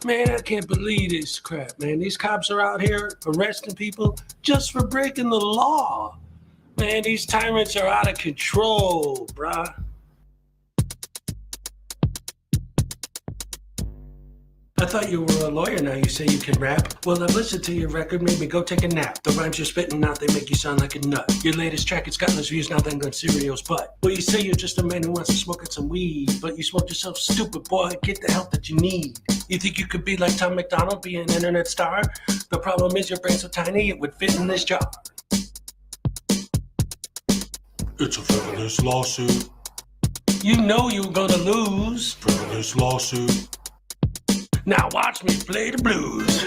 Man, I can't believe this crap, man. These cops are out here arresting people just for breaking the law. Man, these tyrants are out of control, bruh. I thought you were a lawyer, now you say you can rap. Well, I've listened to your record, maybe go take a nap. The rhymes you're spitting out, they make you sound like a nut. Your latest track, it's got less views now than Cereal's butt. Well, you say you're just a man who wants to smoke at some weed, but you smoke yourself stupid, boy, get the help that you need. You think you could be like Tom McDonald, be an internet star? The problem is your brain's so tiny, it would fit in this jar. It's a frivolous lawsuit. You know you're gonna lose. Frivolous lawsuit. Now watch me play the blues.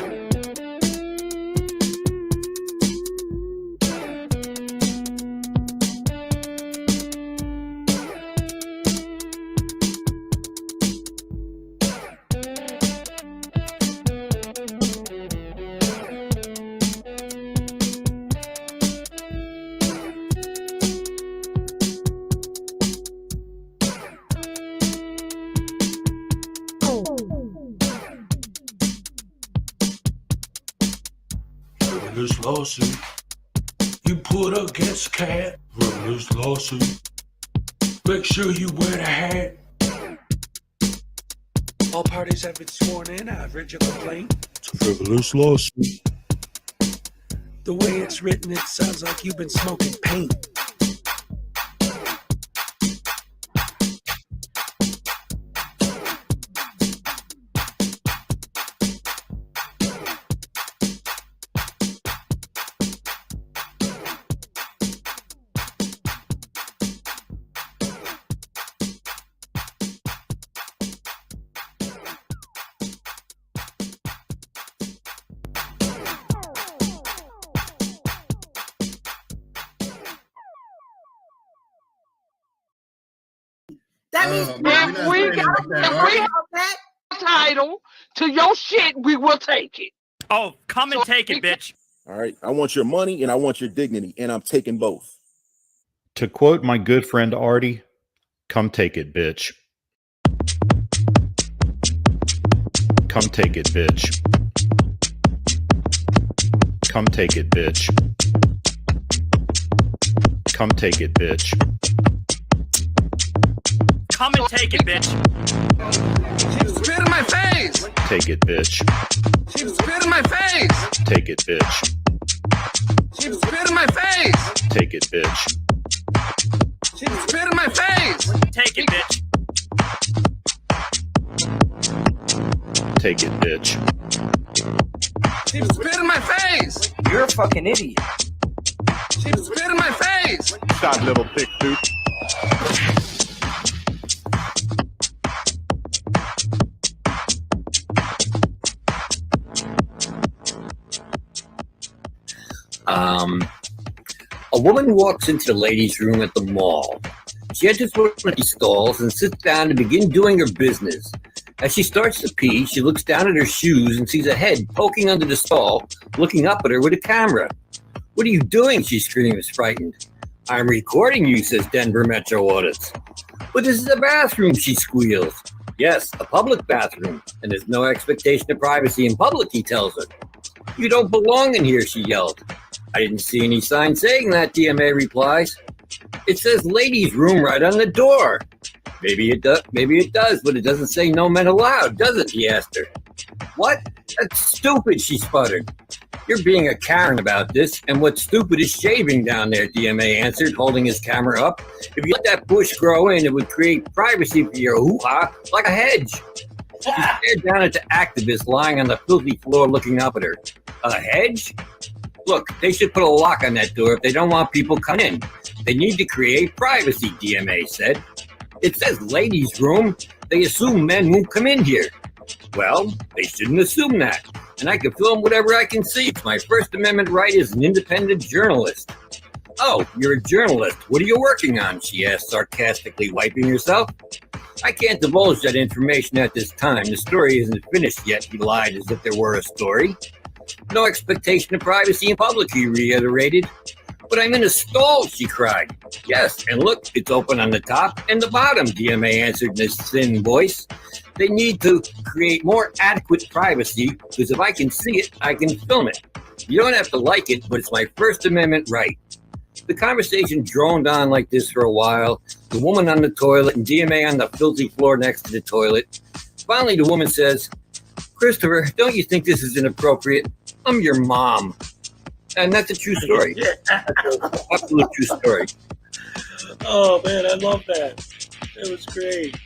Frivolous lawsuit. You put against cat. Frivolous lawsuit. Make sure you wear the hat. All parties have been sworn in. I've read your complaint. It's a frivolous lawsuit. The way it's written, it sounds like you've been smoking paint. That means if we have that title to your shit, we will take it. Oh, come and take it, bitch. All right. I want your money and I want your dignity, and I'm taking both. To quote my good friend Artie, come take it, bitch. Come take it, bitch. Come take it, bitch. Come take it, bitch. Come and take it, bitch. She spit in my face. Take it, bitch. She spit in my face. Take it, bitch. She spit in my face. Take it, bitch. She spit in my face. Take it, bitch. Take it, bitch. She spit in my face. You're a fucking idiot. She spit in my face. Shot little thick dude. A woman walks into the ladies' room at the mall. She enters one of these stalls and sits down to begin doing her business. As she starts to pee, she looks down at her shoes and sees a head poking under the stall, looking up at her with a camera. "What are you doing?" she screams, frightened. "I'm recording you," says Denver Metro Audit. "But this is a bathroom," she squeals. "Yes, a public bathroom, and there's no expectation of privacy in public," he tells her. "You don't belong in here," she yelled. "I didn't see any sign saying that," DMA replies. "It says ladies' room right on the door." Maybe it does, but it doesn't say no men allowed, does it?" he asked her. "What? That's stupid," she sputtered. "You're being a Karen about this, and what's stupid is shaving down there," DMA answered, holding his camera up. "If you let that bush grow in, it would create privacy for your hoo-ha like a hedge." She stared down at the activist lying on the filthy floor looking up at her. "A hedge? Look, they should put a lock on that door if they don't want people coming in. They need to create privacy," DMA said. "It says ladies' room. They assume men won't come in here." "Well, they shouldn't assume that. And I can film whatever I can see. It's my First Amendment right as an independent journalist." "Oh, you're a journalist. What are you working on?" she asked, sarcastically wiping herself. "I can't divulge that information at this time. The story isn't finished yet," he lied as if there were a story. "No expectation of privacy in public," he reiterated. But I'm in a stall, she cried. Yes, and look, it's open on the top and the bottom, DMA answered in his thin voice. They need to create more adequate privacy because if I can see it, I can film it. You don't have to like it, but it's my First Amendment right. The conversation droned on like this for a while. The woman on the toilet and DMA on the filthy floor next to the toilet. Finally, the woman says, Christopher, don't you think this is inappropriate? I'm your mom. And that's a true story. Absolute true story. Oh man, I love that. It was great.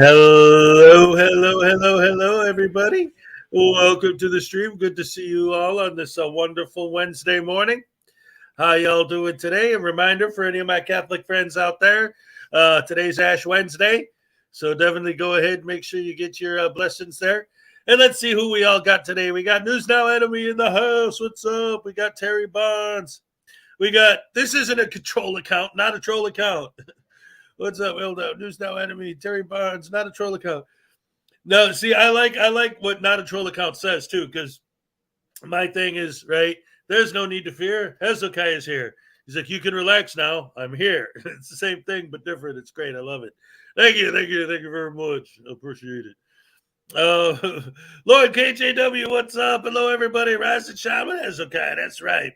Hello, everybody. Welcome to the stream. Good to see you all on this wonderful Wednesday morning. How y'all doing today? A reminder for any of my Catholic friends out there, today's Ash Wednesday. So definitely go ahead and make sure you get your blessings there. And let's see who we all got today. We got News Now Enemy in the house. What's up? We got Terry Bonds. We got, this isn't a control account, not a troll account. What's up, Wildo? News Now Enemy, Terry Barnes, not a troll account. No, see, I like what not a troll account says too, because my thing is, right, there's no need to fear. Hezokuai is here. He's like, you can relax now. I'm here. It's the same thing, but different. It's great. I love it. Thank you very much. I appreciate it. Lord KJW, what's up? Hello, everybody. Rise and shine with Hezokuai. That's right.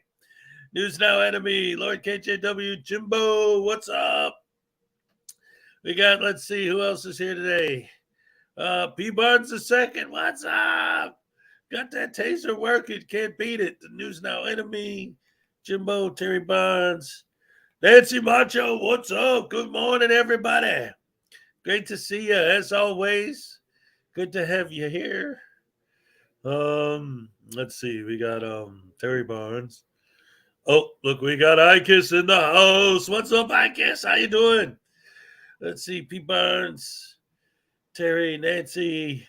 News Now Enemy, Lord KJW, Jimbo, what's up? We got, let's see, who else is here today? P. Barnes II, what's up? Got that taser working, can't beat it. The News Now Enemy, Jimbo, Terry Barnes, Nancy Macho, what's up? Good morning, everybody. Great to see you, as always. Good to have you here. Let's see, we got Terry Barnes. Oh, look, we got Ikiss in the house. What's up, Ikiss? How you doing? Let's see, P. Barnes, Terry, Nancy.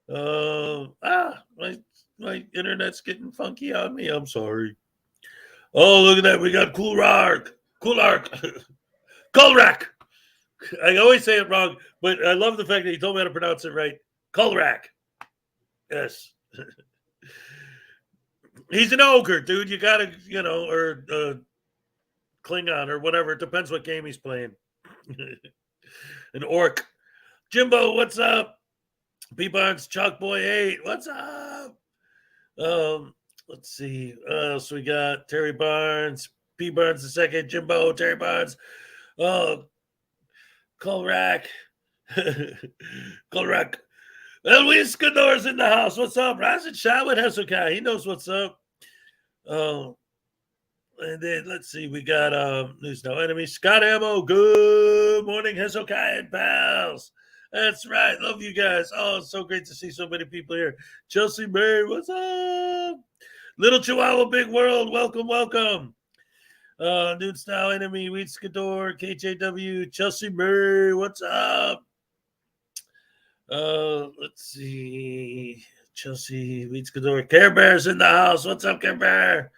My internet's getting funky on me. I'm sorry. Oh, look at that. We got Kulrak. Kulrak. I always say it wrong, but I love the fact that he told me how to pronounce it right. Kulrak. Yes. He's an ogre, dude. You got to, or Klingon or whatever. It depends what game he's playing. An orc. Jimbo, what's up? P. Barnes, Chalk Boy 8, what's up? Let's see. So we got Terry Barnes, P. Barnes II, Jimbo, Terry Barnes, Kolrak. Kolrak. Luis Cador's in the house. What's up? Rise and shine with Hezokuai. He knows what's up. And then let's see, we got News Now Enemy, Scott Ammo. Good morning, Hezokuai and pals. That's right. Love you guys. Oh, it's so great to see so many people here. Chelsea May, what's up? Little Chihuahua Big World, welcome. News Now Enemy, Weeds Cador, KJW, Chelsea May, what's up? Let's see. Chelsea, Weeds Cador, Care Bear's in the house. What's up, Care Bear?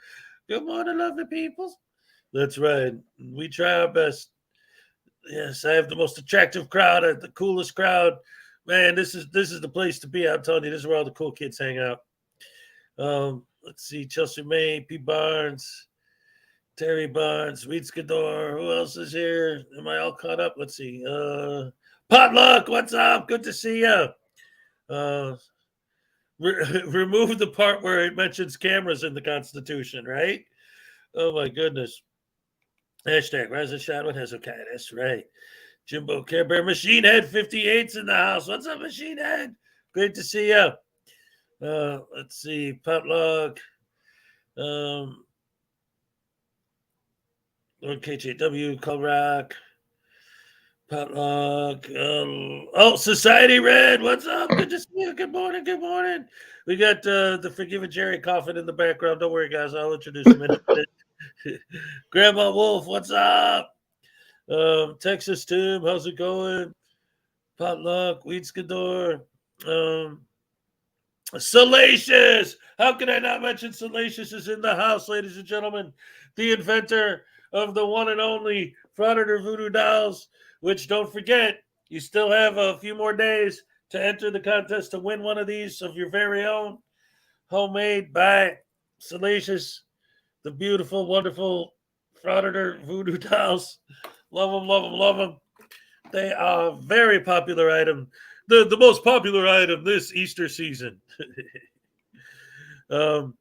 Good morning, lovely people. That's right. We try our best. Yes, I have the most attractive crowd, the coolest crowd. Man, this is the place to be. I'm telling you, this is where all the cool kids hang out. Let's see, Chelsea May, P. Barnes, Terry Barnes, Weedskador. Who else is here? Am I all caught up? Let's see. Potluck, what's up? Good to see you. Remove the part where it mentions cameras in the Constitution, right? Oh my goodness. Hashtag Rise and Shine with Hezokuai. That's right. Jimbo Care Bear Machine Head 58's in the house. What's up, Machine Head? Great to see you. Let's see. Potluck. KJW, Colrock. Potluck. Society Red. What's up? Good to see you. Good morning. We got the Forgiven Jerry coughing in the background. Don't worry, guys. I'll introduce him in a minute. Grandma Wolf, what's up? Texas Tim, how's it going? Potluck, Weedskador. Salacious. How can I not mention Salacious is in the house, ladies and gentlemen? The inventor of the one and only Frauditor Voodoo Dolls, which, don't forget, you still have a few more days to enter the contest to win one of these of your very own, homemade by Salacious, the beautiful, wonderful Frauditor Voodoo Dolls. Love them. They are a very popular item. The most popular item this Easter season. Let's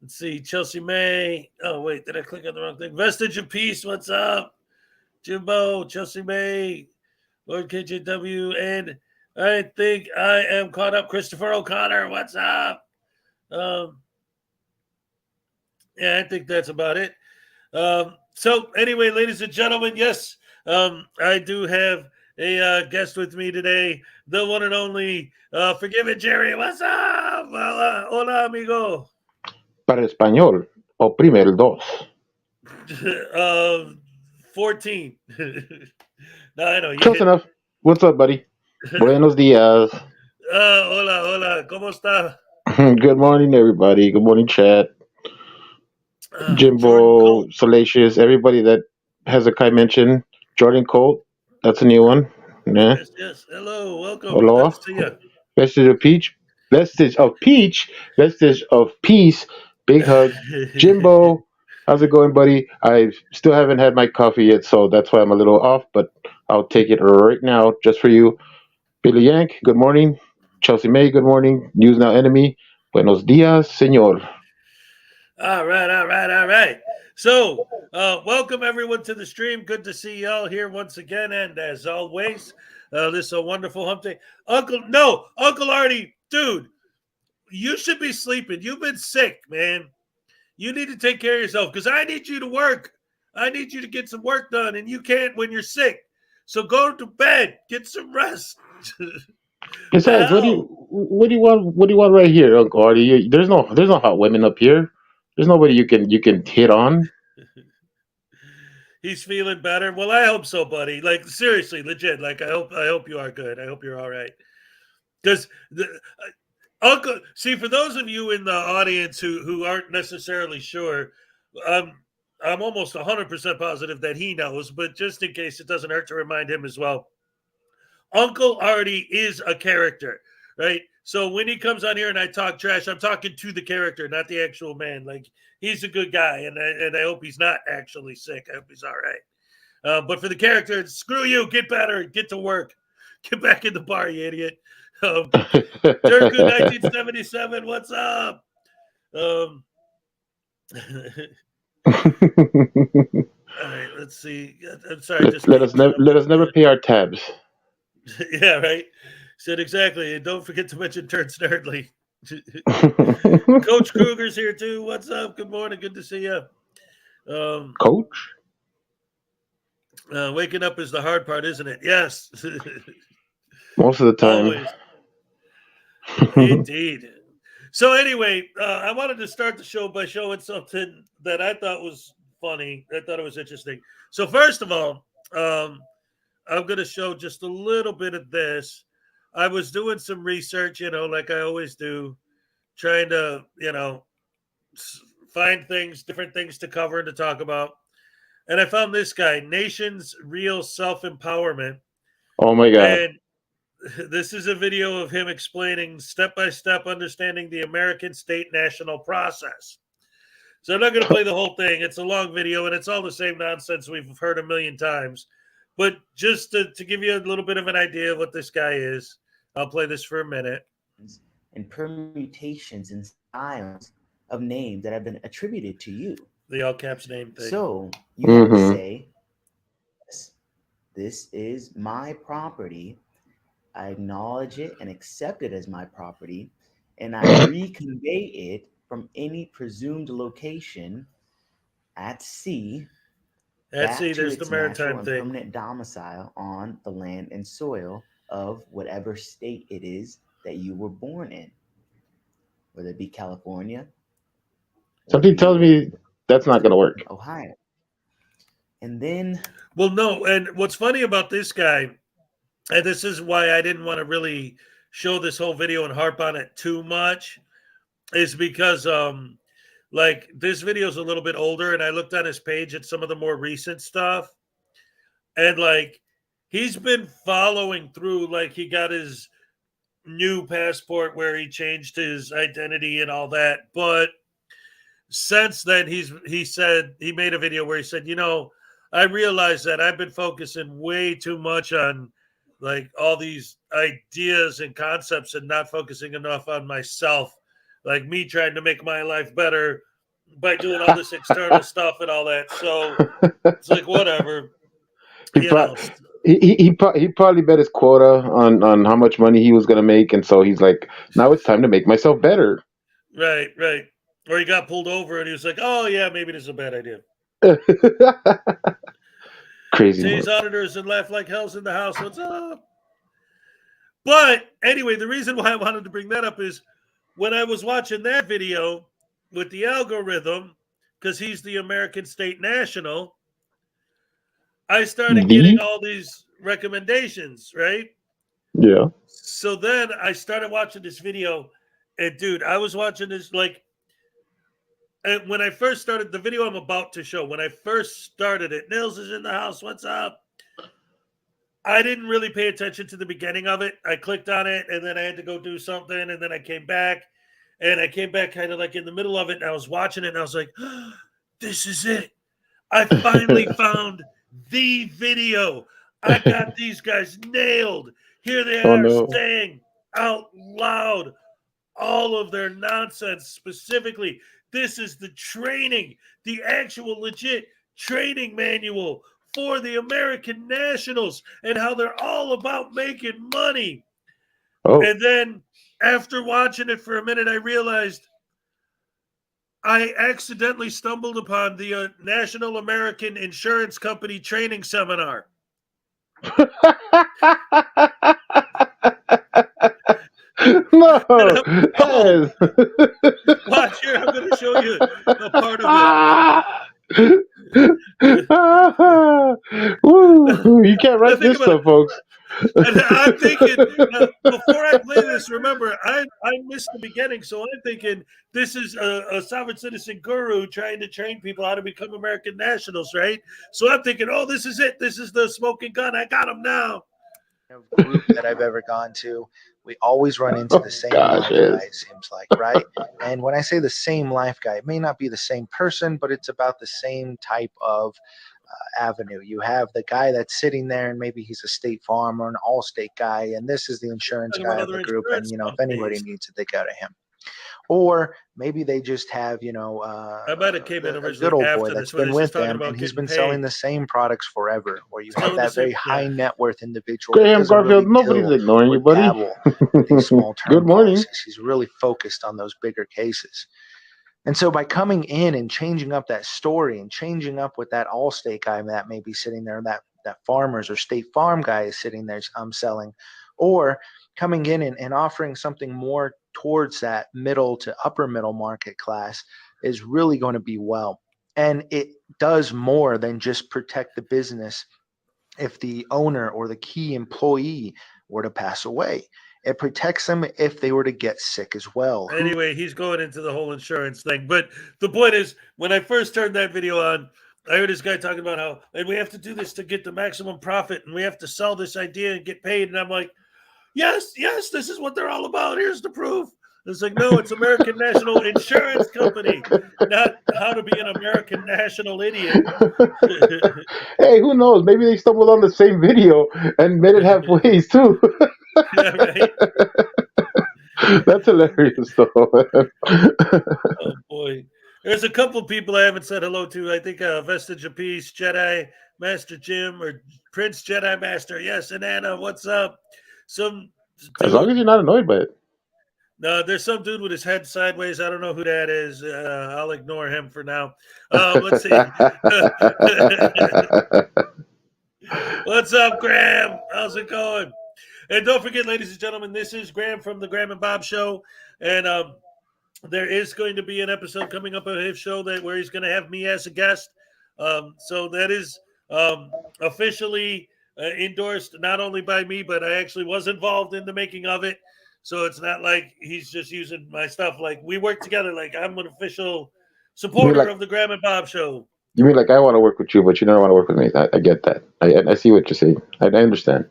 see. Chelsea May. Oh, wait. Did I click on the wrong thing? Vestige of Peace. What's up? Jimbo. Chelsea May. Lord KJW. And I think I am caught up. Christopher O'Connor. What's up? Yeah, I think that's about it. So anyway, ladies and gentlemen, yes, I do have a guest with me today, the one and only Forgive It Jerry. What's up? Hola, amigo. Para español, oprime el 2. 14. No, I know. Close enough. What's up, buddy? Buenos dias. Hola. ¿Cómo está? Good morning, everybody. Good morning, chat. Jimbo, Salacious, everybody that Hezokuai mentioned. Jordan Colt, that's a new one. Yeah. Yes. Hello, welcome. Hello. Nice to see you. Vestige of peach. Vestige of peace. Big hug. Jimbo, how's it going, buddy? I still haven't had my coffee yet, so that's why I'm a little off, but I'll take it right now just for you. Billy Yank, good morning. Chelsea May, good morning. News Now Enemy. Buenos dias, señor. All right. So, welcome everyone to the stream. Good to see y'all here once again. And as always, this is a wonderful hump day. Uncle Artie, dude, you should be sleeping. You've been sick, man. You need to take care of yourself because I need you to work. I need you to get some work done, and you can't when you're sick. So go to bed, get some rest. Besides, what do you want right here, Uncle Artie? There's no hot women up here. There's nobody you can hit on. He's feeling better. Well, I hope so, buddy. Like seriously, legit. Like I hope you are good. I hope you're all right. Because Uncle, see, for those of you in the audience who aren't necessarily sure, I'm almost 100% positive that he knows. But just in case, it doesn't hurt to remind him as well. Uncle Artie is a character, right? So when he comes on here and I talk trash, I'm talking to the character, not the actual man. Like he's a good guy, and I hope he's not actually sick. I hope he's all right. But for the character, screw you. Get better. Get to work. Get back in the bar, you idiot. Turku 1977. What's up? All right. Let's see. I'm sorry. Let us never pay our tabs. Yeah, right. Said exactly. And don't forget to mention Turns Nerdly. Coach Kruger's here too. What's up? Good morning. Good to see you. Coach? Waking up is the hard part, isn't it? Yes. Most of the time. Always. Indeed. So anyway, I wanted to start the show by showing something that I thought was funny. I thought it was interesting. So first of all, I'm going to show just a little bit of this. I was doing some research, like I always do, trying to, find different things to cover and to talk about. And I found this guy, Nation's Real Self-Empowerment. Oh, my God. And this is a video of him explaining step-by-step understanding the American state national process. So I'm not going to play the whole thing. It's a long video, and it's all the same nonsense we've heard a million times. But just to give you a little bit of an idea of what this guy is, I'll play this for a minute. And permutations and styles of names that have been attributed to you. The all caps name thing. So you have to say, this is my property. I acknowledge it and accept it as my property. And I reconvey it from any presumed location at sea. At sea, there's the maritime thing. Permanent domicile on the land and soil of whatever state it is that you were born in, whether it be California. Something tells me that's not going to work. Ohio. And then. Well, no. And what's funny about this guy, and this is why I didn't want to really show this whole video and harp on it too much, is because this video is a little bit older, and I looked on his page at some of the more recent stuff, and he's been following through. He got his new passport where he changed his identity and all that, but since then he said he made a video where he said, I realized that I've been focusing way too much on all these ideas and concepts and not focusing enough on myself, me trying to make my life better by doing all this external stuff and all that. So it's whatever. He probably bet his quota on how much money he was going to make. And so he's like, now it's time to make myself better. Right. Or he got pulled over and he was like, oh, yeah, maybe this is a bad idea. Crazy. Today's auditors and laugh like hell's in the house. What's up? But anyway, the reason why I wanted to bring that up is when I was watching that video with the algorithm, because he's the American State National, I started getting all these recommendations, right? Yeah. So then I started watching this video, and dude, I was watching this like when I first started the video I'm about to show. When I first started it, Nils is in the house. What's up? I didn't really pay attention to the beginning of it. I clicked on it, and then I had to go do something, and then I came back, and I came back kind of like in the middle of it, and I was watching it, and I was like, oh, "This is it! I finally found the video. I got these guys nailed. Here they are saying out loud all of their nonsense. Specifically, this is the training, the actual legit training manual for the American Nationals and how they're all about making money." Oh. And then after watching it for a minute, I realized I accidentally stumbled upon the National American Insurance Company training seminar. No. Watch here. I'm going to show you a part of it. Woo, you can't write this stuff, folks. And I'm thinking, before I play this, remember, I missed the beginning, so I'm thinking this is a sovereign citizen guru trying to train people how to become American nationals, right? So I'm thinking, oh, this is it. This is the smoking gun. I got him now. Group that I've ever gone to, we always run into the same life guy, it seems like, right? And when I say the same life guy, it may not be the same person, but it's about the same type of avenue. You have the guy that's sitting there, and maybe he's a State Farm or an Allstate guy, and this is the insurance guy of the group, and if anybody needs it, they go to him. Or maybe they just have, I might have came in a good old boy that's been with them, and he's been selling the same products forever. Or you have that very high net worth individual. Graham Garfield, nobody's ignoring you, buddy. These small term Good morning. policies. He's really focused on those bigger cases. And so by coming in and changing up that story and changing up with that Allstate guy that may be sitting there, that Farmers or State Farm guy is sitting there selling, or coming in and offering something more towards that middle to upper middle market class is really going to be well. And it does more than just protect the business if the owner or the key employee were to pass away. It protects them if they were to get sick as well. Anyway, he's going into the whole insurance thing. But the point is, when I first turned that video on, I heard this guy talking about how, and we have to do this to get the maximum profit, and we have to sell this idea and get paid. And I'm like, yes, this is what they're all about. Here's the proof. It's like, no, it's American National Insurance Company, not how to be an American national idiot. Hey, who knows? Maybe they stumbled on the same video and made it have ways too. Yeah, right. That's hilarious, though. Oh boy, there's a couple people I haven't said hello to. I think Vestige of Peace, Jedi Master Jim, or Prince Jedi Master. Yes, and Anna, what's up? As long as you're not annoyed by it. No, there's some dude with his head sideways. I don't know who that is. I'll ignore him for now. Let's see. What's up, Graham? How's it going? And don't forget, ladies and gentlemen, this is Graham from the Graham and Bob Show. And there is going to be an episode coming up of his show where he's going to have me as a guest. So that is officially endorsed not only by me, but I actually was involved in the making of it. So it's not like he's just using my stuff. Like, we work together. Like, I'm an official supporter of the Graham and Bob Show. You mean like I want to work with you, but you don't want to work with me? I get that. I see what you're saying. I understand.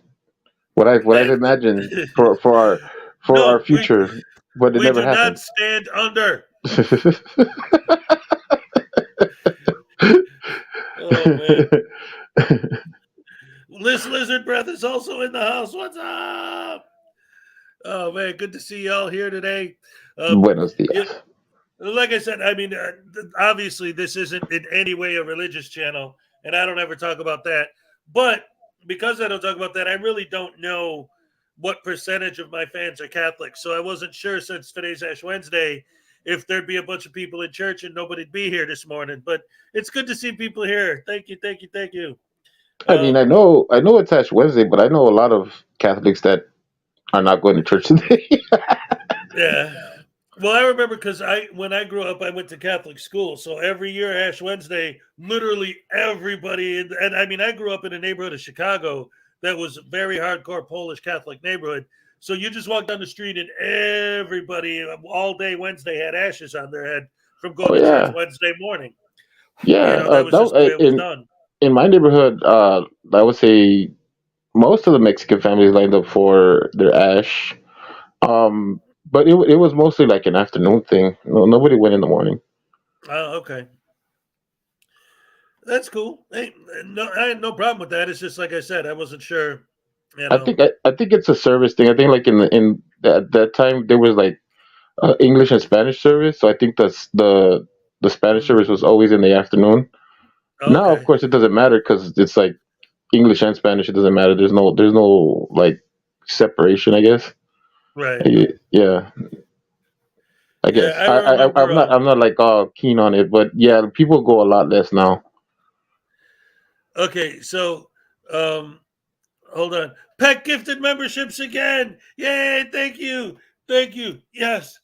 What I've imagined for our future, but it never happened. We do not stand under. Oh man! Lizard Breath is also in the house. What's up? Oh man, good to see y'all here today. Buenos dias. Like I said, I mean, obviously this isn't in any way a religious channel, and I don't ever talk about that. But because I don't talk about that, I really don't know what percentage of my fans are Catholic. So I wasn't sure, since today's Ash Wednesday, if there'd be a bunch of people in church and nobody'd be here this morning. But it's good to see people here. Thank you. I mean, I know it's Ash Wednesday, but I know a lot of Catholics that are not going to church today. Yeah. Well, I remember because when I grew up, I went to Catholic school. So every year, Ash Wednesday, literally everybody, and I mean, I grew up in a neighborhood of Chicago that was a very hardcore Polish Catholic neighborhood. So you just walk down the street and everybody all day Wednesday had ashes on their head from going to church Wednesday morning. Yeah, You know, that was just the way it was done. in my neighborhood, I would say most of the Mexican families lined up for their ash. But it was mostly like an afternoon thing. No, nobody went in the morning. Oh, okay. That's cool. Hey, no, I had no problem with that. It's just like I said, I wasn't sure. You know. I think it's a service thing. I think like in at that time there was like English and Spanish service. So I think the Spanish service was always in the afternoon. Now, of course, it doesn't matter because it's like English and Spanish. It doesn't matter. There's no like separation, I guess. Right. Yeah. I guess I remember, I'm not like all keen on it, but yeah, people go a lot less now. Okay, so hold on. Pet gifted memberships again. Yay, thank you. Thank you. Yes.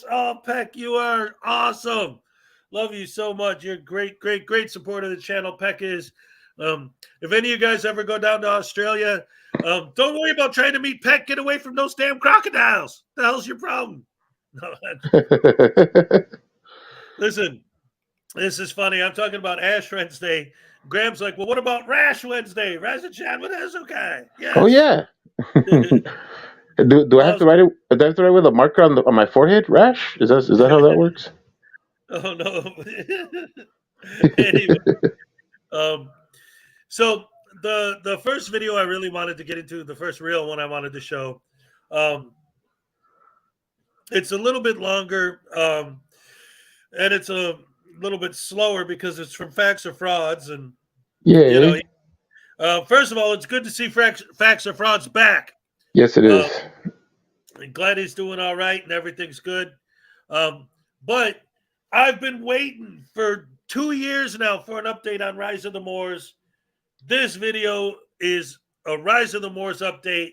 Oh, Peck, you are awesome. Love you so much. You're great support of the channel. Peck is. If any of you guys ever go down to Australia, don't worry about trying to meet Peck. Get away from those damn crocodiles. The hell's your problem? No, listen, this is funny. I'm talking about Ash Wednesday. Graham's like, well, what about Rash Wednesday? Rise and shine with Hezokuai. Yes. Oh yeah. do I have to write it? Do I have to write with a marker on my forehead? Rash? Is that how that works? Oh no. Anyway, so the first video I really wanted to get into, the first real one I wanted to show, it's a little bit longer, and it's a little bit slower because it's from Facts or Frauds, and you know, first of all, it's good to see Facts or Frauds back. Yes, it is. I'm glad he's doing all right and everything's good. But I've been waiting for 2 years now for an update on Rise of the Moors. This video is a Rise of the Moors update,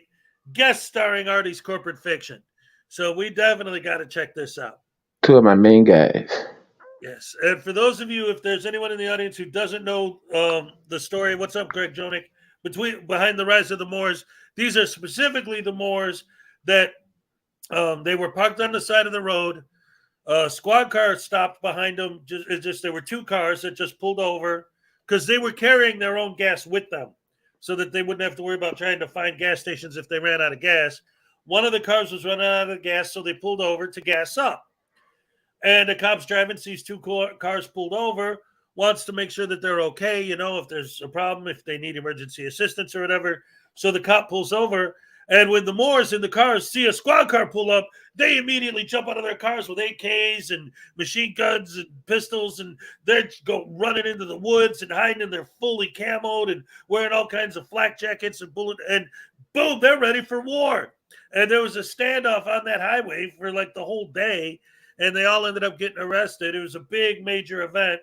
guest starring Artie's Corporate Fiction. So we definitely got to check this out. Two of my main guys. Yes. And for those of you, if there's anyone in the audience who doesn't know the story, what's up, Greg Jonick? Behind the Rise of the Moors, these are specifically the Moors that they were parked on the side of the road. Squad car stopped behind them. There were two cars that just pulled over because they were carrying their own gas with them so that they wouldn't have to worry about trying to find gas stations if they ran out of gas. One of the cars was running out of gas, so they pulled over to gas up. And the cops driving, sees two cars pulled over, wants to make sure that they're okay, you know, if there's a problem, if they need emergency assistance or whatever. So the cop pulls over. And when the Moors in the cars see a squad car pull up, they immediately jump out of their cars with AKs and machine guns and pistols, and they go running into the woods and hiding, and they're fully camoed and wearing all kinds of flak jackets and and boom, they're ready for war. And there was a standoff on that highway for like the whole day, and they all ended up getting arrested. It was a big major event.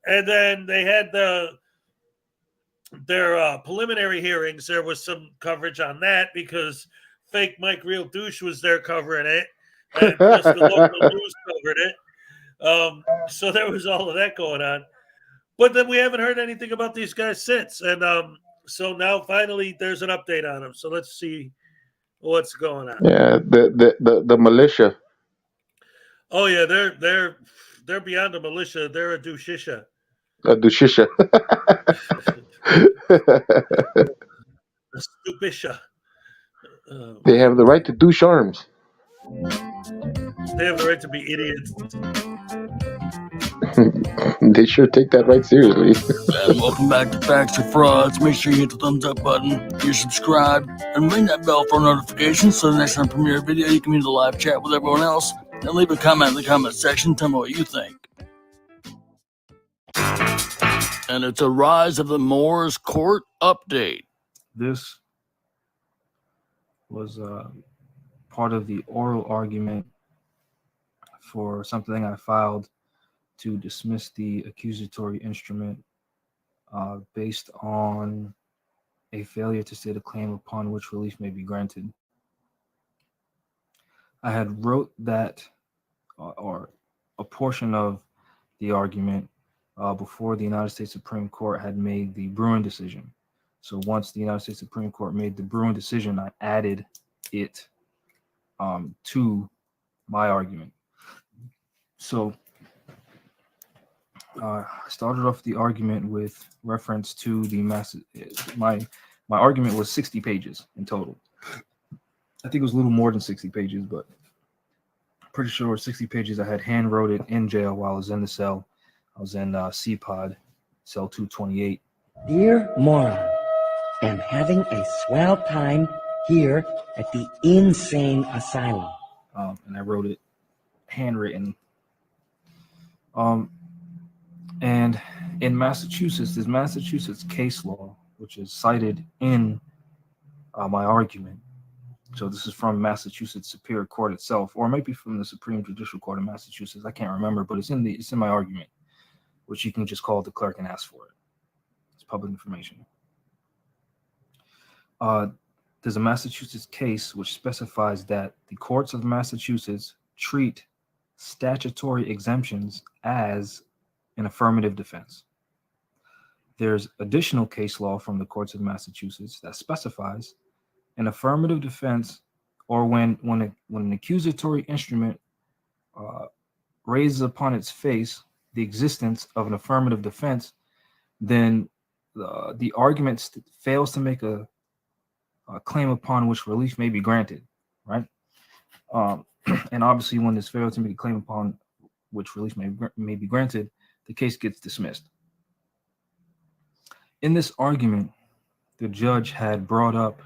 And then they had their preliminary hearings. There was some coverage on that because fake Mike Real Douche was there covering it, and plus the local news covered it. So there was all of that going on. But then we haven't heard anything about these guys since. And so now finally there's an update on them. So let's see what's going on. Yeah, the militia. Oh yeah, they're beyond a militia. They're a douchisha. A douchisha. A stupisha. They have the right to douche arms. They have the right to be idiots. They sure take that right seriously. And welcome back to Facts or Frauds. Make sure you hit the thumbs up button, you subscribe, and ring that bell for notifications so the next time I premiere a video, you can be in the live chat with everyone else. And leave a comment in the comment section. Tell me what you think. And it's a Rise of the Moors court update. This was part of the oral argument for something I filed to dismiss the accusatory instrument based on a failure to state a claim upon which relief may be granted. I had wrote that or a portion of the argument before the United States Supreme Court had made the Bruin decision. So once the United States Supreme Court made the Bruin decision, I added it to my argument. So I started off the argument with reference to the my argument was 60 pages in total. I think it was a little more than 60 pages, but pretty sure it was 60 pages. I had hand wrote it in jail while I was in the cell. I was in C-Pod, cell 228. Dear Moron, am having a swell time here at the insane asylum. And I wrote it handwritten. And in Massachusetts, there's Massachusetts case law, which is cited in my argument. So this is from Massachusetts Superior Court itself, or it might be from the Supreme Judicial Court of Massachusetts. I can't remember, but it's in my argument, which you can just call the clerk and ask for it. It's public information. There's a Massachusetts case which specifies that the courts of Massachusetts treat statutory exemptions as an affirmative defense. There's additional case law from the courts of Massachusetts that specifies an affirmative defense, or when an accusatory instrument raises upon its face the existence of an affirmative defense, then the argument fails to make a claim upon which relief may be granted, right? And obviously, when this fails to make a claim upon which relief may be granted, the case gets dismissed. In this argument, the judge had brought up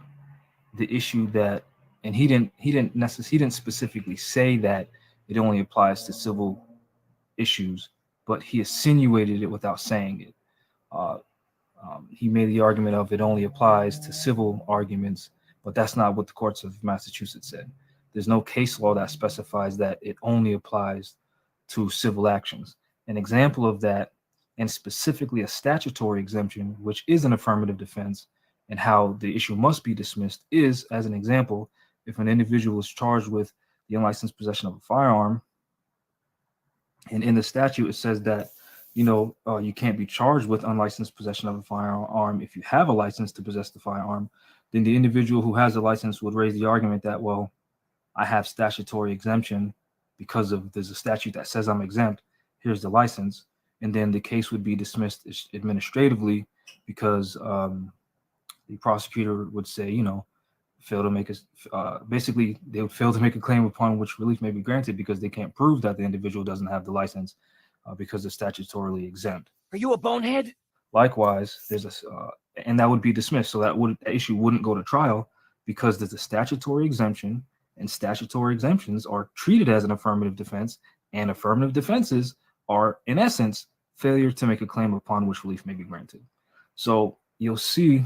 the issue that, and he didn't specifically say that it only applies to civil issues, but he insinuated it without saying it. He made the argument of it only applies to civil arguments, but that's not what the courts of Massachusetts said. There's no case law that specifies that it only applies to civil actions. An example of that, and specifically a statutory exemption, which is an affirmative defense, and how the issue must be dismissed is, as an example, if an individual is charged with the unlicensed possession of a firearm, and in the statute it says that you can't be charged with unlicensed possession of a firearm if you have a license to possess the firearm, then the individual who has a license would raise the argument that, well, I have statutory exemption because there's a statute that says I'm exempt, here's the license, and then the case would be dismissed administratively because the prosecutor would say, fail to make basically they would fail to make a claim upon which relief may be granted because they can't prove that the individual doesn't have the license because they're statutorily exempt. Are you a bonehead? Likewise, and that would be dismissed. So that issue wouldn't go to trial because there's a statutory exemption, and statutory exemptions are treated as an affirmative defense, and affirmative defenses are, in essence, failure to make a claim upon which relief may be granted. So you'll see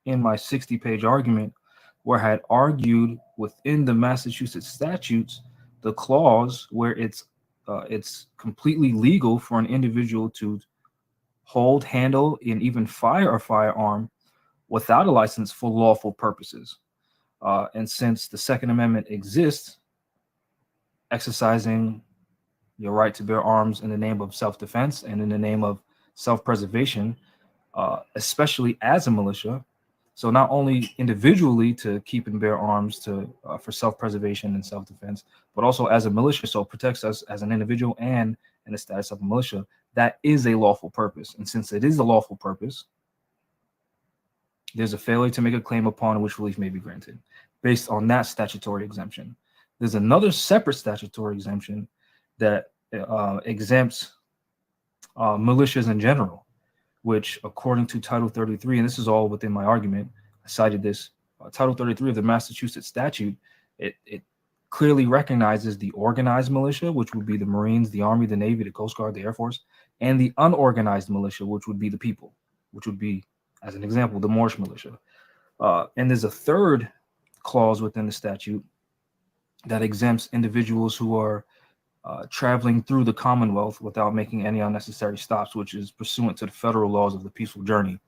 in my 60-page argument where I had argued within the Massachusetts statutes the clause where it's completely legal for an individual to hold, handle, and even fire a firearm without a license for lawful purposes. And since the Second Amendment exists, exercising your right to bear arms in the name of self-defense and in the name of self-preservation, especially as a militia. So not only individually to keep and bear arms for self-preservation and self-defense, but also as a militia, so it protects us as an individual and in the status of a militia. That is a lawful purpose. And since it is a lawful purpose, there's a failure to make a claim upon which relief may be granted based on that statutory exemption. There's another separate statutory exemption that exempts militias in general, which according to Title 33, and this is all within my argument, I cited this, Title 33 of the Massachusetts statute, it clearly recognizes the organized militia, which would be the Marines, the Army, the Navy, the Coast Guard, the Air Force, and the unorganized militia, which would be the people, which would be, as an example, the Moorish militia. And there's a third clause within the statute that exempts individuals who are traveling through the Commonwealth without making any unnecessary stops, which is pursuant to the federal laws of the peaceful journey.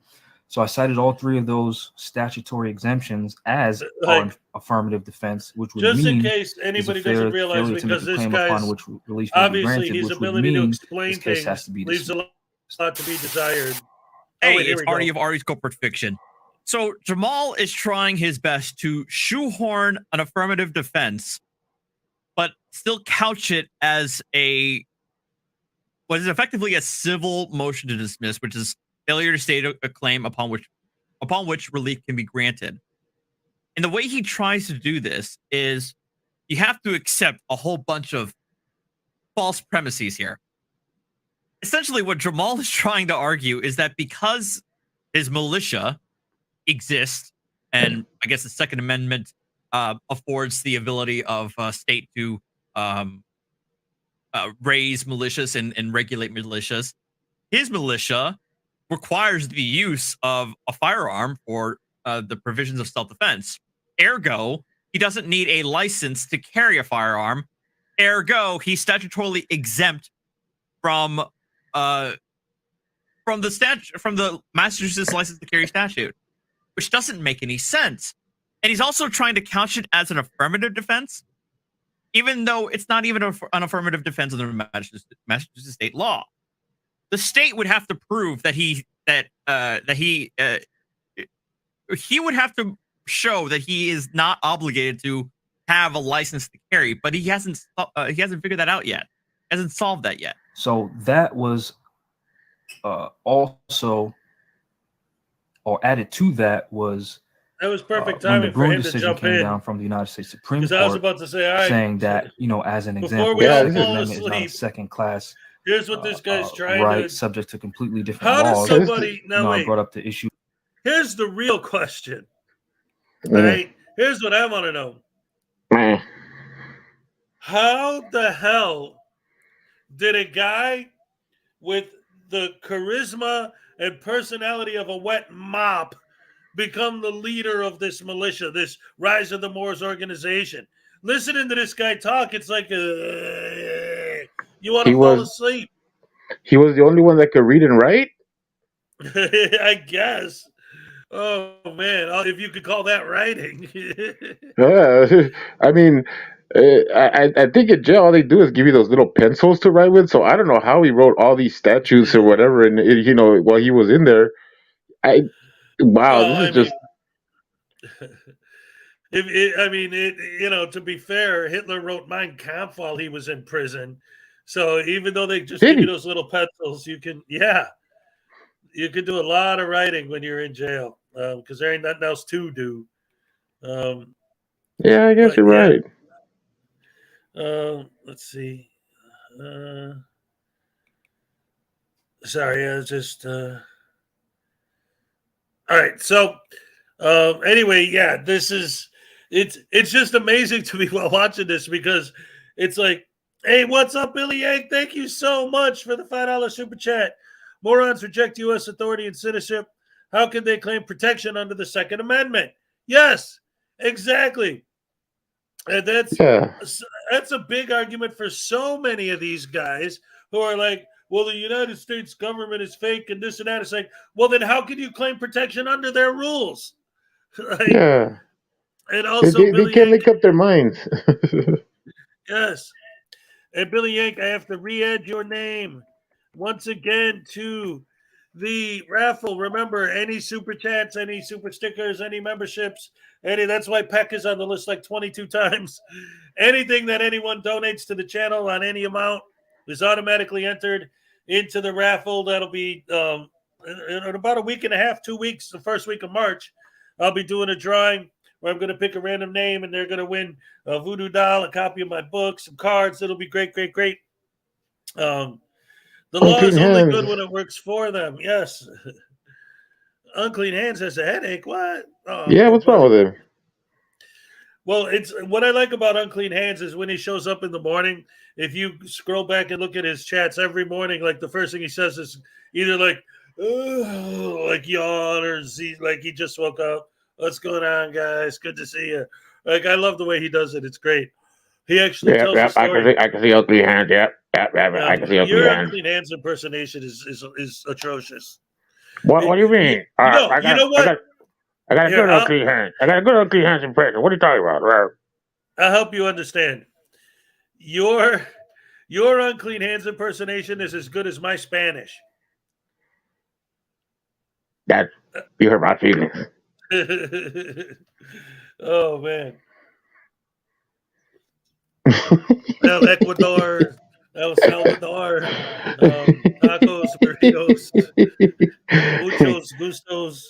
So I cited all three of those statutory exemptions as our affirmative defense, which would just mean in case anybody doesn't realize, failure to make because a this claim upon guy's which relief may be obviously granted, his which would ability to mean explain this case has things to be leaves a dismissed. lot to be desired. Hey, wait, here it's we go. Artie of Artie's Corporate Fiction. So Jamal is trying his best to shoehorn an affirmative defense, but still couch it as what is effectively a civil motion to dismiss, which is failure to state a claim upon which relief can be granted. And the way he tries to do this is you have to accept a whole bunch of false premises here. Essentially, what Jamal is trying to argue is that because his militia exists, and I guess the Second Amendment affords the ability of state to raise militias and regulate militias, his militia requires the use of a firearm for the provisions of self-defense. Ergo, he doesn't need a license to carry a firearm. Ergo, he's statutorily exempt from the Massachusetts license to carry statute, which doesn't make any sense. And he's also trying to couch it as an affirmative defense, even though it's not even an affirmative defense under Massachusetts state law. The state would have to prove that he would have to show that he is not obligated to have a license to carry, but he hasn't figured that out yet. Hasn't solved that yet. So that was also, or added to that was perfect when the timing for Bruin him to decision jump came in. down from the United States Supreme Because I was Court, about to say, all right, saying that, as an before example, we the all Second fall Amendment is not a asleep, second class here's what this guy's trying right, to. subject to completely different How laws. does somebody? I Now wait. brought up the issue. Here's the real question. Mm. Right? Here's what I want to know. How the hell did a guy with the charisma and personality of a wet mop become the leader of this militia, this Rise of the Moors organization? Listening to this guy talk, it's like you want to fall asleep. He was the only one that could read and write? I guess. Oh man, if you could call that writing. I mean, I think in jail all they do is give you those little pencils to write with. So I don't know how he wrote all these statutes or whatever, and while he was in there. This is just. To be fair, Hitler wrote Mein Kampf while he was in prison. So even though they just give you those little pencils, you can do a lot of writing when you're in jail because there ain't nothing else to do. Yeah, I guess you're right. Let's see. Sorry, I was just. All right, so anyway, yeah, this is it's just amazing to me while watching this because it's like, hey, what's up, Billy Yank? Thank you so much for the $5 super chat. Morons reject U.S. authority and citizenship. How can they claim protection under the Second Amendment? Yes, exactly. And that's a big argument for so many of these guys who are like, well, the United States government is fake and this and that. It's like, well, then how can you claim protection under their rules? Yeah. And also, they can't make up their minds. Yes. And Billy Yank, I have to re-add your name once again to the raffle. Remember, any super chats, any super stickers, any memberships, that's why Peck is on the list like 22 times. Anything that anyone donates to the channel on any amount is automatically entered into the raffle. That'll be in about a week and a half, 2 weeks, the first week of March. I'll be doing a drawing where I'm going to pick a random name and they're going to win a voodoo doll, a copy of my book, some cards. It'll be great, great, great. The law is only good when it works for them. Yes. Unclean Hands has a headache. What? Oh, yeah, what's wrong with him? Well, it's what I like about Unclean Hands is when he shows up in the morning. If you scroll back and look at his chats every morning, like the first thing he says is either like yawn or like he just woke up. What's going on, guys? Good to see you. Like I love the way he does it. It's great. He actually tells a story. I can see ugly hands. Yep. I can see ugly Your hands. unclean hands impersonation is atrocious. What do you mean? You know what? I got a Here, good ugly hand. I got a good ugly hands impression. What are you talking about? I'll help you understand. Your unclean hands impersonation is as good as my Spanish. That you hurt my feelings. Oh man. El Ecuador, El Salvador, tacos, burritos, muchos gustos.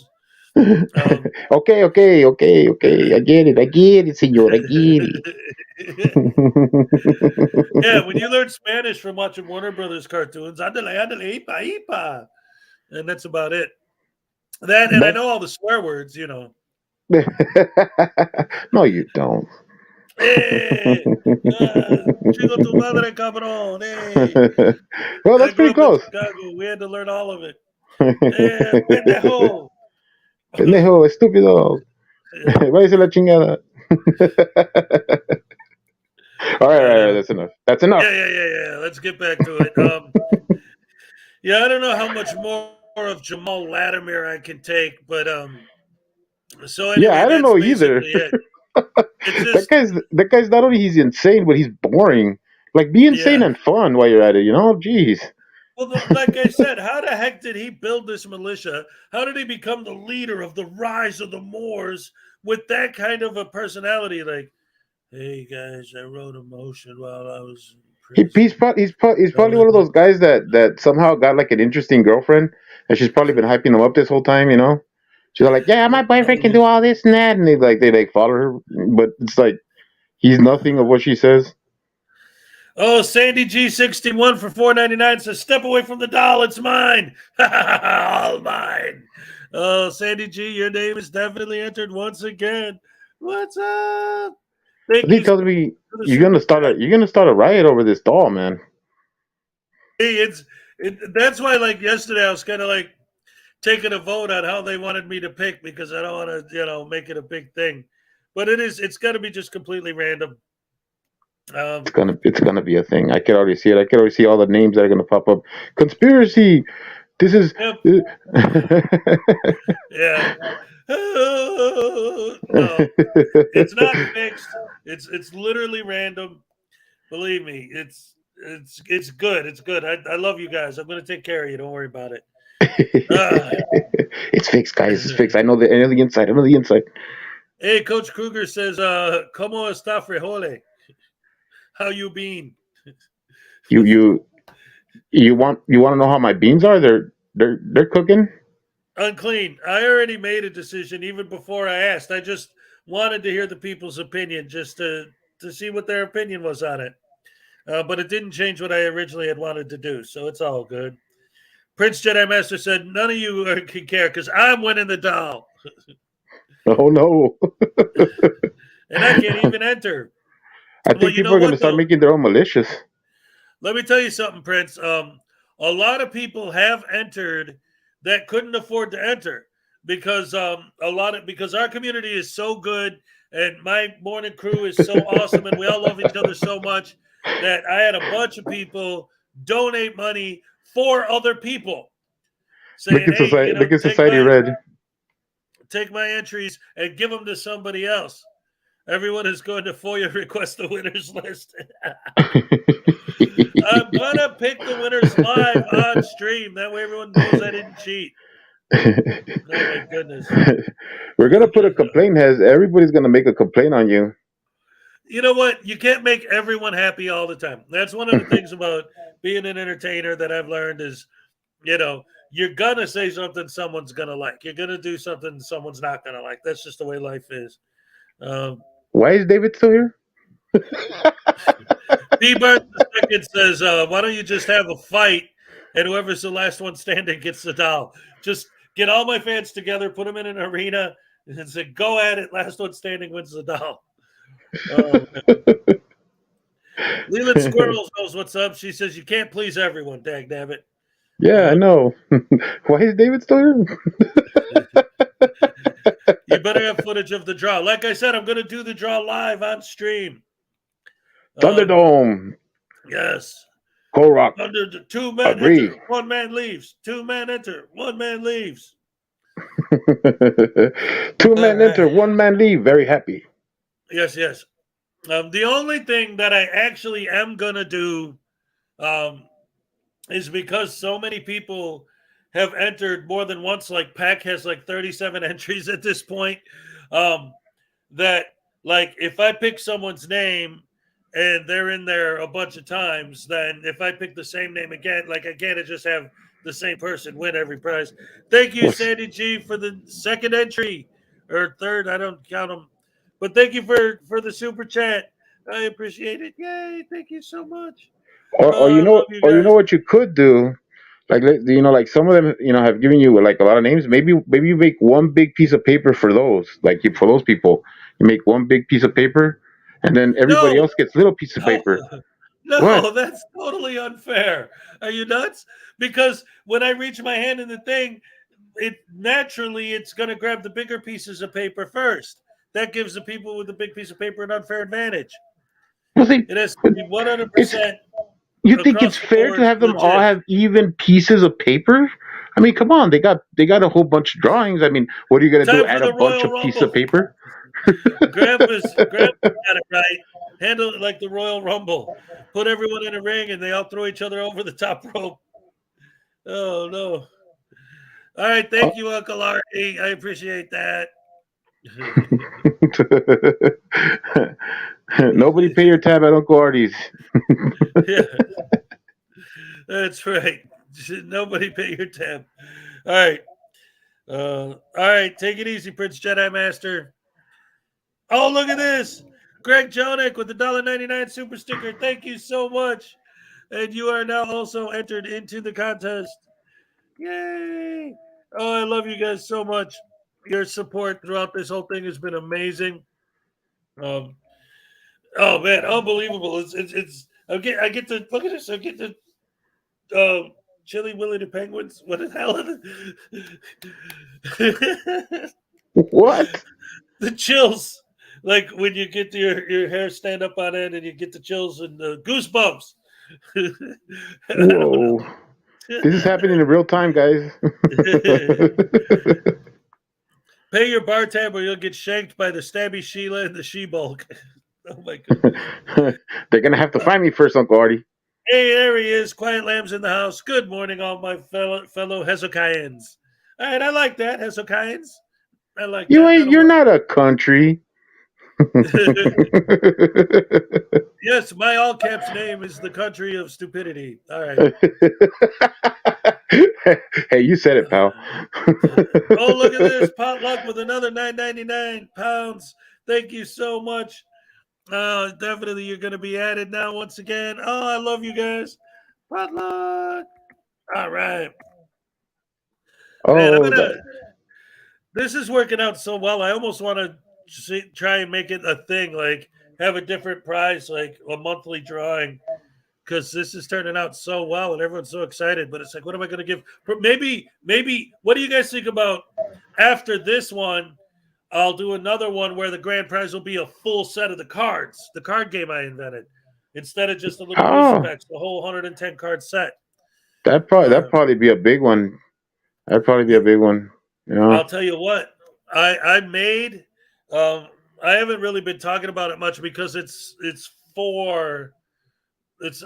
Okay. I get it, senor. I get it. Yeah, when you learn Spanish from watching Warner Brothers cartoons, andale, ipa. And that's about it. That, and I know all the swear words, you know. No, you don't. Hey, chingo tu madre, cabrón. Hey. Well, that's pretty close. Chicago. We had to learn all of it. Hey, pendejo. Pendejo, estúpido. Váyase la chingada. All right. That's enough. That's enough. Yeah. Let's get back to it. Yeah, I don't know how much more of Jamal Latimer I can take, but so anyway, I don't know either. That guy's not only he's insane, but he's boring. Like, be insane and fun while you're at it, you know? Jeez. Well, like I said, how the heck did he build this militia? How did he become the leader of the rise of the Moors with that kind of a personality? Like, hey guys, I wrote a motion while I was. He's probably one of those guys that somehow got like an interesting girlfriend, and she's probably been hyping him up this whole time, you know? She's like, yeah, my boyfriend can do all this and that, and they follow her, but it's like he's nothing of what she says. Oh, Sandy G61 for $4.99 says, "Step away from the doll, it's mine, all mine." Oh, Sandy G, your name is definitely entered once again. What's up? He tells me you're gonna start a riot over this doll, man. Hey, that's why, like yesterday, I was kind of like taking a vote on how they wanted me to pick because I don't want to, make it a big thing. But it's got to be just completely random. It's gonna be a thing. I can already see it. I can already see all the names that are gonna pop up. Conspiracy. This is. Yep. Yeah. No, it's not fixed. It's literally random. Believe me, it's good. It's good. I love you guys. I'm gonna take care of you. Don't worry about it. It's fixed, guys. It's fixed. I know the inside. I know the inside. Hey, Coach Kruger says, "Cómo está frijole? How you been?" You want to know how my beans are? They're cooking. Unclean. I already made a decision even before I asked. I just wanted to hear the people's opinion, just to see what their opinion was on it. But it didn't change what I originally had wanted to do, so it's all good. Prince Jedi Master said, "None of you can care because I'm winning the doll." Oh no! And I can't even enter. I think people are going to start making their own militias. Let me tell you something, Prince. A lot of people have entered that couldn't afford to enter because because our community is so good and my morning crew is so awesome and we all love each other so much that I had a bunch of people donate money for other people. Saying, look at Society Red. Take my entries and give them to somebody else. Everyone is going to FOIA request the winners list. I'm going to pick the winners live on stream. That way everyone knows I didn't cheat. Oh, my goodness. We're going to put a complaint. Everybody's going to make a complaint on you. You know what? You can't make everyone happy all the time. That's one of the things about being an entertainer that I've learned is, you're going to say something someone's going to like. You're going to do something someone's not going to like. That's just the way life is. Why is David still here? D-Bart II says, why don't you just have a fight and whoever's the last one standing gets the doll? Just get all my fans together, put them in an arena, and say, go at it. Last one standing wins the doll. Leland Squirrels knows what's up. She says, you can't please everyone, dagnabbit. Yeah, I know. Why is David still here? You better have footage of the draw. Like I said, I'm going to do the draw live on stream. Thunderdome. Yes. Korok. Under the 2 men Agree. enter, 1 man leaves. 2 men enter, 1 man leaves. 2 men enter, 1 man leave. Very happy. Yes, yes. The only thing that I actually am gonna do is because so many people have entered more than once. Like Pac has like 37 entries at this point. That like if I pick someone's name and they're in there a bunch of times, then if I pick the same name again, like I can't just have the same person win every prize. Thank you, Sandy G, for the second entry or third. I don't count them, but thank you for the super chat. I appreciate it. Yay! Thank you so much. Or I love you guys. what you could do, like like some of them have given you like a lot of names. Maybe you make one big piece of paper for those, for those people. You make one big piece of paper, and then everybody else gets little piece of paper. No, What? that's totally unfair. Are you nuts? Because when I reach my hand in the thing, it's going to grab the bigger pieces of paper first. That gives the people with the big piece of paper an unfair advantage. It has to be 100%. You think it's fair to have them all have even pieces of paper? I mean, come on, they got a whole bunch of drawings. I mean, what are you gonna do? Time for Add a the bunch Royal of pieces of Rumble. paper? Grandpa's got it right. Handle it like the Royal Rumble. Put everyone in a ring and they all throw each other over the top rope. Oh no. All right, thank you, Uncle Artie. I appreciate that. Nobody pay your tab at Uncle Artie's. Yeah, that's right. Nobody pay your tab. All right. All right, take it easy, Prince Jedi Master. Oh, look at this. Greg Jonick with the $1.99 super sticker. Thank you so much. And you are now also entered into the contest. Yay. Oh, I love you guys so much. Your support throughout this whole thing has been amazing. Oh man, unbelievable! It's I get to look at this. I get to Chili Willy the Penguins. What the hell? What? The chills, like when you get your hair stand up on end and you get the chills and the goosebumps. Whoa! This is happening in real time, guys. Pay your bar tab or you'll get shanked by the Stabby Sheila and the She-Bulk. Oh my goodness. They're gonna have to find me first, Uncle Artie. Hey, there he is. Quiet Lambs in the house. Good morning, all my fellow Hezokaians. All right, I like that, Hezokaians. I like that. You're not a country. Yes, my all caps name is the country of stupidity. All right. Hey, you said it, pal. Oh, look at this potluck with another £9.99. Thank you so much. Definitely, you're going to be added now once again. Oh, I love you guys. Potluck. All right. Man, this is working out so well. I almost want to try and make it a thing, like have a different prize, like a monthly drawing, because this is turning out so well and everyone's so excited. But it's like, what am I going to give? Maybe. What do you guys think about after this one? I'll do another one where the grand prize will be a full set of the cards, the card game I invented, instead of just a little booster packs, the whole 110 card set. That'd probably be a big one. That'd probably be a big one. I'll tell you what, I made. I haven't really been talking about it much because it's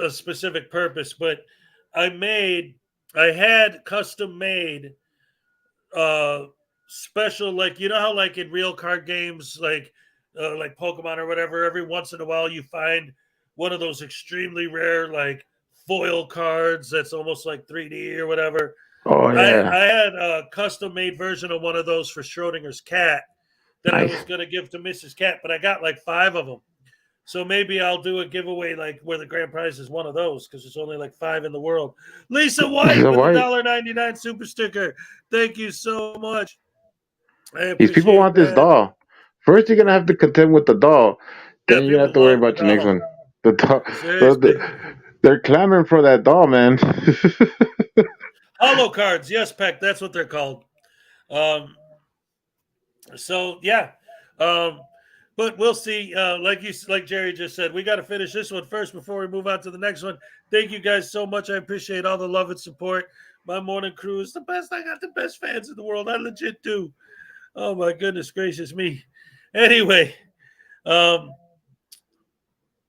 a specific purpose, but I had custom made special, like, you know how like in real card games like Pokemon or whatever, every once in a while you find one of those extremely rare like foil cards that's almost like 3D or whatever. Oh yeah. I had a custom made version of one of those for Schrodinger's cat that I was going to give to Mrs. Cat, but I got like 5 of them. So maybe I'll do a giveaway like where the grand prize is one of those because there's only like 5 in the world. Lisa White with the $1.99 super sticker. Thank you so much. These people want this doll. First, you're gonna have to contend with the doll. Then you're gonna have to worry about your next one. The doll. They're clamoring for that doll, man. Hollow cards, yes, Peck. That's what they're called. So yeah, But we'll see. Like Jerry just said, we got to finish this one first before we move on to the next one. Thank you guys so much. I appreciate all the love and support. My morning crew is the best. I got the best fans in the world. I legit do. Oh my goodness gracious me. Anyway,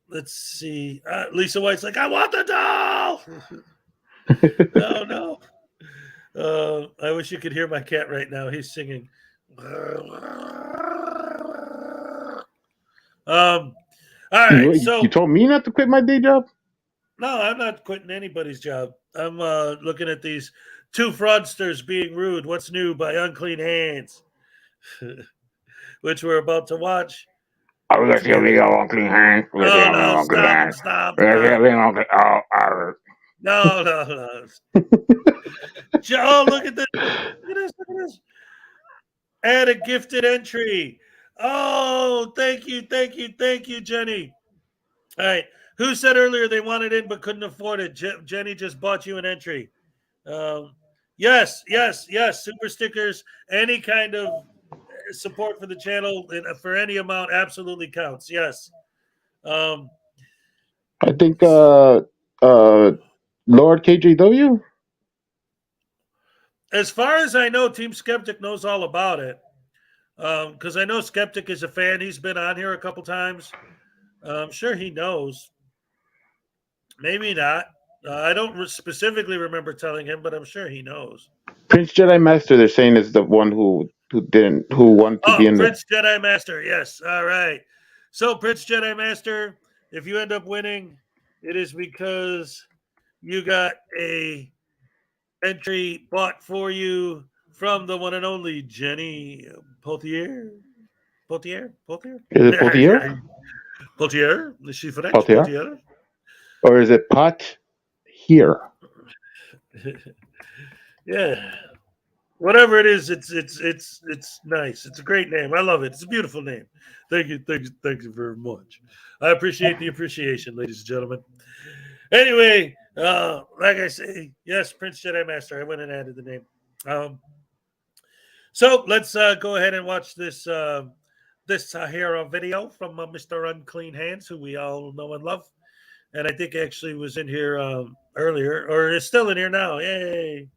let's see. Lisa White's like, I want the doll. No. I wish you could hear my cat right now. He's singing. All right. You told me not to quit my day job? No, I'm not quitting anybody's job. I'm looking at these two fraudsters being rude. What's new by Unclean Hands, which we're about to watch. Are we going to see a video of Unclean Hands? No, stop. No. Oh, look at this. Look at this. Add a gifted entry. Oh, thank you, Jenny. All right. Who said earlier they wanted in but couldn't afford it? Jenny just bought you an entry. Yes. Super stickers, any kind of support for the channel for any amount absolutely counts. Yes. I think Lord KJW. As far as I know, Team Skeptic knows all about it. Because I know Skeptic is a fan. He's been on here a couple times. I'm sure he knows. Maybe not. I don't specifically remember telling him, but I'm sure he knows. Prince Jedi Master, they're saying, is the one who wanted to be in Prince Jedi Master. Yes. All right. So Prince Jedi Master, if you end up winning, it is because you got a entry bought for you from the one and only Jenny Potier. Potier? Is it Potier? Potier? Is she French? Potier? Or is it pot here? Yeah. Whatever it is, it's nice. It's a great name. I love it. It's a beautiful name. Thank you very much. I appreciate the appreciation, ladies and gentlemen. Anyway, like I say, yes, Prince Jedi Master. I went and added the name. So let's go ahead and watch this Sahara video from Mr. Unclean Hands, who we all know and love. And I think actually was in here earlier, or is still in here now. Yay.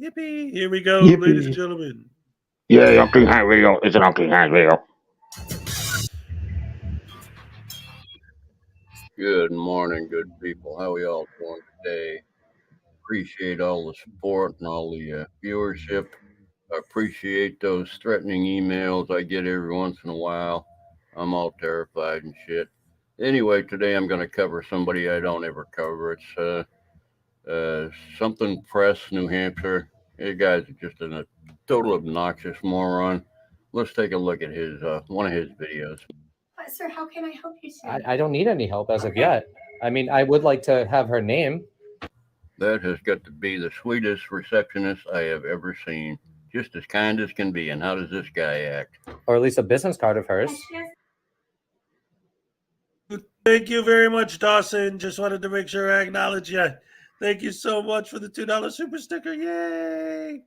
Yippee. Here we go, ladies and gentlemen. Yeah, Unclean Hands video. It's an Unclean Hands video. Good morning, good people. How are y'all doing today? Appreciate all the support and all the viewership. I appreciate those threatening emails I get every once in a while. I'm all terrified and shit. Anyway, today I'm going to cover somebody I don't ever cover. It's something Press, New Hampshire. You guys are just a total obnoxious moron. Let's take a look at his one of his videos. Sir, how can I help you, sir? I don't need any help as of yet. I mean, I would like to have her name. That has got to be the sweetest receptionist I have ever seen. Just as kind as can be. And how does this guy act? Or at least a business card of hers. Thank you very much, Dawson. Just wanted to make sure I acknowledge you. Thank you so much for the $2 super sticker. Yay!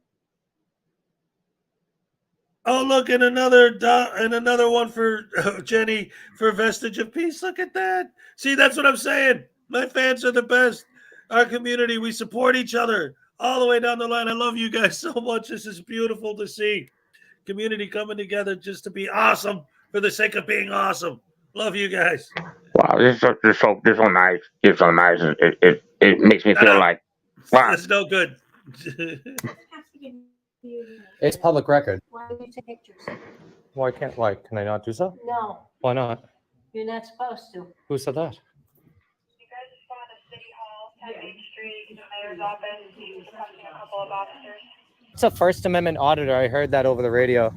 Oh, look, and another one for Jenny for Vestige of Peace. Look at that. See, that's what I'm saying. My fans are the best. Our community, we support each other all the way down the line. I love you guys so much. This is beautiful to see. Community coming together just to be awesome for the sake of being awesome. Love you guys. Wow, this is so nice. It's so nice. It makes me feel like, wow. It's no good. It's public record. Why do you take pictures? Why can I not do so? No, Why not? you're not supposed to. Who said that? It's a First Amendment auditor. I heard that over the radio.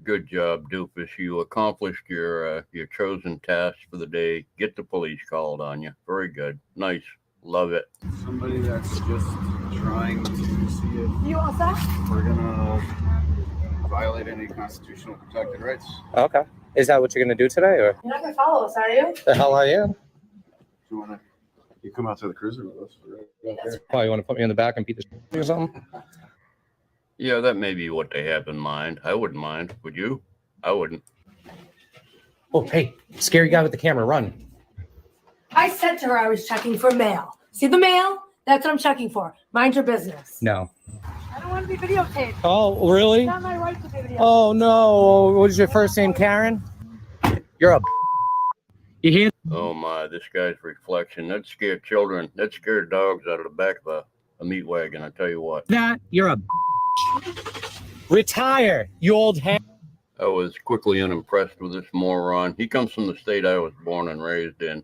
Good job, Doofus. You accomplished your chosen task for the day. Get the police called on you. Very good. Nice. Love it. Somebody that's just trying to see if You all set? we're gonna violate any constitutional protected rights. Okay. Is that what you're gonna do today, or You're not gonna follow us, are you? the hell I am? You come out to the cruiser with us. Oh, you want to put me in the back and beat the shit or something? Yeah, that may be what they have in mind. I wouldn't mind. Would you? I wouldn't. Oh, hey, scary guy with the camera, run. I said to her I was checking for mail. See the mail? That's what I'm checking for. Mind your business. No. I don't want to be videotaped. Oh, really? It's not my right to be videotaped. Oh, no. What is your first name, Karen? You're a... You hear? Oh my, this guy's reflection. That scared children. That scared dogs out of the back of a meat wagon, I tell you what. That? You're a... Retire, you old hand. I was quickly unimpressed with this moron. He comes from the state I was born and raised in,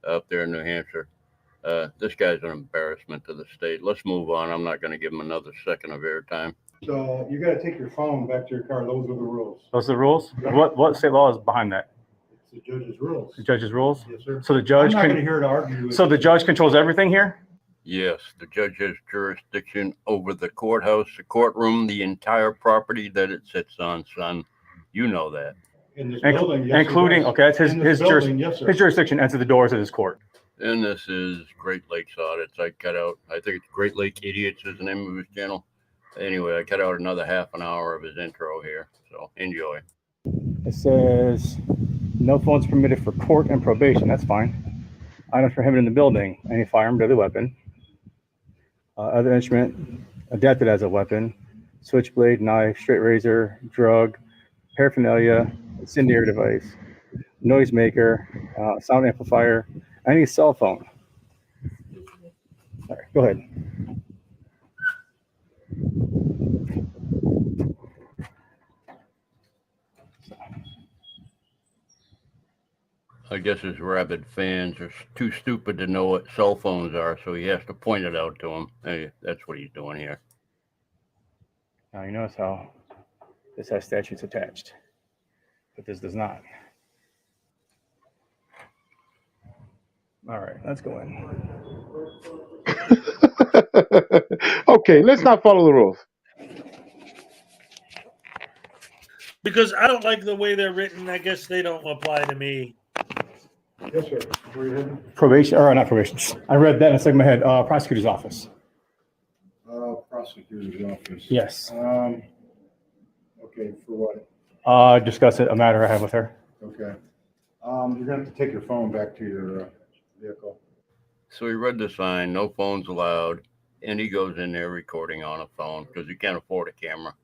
up there in New Hampshire. This guy's an embarrassment to the state. Let's move on. I'm not going to give him another second of airtime. So you got to take your phone back to your car. Those are the rules. Those are the rules? Yeah. What state law is behind that? It's the judge's rules. The judge's rules? Yes, sir. So the judge I'm not going to hear to argue. So the judge controls everything here? Yes, the judge has jurisdiction over the courthouse, the courtroom, the entire property that it sits on, son. You know that. In this building, yes, including, okay, that's his jurisdiction ends at the doors of his court. And this is Great Lakes Audits. I cut out, I think it's Great Lake Idiots is the name of his channel. Anyway, I cut out another half an hour of his intro here. So enjoy. It says no phones permitted for court and probation. That's fine. Items prohibited in the building: any firearm, deadly weapon, other instrument adapted as a weapon, switchblade, knife, straight razor, drug, paraphernalia, incendiary device, noisemaker, sound amplifier, any cell phone. Sorry, go ahead. I guess his rabid fans are too stupid to know what cell phones are, so he has to point it out to them. Hey, that's what he's doing here. Now you notice how this has statutes attached, but this does not. All right, let's go in. Okay, let's not follow the rules. Because I don't like the way they're written. I guess they don't apply to me. Yes, sir. Where you heading? Probation, or not probation. I read that and it's like in my head. Prosecutor's office. Prosecutor's office. Yes. Okay, for what? Discuss a matter I have with her. Okay. You're gonna have to take your phone back to your vehicle. So he read the sign, no phones allowed, and he goes in there recording on a phone because he can't afford a camera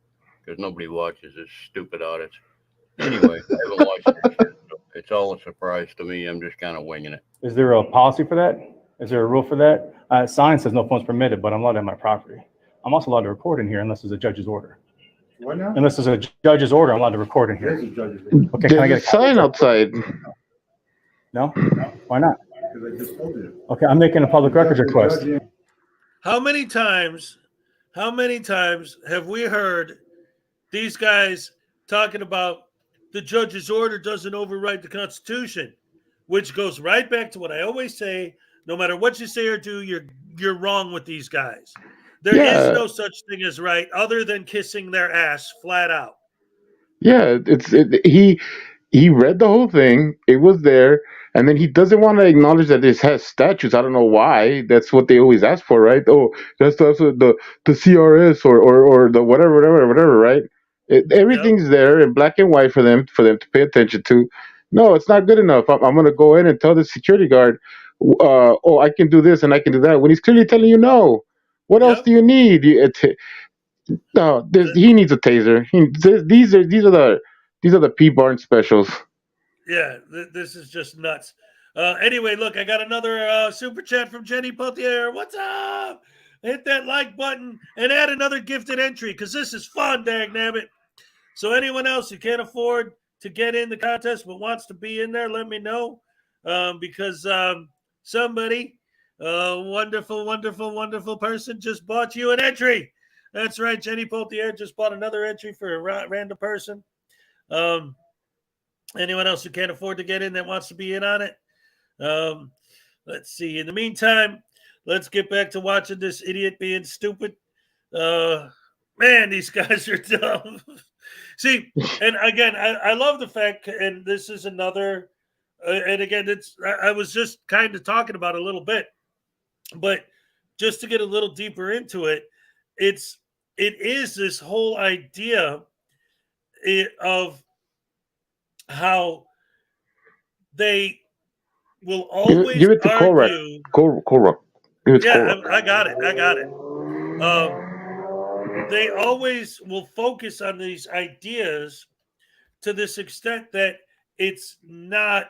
because nobody watches his stupid audits. Anyway, I haven't watched this shit, so it's all a surprise to me. I'm just kind of winging it. Is there a policy for that? Is there a rule for that? Sign says no phones permitted, but I'm allowed to have my property. I'm also allowed to record in here unless there's a judge's order. What now? Unless there's a judge's order, I'm allowed to record in here. There's a judge's order. Okay, can I There's get a sign outside. No? Why not? Because I just told you. Okay, I'm making a public records request. How many times have we heard these guys talking about the judge's order doesn't override the Constitution, which goes right back to what I always say: no matter what you say or do, you're wrong with these guys. There is no such thing as right, other than kissing their ass flat out. Yeah, he read the whole thing. It was there, and then he doesn't want to acknowledge that this has statutes. I don't know why. That's what they always ask for, right? Oh, that's the CRS or the whatever, right? Everything's there in black and white for them to pay attention to. No, it's not good enough. I'm going to go in and tell the security guard, oh, I can do this and I can do that, when he's clearly telling you no. What else do you need? No, he needs a taser. These are the P Barnes specials. Yeah, this is just nuts. Anyway, look, I got another super chat from Jenny Potier. What's up? Hit that like button and add another gifted entry because this is fun, dagnabbit. So anyone else who can't afford to get in the contest but wants to be in there, let me know. Because somebody, wonderful person just bought you an entry. That's right. Jenny Potier just bought another entry for a random person. Anyone else who can't afford to get in that wants to be in on it? Let's see. In the meantime, let's get back to watching this idiot being stupid. Man, these guys are dumb. See, and again, I love the fact, and this is another, and again, I was just kind of talking about a little bit, but just to get a little deeper into it, it is this whole idea of how they will always Give it to Korak. argue. Korak. Give it to Yeah, Korak. I got it. They always will focus on these ideas to this extent that it's not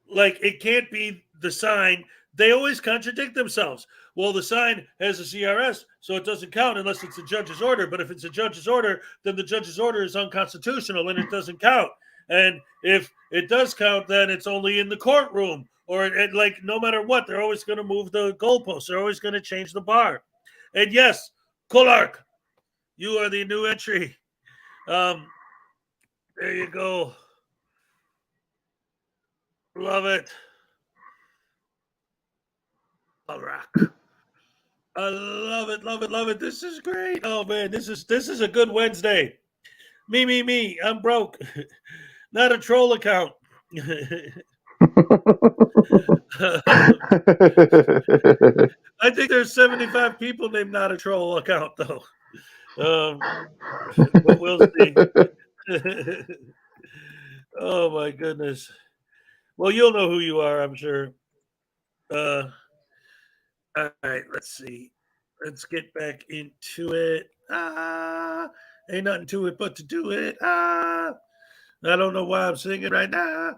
like it can't be the sign. They always contradict themselves. Well, the sign has a CRS, so it doesn't count unless it's a judge's order. But if it's a judge's order, then the judge's order is unconstitutional and it doesn't count. And if it does count, then it's only in the courtroom. Or like no matter what, they're always going to move the goalposts. They're always going to change the bar. And yes, Kolark, you are the new entry. There you go. Love it. Kolark. I love it, love it, love it. This is great. Oh man, this is a good Wednesday. Me. I'm broke. Not a troll account. I think there's 75 people named Not a Troll account though. But we'll see. Oh my goodness. Well, you'll know who you are, I'm sure. All right, let's see. Let's get back into it. Ain't nothing to it but to do it. I don't know why I'm singing right now.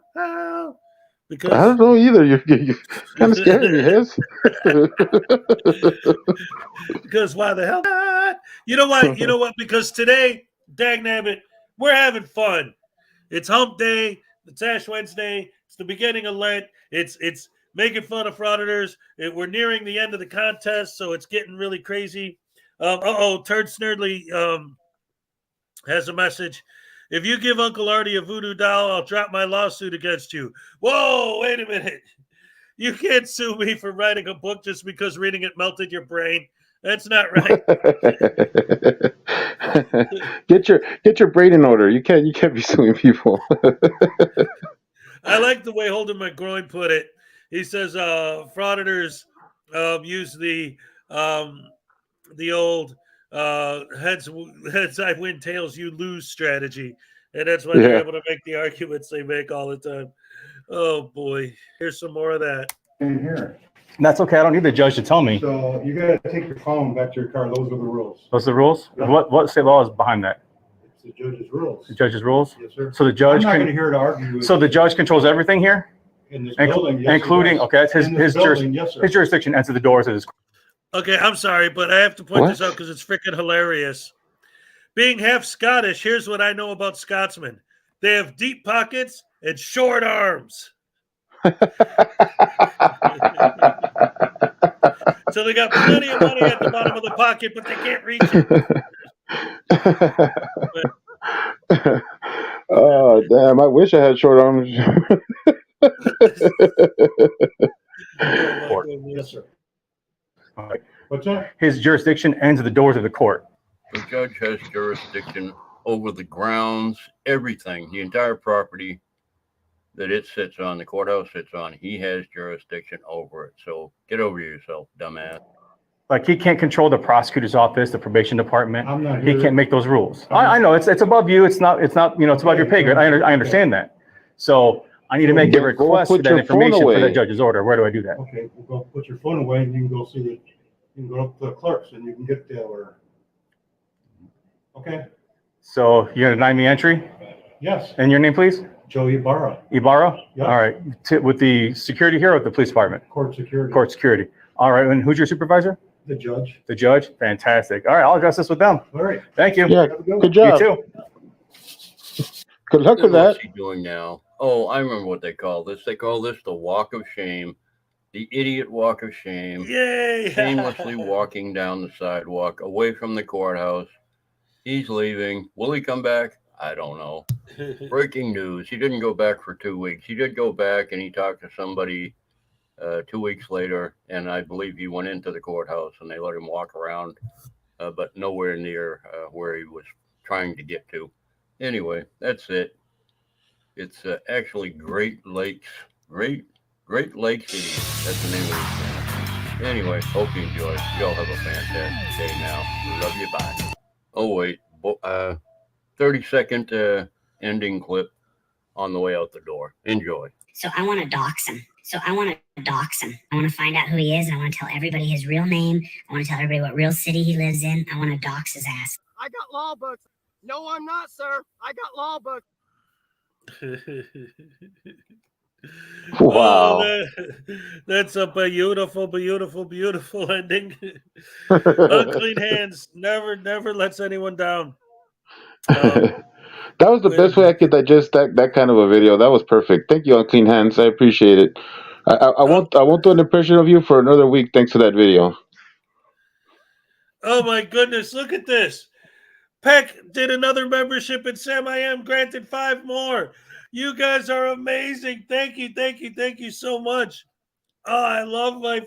Because I don't know either. You're kind of scaring me, Hez. Because why the hell not? You know what? You know what? Because today, dagnabbit, we're having fun. It's hump day. It's Ash Wednesday. It's the beginning of Lent. It's making fun of frauditors. We're nearing the end of the contest, so it's getting really crazy. Turd Snurdly has a message. If you give Uncle Artie a voodoo doll, I'll drop my lawsuit against you. Whoa, wait a minute. You can't sue me for writing a book just because reading it melted your brain. That's not right. Get your brain in order. You can't be suing people. I like the way Holden McGroin put it. He says frauditors use the old heads I win, tails you lose strategy. And that's why they're able to make the arguments they make all the time. Oh boy. Here's some more of that. In here. That's okay. I don't need the judge to tell me. So you gotta take your phone back to your car. Those are the rules. Those are the rules? What state law is behind that? It's the judge's rules. The judge's rules? Yes, sir. So the judge I'm not here to argue with So the judge controls everything here? in this building, yes, including, he does. okay, that's In this building, yes, sir. his jurisdiction ends at the doors of his. Okay, I'm sorry, but I have to point this out because it's freaking hilarious. Being half Scottish, here's what I know about Scotsmen. They have deep pockets and short arms. So they got plenty of money at the bottom of the pocket, but they can't reach it. Oh, damn. I wish I had short arms. Yes, sir. What's that? His jurisdiction ends at the doors of the court. The judge has jurisdiction over the grounds, everything, the entire property that it sits on, the courthouse sits on. He has jurisdiction over it. So get over yourself, dumbass. Like he can't control the prosecutor's office, the probation department. I'm not He here. can't make those rules. I know it's above you. It's not it's above your pay grade. I understand that. So I need to make a request for that information for that judge's order. Where do I do that? Okay, we'll go put your phone away and you can go see you can go up to the clerks and you can get the order. Okay? So you're gonna deny me entry? Yes. And your name, please? Joe Ibarra. Ibarra? Yep. All right. With the security here or with the police department? Court security. Court security. All right. And who's your supervisor? The judge. The judge? Fantastic. All right. I'll address this with them. All right. Thank you. Yeah, good job. You too. Good luck with that. What's he doing now? Oh, I remember what they call this. They call this the walk of shame, the idiot walk of shame. Yay! Shamelessly walking down the sidewalk away from the courthouse. He's leaving. Will he come back? I don't know. Breaking news. He didn't go back for 2 weeks. He did go back and he talked to somebody 2 weeks later, and I believe he went into the courthouse and they let him walk around, but nowhere near where he was trying to get to. Anyway, that's it. It's actually Great Lakes City. That's the name of the channel. Anyway, hope you enjoy. Y'all have a fantastic day now. Love you. Bye. Oh, wait. 30-second ending clip on the way out the door. Enjoy. So I want to dox him. I want to find out who he is. And I want to tell everybody his real name. I want to tell everybody what real city he lives in. I want to dox his ass. I got law books. No, I'm not, sir. I got law books. Oh, that's a beautiful, beautiful, beautiful ending. Unclean Hands never lets anyone down. That was the best way I could digest that kind of a video. That was perfect. Thank you, Unclean Hands. I appreciate it. I won't do an impression of you for another week thanks to that video. Oh my goodness, look at this. Peck did another membership and Sam I Am granted 5 more. You guys are amazing. Thank you so much. Oh, I love my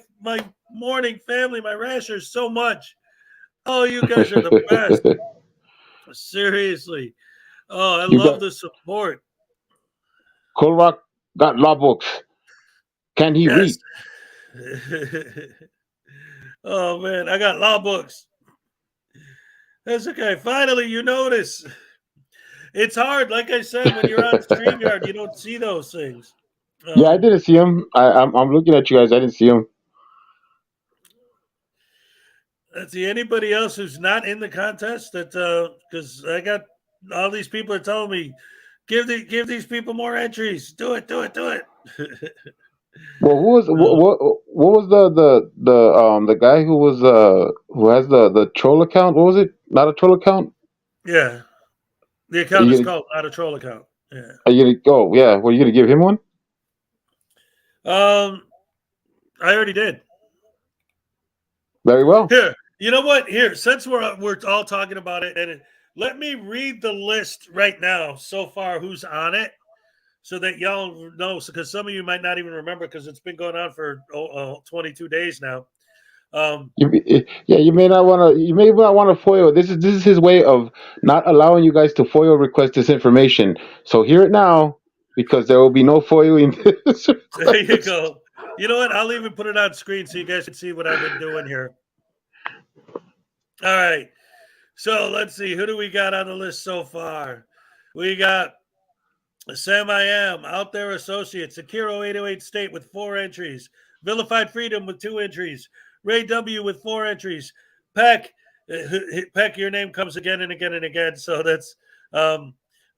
morning family, my rashers so much. Oh, you guys are the best. Seriously. Oh, I love the support. Colrock got law books. Can he read? Oh man, I got law books. That's okay. Finally, you notice. It's hard, like I said, when you're on StreamYard, you don't see those things. Yeah, I didn't see him. I'm looking at you guys. I didn't see him. Let's see anybody else who's not in the contest that because I got all these people are telling me give these people more entries. Do it. Well, who was what was the guy who was who has the troll account? What was it? Not a troll account? Yeah. The account is called Not a Troll Account. Yeah. Are you gonna go? Yeah. Were you gonna give him one? I already did. Very well. Here, you know what? Here, since we're all talking about it, and let me read the list right now so far who's on it, so that y'all know. Because some of you might not even remember because it's been going on for 22 days now. You may not want to FOIA. This is his way of not allowing you guys to FOIA request this information. So hear it now, because there will be no FOIA in this. There you go. You know what? I'll even put it on screen so you guys can see what I've been doing here. All right. So let's see. Who do we got on the list so far? We got Sam I Am, Out There Associates, Akiro 808 State with 4 entries, Vilified Freedom with 2 entries, Ray W with 4 entries, Peck, your name comes again and again and again. So that's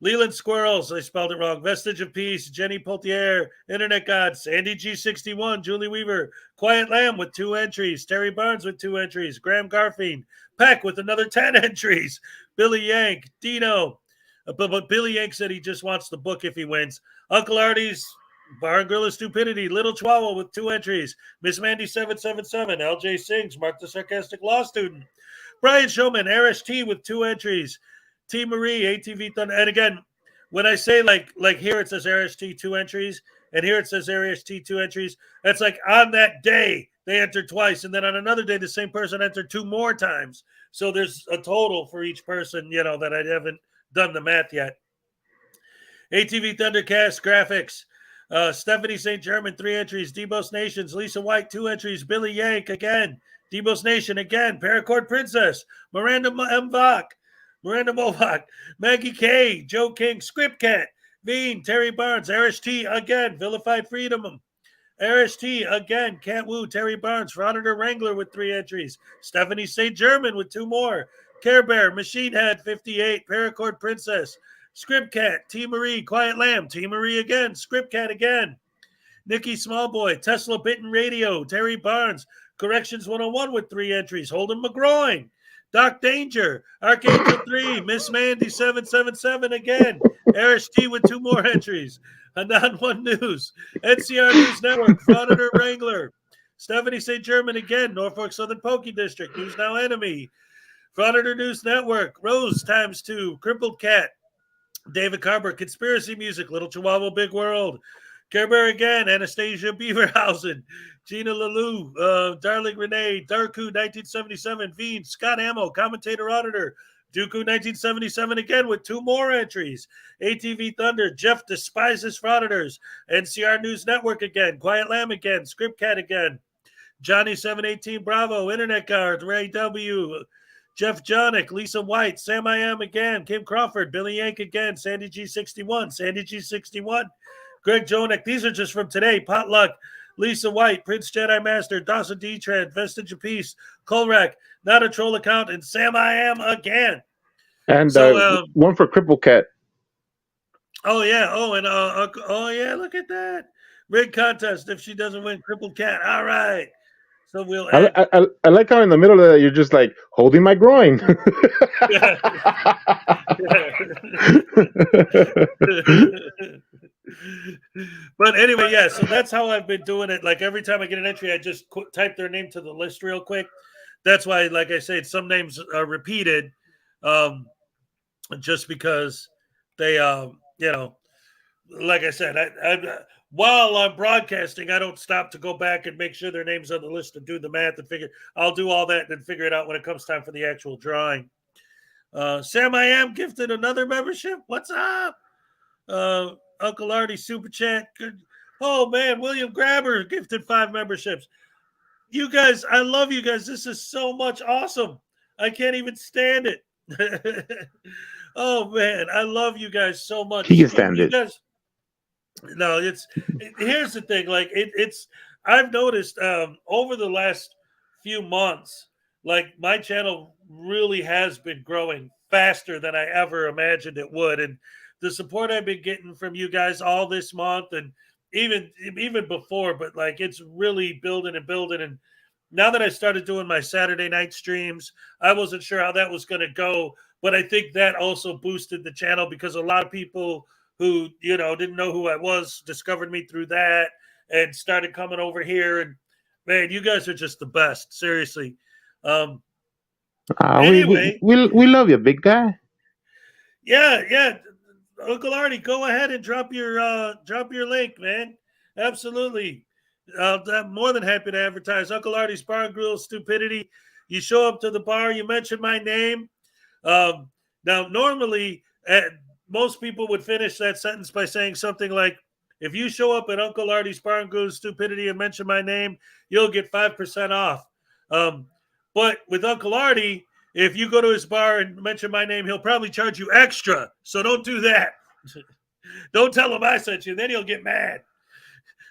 Leland Squirrels, I spelled it wrong. Vestige of Peace, Jenny Poltier, Internet God, Sandy G61, Julie Weaver, Quiet Lamb with 2 entries, Terry Barnes with 2 entries, Graham Garfield, Peck with another 10 entries, Billy Yank, Dino. But Billy Yank said he just wants the book if he wins. Uncle Artie's Bar and Grill of Stupidity, Little Chihuahua with 2 entries, Miss Mandy 777, LJ Sings, Mark the Sarcastic Law Student, Brian Showman, RST with 2 entries, T Marie, ATV Thunder. And again, when I say like here it says RST 2 entries, and here it says RST 2 entries, that's like on that day they entered twice, and then on another day the same person entered 2 more times. So there's a total for each person, that I haven't done the math yet. ATV Thundercast Graphics, Stephanie St. German 3 entries, Debos Nations, Lisa White 2 entries, Billy Yank again, Debos Nation again, Paracord Princess, Miranda Mohawk, Maggie K, Joe King, Script Cat, Bean, Terry Barnes, RST again, Vilified Freedom, RST again, Cat Woo, Terry Barnes, Frauditor Wrangler with 3 entries, Stephanie St. German with 2 more, Care Bear, Machine Head 58, Paracord Princess, Script Cat, T Marie, Quiet Lamb, T Marie again, Script Cat again, Nikki Smallboy, Tesla Bitten Radio, Terry Barnes, Corrections 101 with 3 entries, Holden McGroin, Doc Danger, Archangel 3, Miss Mandy 777 again, RST with 2 more entries, Anon 1 News, NCR News Network, Frauditor Wrangler, Stephanie St. German again, Norfolk Southern Pokey District, News Now Enemy, Frauditor News Network, Rose ×2, Crippled Cat, David Carber, Conspiracy Music, Little Chihuahua Big World, Care Bear again, Anastasia Beaverhausen, Gina Lalou, Darling Renee, Darku 1977, Veen, Scott Ammo, Commentator Auditor, Dooku 1977 again with 2 more entries, ATV Thunder, Jeff Despises Frauditors, NCR News Network again, Quiet Lamb again, Script Cat again, Johnny 718 Bravo, Internet Guard, Ray W., Jeff Jonick, Lisa White, Sam I Am again, Kim Crawford, Billy Yank again, Sandy G61, Greg Jonek. These are just from today. Potluck, Lisa White, Prince Jedi Master, Dawson D-Trend, Vestige of Peace, Colrack, Not a Troll Account, and Sam I Am Again. And So, one for Cripple Cat. Oh yeah. Oh, and oh yeah. Look at that rig contest. If she doesn't win, Crippled Cat. All right. So we'll add. I like how in the middle of that you're just like holding my groin. But anyway, yeah. So that's how I've been doing it. Like every time I get an entry, I just type their name to the list real quick. That's why, like I said, some names are repeated, just because they, you know, like I said, I while I'm broadcasting, I don't stop to go back and make sure their name's on the list and do the math and figure. I'll do all that and then figure it out when it comes time for the actual drawing. Sam I Am gifted another membership. What's up? Uncle Artie super chat. Good. Oh man, William Grabber gifted 5 memberships. You guys, I love you guys. This is so much awesome. I can't even stand it. Oh man, I love you guys so much. He can stand it. Guys, no, here's the thing. Like it's I've noticed over the last few months, like my channel really has been growing faster than I ever imagined it would. And the support I've been getting from you guys all this month and even before, but like it's really building and building. And now that I started doing my Saturday night streams, I wasn't sure how that was going to go, but I think that also boosted the channel because a lot of people who, you know, didn't know who I was discovered me through that and started coming over here. And man, you guys are just the best. Seriously. Anyway, we love you, big guy. Yeah. Uncle Artie, go ahead and drop your link, man. Absolutely. I'm more than happy to advertise Uncle Artie's Bar and Grill Stupidity. You show up to the bar, you mention my name. Now, normally, most people would finish that sentence by saying something like, if you show up at Uncle Artie's Bar and Grill Stupidity and mention my name, you'll get 5% off. But with Uncle Artie, if you go to his bar and mention my name, he'll probably charge you extra. So don't do that. Don't tell him I sent you. Then he'll get mad.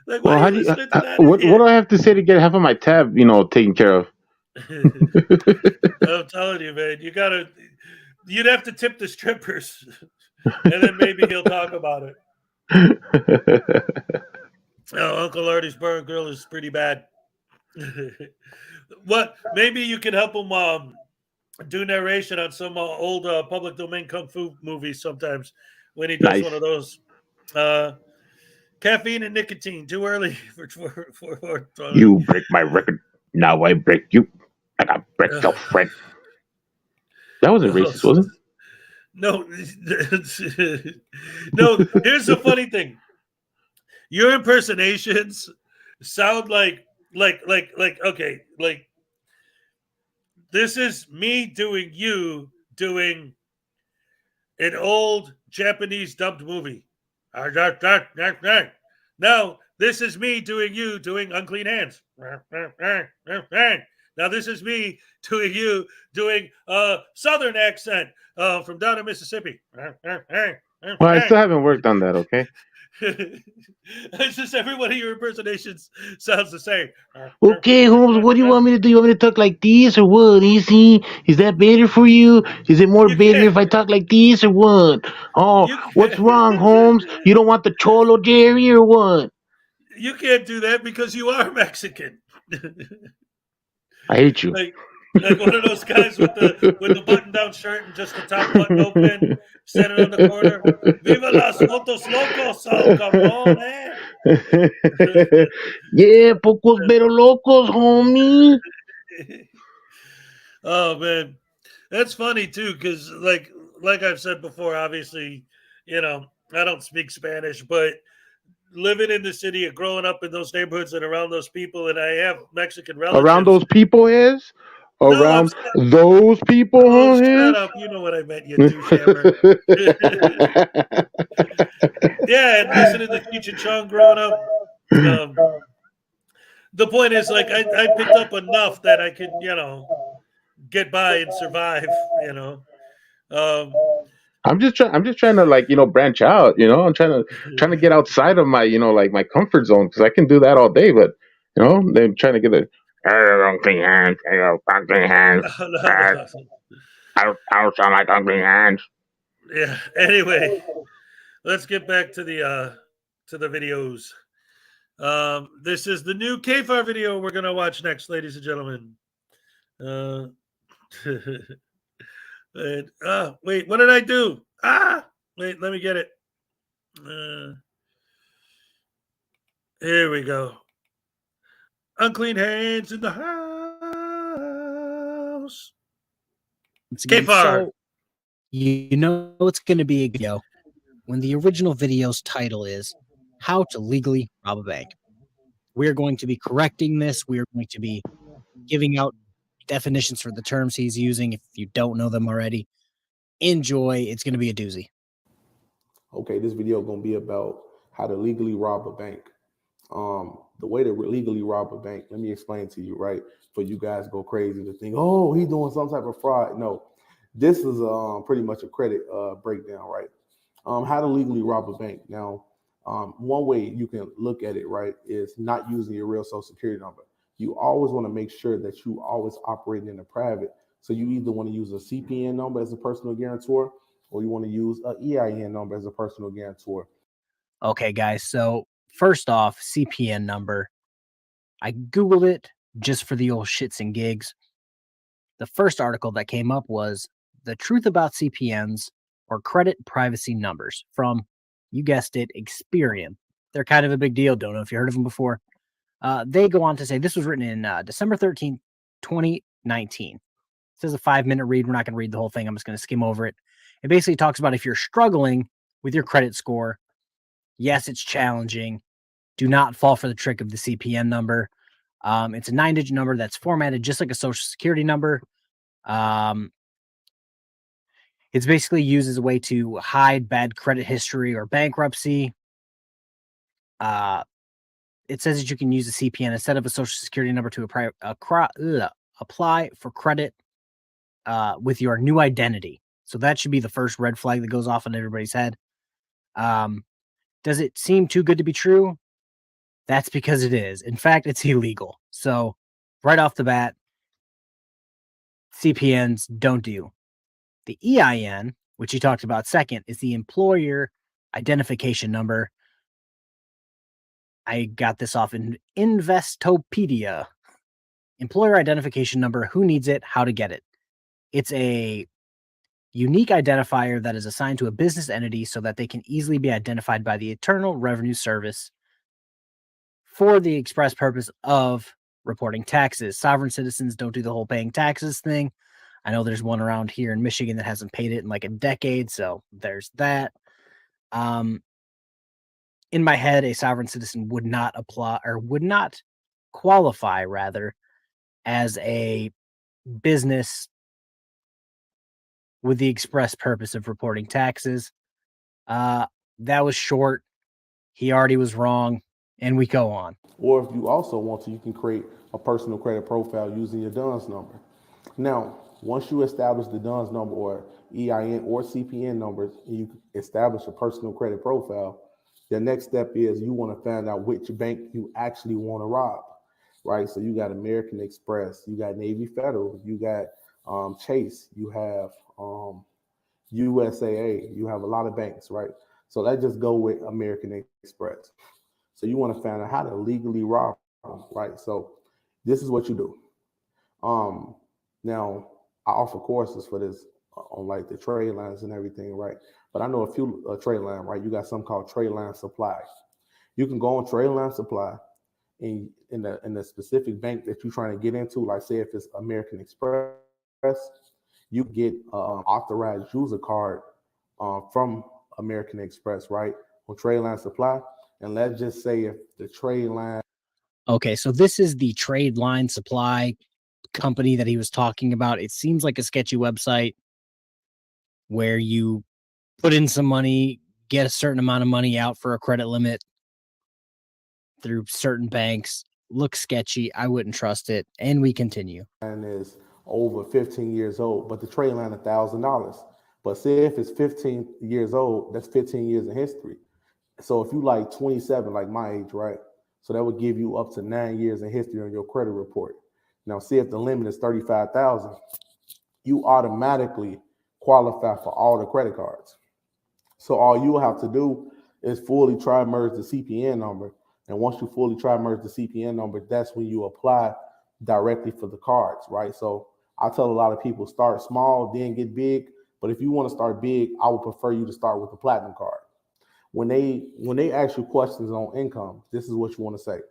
Like, why are you listening to that? What do I have to say to get half of my tab, taken care of? I'm telling you, man, you'd have to tip the strippers, and then maybe he'll talk about it. Oh, Uncle Artie's Bar and Grill is pretty bad. What? Maybe you can help him do narration on some old public domain kung fu movies sometimes when he does one of those. Caffeine and nicotine, too early for You break my record, now I break you. I got break your friend. That wasn't racist, was it? No, no. Here's the funny thing: your impersonations sound like okay, like this is me doing you doing an old Japanese dubbed movie. Now this is me doing you doing Unclean Hands. Now this is me doing you doing a Southern accent from down in Mississippi. Well, I still haven't worked on that, okay? It's just every one of your impersonations sounds the same. Okay, Holmes, what do you want me to do? You want me to talk like this or what? Easy? Is that better for you? Is it more better if I talk like this or what? Oh, what's wrong, Holmes? You don't want the Cholo Jerry or what? You can't do that because you are Mexican. I hate you. Like one of those guys with the button-down shirt and just the top button open, standing on the corner. Viva las motos locos! Oh, come on, man. Yeah, pocos pero locos, homie. Oh man, that's funny too, because like I've said before, obviously, I don't speak Spanish, but living in the city and growing up in those neighborhoods and around those people, and I have Mexican relatives. Around those people is? Around those people, oh, shut up. You know what I meant, you douche-hammer. Yeah, and listening to Cheech and Chong growing up. The point is, like, I picked up enough that I could, get by and survive, I'm just trying to like branch out. I'm trying to get outside of my like my comfort zone because I can do that all day. But they're trying to get a Unclean hands. Unclean hands. I don't sound like unclean hands. Yeah. Anyway, let's get back to the videos. This is the new KFAR video we're gonna watch next, ladies and gentlemen. Wait, what did I do? Wait, let me get it. Here we go. Unclean hands in the house. KFAR. So, you know it's going to be a video when the original video's title is How to Legally Rob a Bank. We're going to be correcting this. We're going to be giving out definitions for the terms he's using if you don't know them already. Enjoy. It's going to be a doozy. Okay, this video going to be about how to legally rob a bank. The way to legally rob a bank, let me explain to you, right? For you guys go crazy to think, oh, he's doing some type of fraud. No, this is pretty much a credit breakdown, right? How to legally rob a bank. Now, one way you can look at it, right, is not using your real social security number. You always want to make sure that you always operate in the private. So you either want to use a CPN number as a personal guarantor, or you want to use an EIN number as a personal guarantor. Okay, guys. So first off, CPN number. I Googled it just for the old shits and gigs. The first article that came up was The Truth About CPNs or Credit Privacy Numbers from, you guessed it, Experian. They're kind of a big deal. Don't know if you heard of them before. They go on to say this was written in December 13th, 2019. This is a 5-minute read. We're not going to read the whole thing. I'm just going to skim over it. It basically talks about if you're struggling with your credit score, yes, it's challenging. Do not fall for the trick of the CPN number. It's a 9-digit number that's formatted just like a social security number. It's basically used as a way to hide bad credit history or bankruptcy. It says that you can use a CPN instead of a social security number to apply for credit with your new identity. So that should be the first red flag that goes off in everybody's head. Does it seem too good to be true? That's because it is. In fact, it's illegal. So right off the bat, CPNs don't do. The EIN, which you talked about second, is the employer identification number. I got this off in Investopedia. Employer identification number, who needs it, how to get it. It's a unique identifier that is assigned to a business entity so that they can easily be identified by the Internal Revenue Service for the express purpose of reporting taxes. Sovereign citizens don't do the whole paying taxes thing. I know there's one around here in Michigan that hasn't paid it in like a decade, so there's that. In my head, a sovereign citizen would not apply or would not qualify, rather, as a business with the express purpose of reporting taxes. That was short. He already was wrong, and we go on. Or if you also want to, you can create a personal credit profile using your DUNS number. Now, once you establish the DUNS number or EIN or CPN numbers, and you establish a personal credit profile, the next step is you want to find out which bank you actually want to rob, right? So you got American Express, you got Navy Federal, you got Chase, you have USAA, you have a lot of banks, right? So let's just go with American Express. So you want to find out how to legally rob them, right? So this is what you do. Now, I offer courses for this on like the trade lines and everything, right? But I know a few trade line, right? You got something called trade line supply. You can go on trade line supply in the specific bank that you're trying to get into. Like say if it's American Express, you get authorized user card from American Express, right? On trade line supply. And let's just say if the trade line. Okay, so this is the trade line supply company that he was talking about. It seems like a sketchy website where you put in some money, get a certain amount of money out for a credit limit through certain banks. Looks sketchy. I wouldn't trust it. And we continue. And is over 15 years old, but the trade line $1,000. But say if it's 15 years old, that's 15 years in history. So if you like 27, like my age, right? So that would give you up to 9 years in history on your credit report. Now, see if the limit is 35,000, you automatically qualify for all the credit cards. So all you have to do is fully try merge the CPN number. And once you fully try merge the CPN number, that's when you apply directly for the cards, right? So I tell a lot of people start small, then get big. But if you want to start big, I would prefer you to start with the platinum card. When they ask you questions on income, this is what you want to say.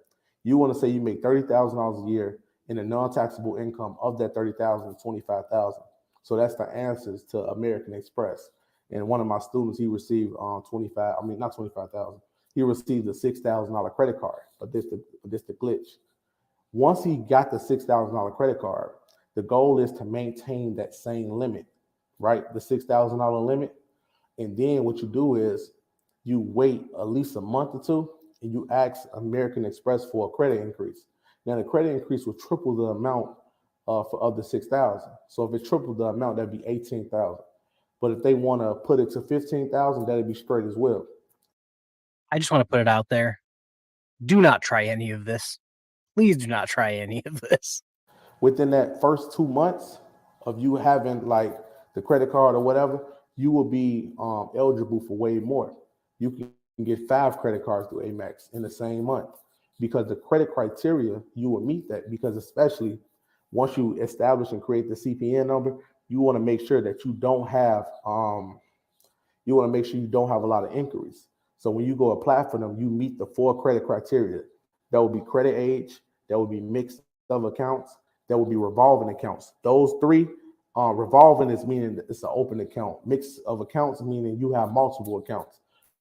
You want to say you make $30,000 a year, and the non-taxable income of that $30,000 is $25,000. So that's the answers to American Express. And one of my students, he received not $25,000. He received a $6,000 credit card. But this the glitch. Once he got the $6,000 credit card, the goal is to maintain that same limit, right? The $6,000 limit. And then what you do is you wait at least a month or two, and you ask American Express for a credit increase. Now the credit increase will triple the amount of the 6,000. So if it tripled the amount, that'd be 18,000. But if they want to put it to 15,000, that'd be straight as well. I just want to put it out there. Do not try any of this. Please do not try any of this. Within that first 2 months of you having like the credit card or whatever, you will be eligible for way more. You can get 5 credit cards through Amex in the same month because the credit criteria, you will meet that, because especially once you establish and create the CPN number, you want to make sure that you don't have a lot of inquiries. So when you go apply for them, you meet the 4 credit criteria. That will be credit age, that will be mix of accounts, that will be revolving accounts. Those 3, revolving is meaning it's an open account. Mix of accounts meaning you have multiple accounts.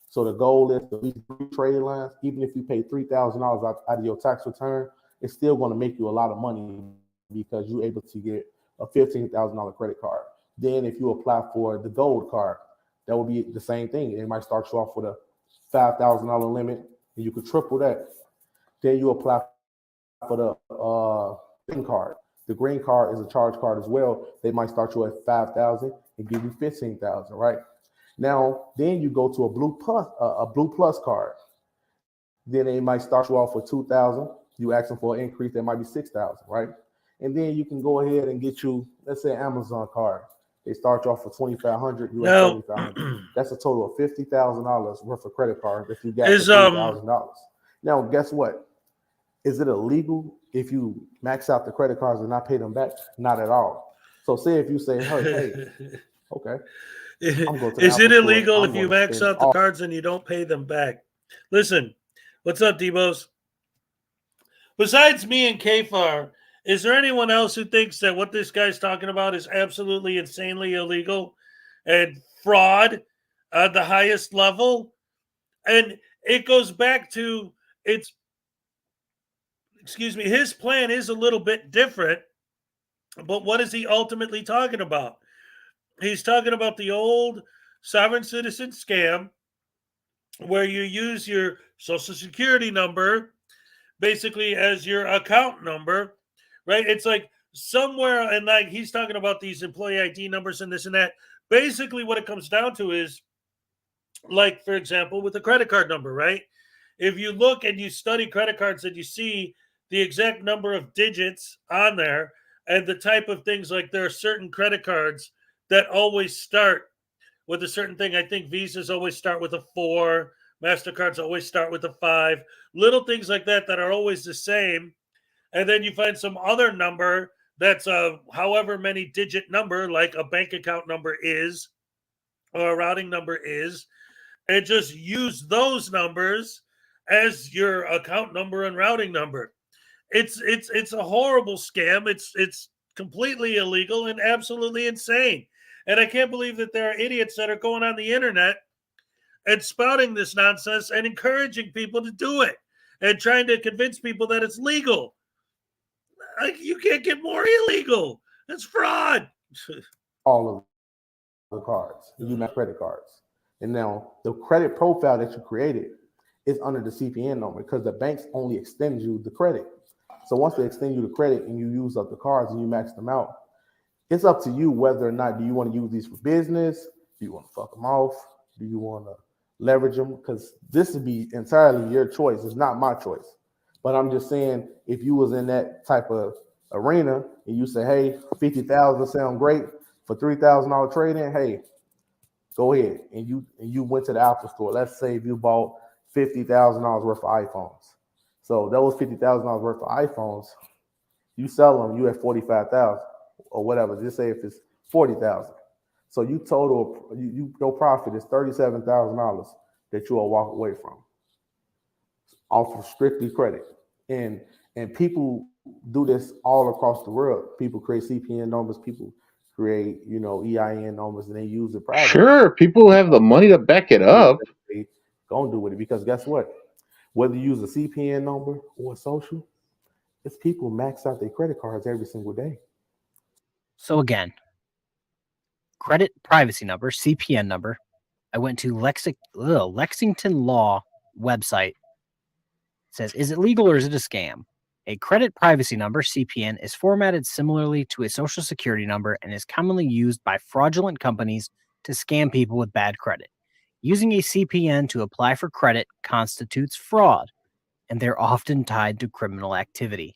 So the goal is at least 3 trade lines. Even if you pay $3,000 out of your tax return, it's still going to make you a lot of money because you're able to get a $15,000 credit card. Then if you apply for the gold card, that will be the same thing. They might start you off with a $5,000 limit, and you could triple that. Then you apply for the green card. The green card is a charge card as well. They might start you at $5,000 and give you $15,000, right? Now, then you go to a blue plus card. Then they might start you off with $2,000. You ask them for an increase, that might be $6,000, right? And then you can go ahead and get you, let's say, Amazon card. They start you off for $2,500. You have $7,500. That's a total of $50,000 worth of credit card if you got $3,000. Now, guess what? Is it illegal if you max out the credit cards and not pay them back? Not at all. So say if you say, hey, okay. Is it illegal if you max out the cards and you don't pay them back? Listen, what's up, Debos? Besides me and Kfar, is there anyone else who thinks that what this guy's talking about is absolutely insanely illegal and fraud at the highest level? And it goes back to his plan is a little bit different, but what is he ultimately talking about? He's talking about the old sovereign citizen scam where you use your social security number basically as your account number, right? It's like somewhere, and like he's talking about these employee ID numbers and this and that. Basically, what it comes down to is, like, for example, with the credit card number, right? If you look and you study credit cards and you see the exact number of digits on there and the type of things, like there are certain credit cards that always start with a certain thing. I think Visas always start with a 4. MasterCards always start with a 5. Little things like that that are always the same. And then you find some other number that's a however many digit number, like a bank account number is, or a routing number is, and just use those numbers as your account number and routing number. It's a horrible scam. It's completely illegal and absolutely insane. And I can't believe that there are idiots that are going on the internet and spouting this nonsense and encouraging people to do it and trying to convince people that it's legal. Like, you can't get more illegal. It's fraud. All of the cards, you make credit cards. And now the credit profile that you created is under the CPN number because the banks only extend you the credit. So once they extend you the credit and you use up the cards and you max them out, it's up to you whether or not do you want to use these for business, Do you want to fuck them off? Do you want to leverage them? Because this would be entirely your choice. It's not my choice. But I'm just saying, if you was in that type of arena and you say, hey, 50,000 sound great for $3,000 trade-in, hey, go ahead. And you went to the Apple store. Let's say if you bought $50,000 worth of iPhones. So those $50,000 worth of iPhones, you sell them, you at 45,000 or whatever. Just say if it's 40,000. So you total, your profit is $37,000 that you will walk away from off of strictly credit. And people do this all across the world. People create CPN numbers. People create, EIN numbers, and they use it privately. Sure, people have the money to back it up. Don't do with it, because guess what? Whether you use a CPN number or a social, it's people max out their credit cards every single day. So again, credit privacy number, CPN number. I went to Lexington Law website. It says, is it legal or is it a scam? A credit privacy number, CPN, is formatted similarly to a social security number and is commonly used by fraudulent companies to scam people with bad credit. Using a CPN to apply for credit constitutes fraud, and they're often tied to criminal activity.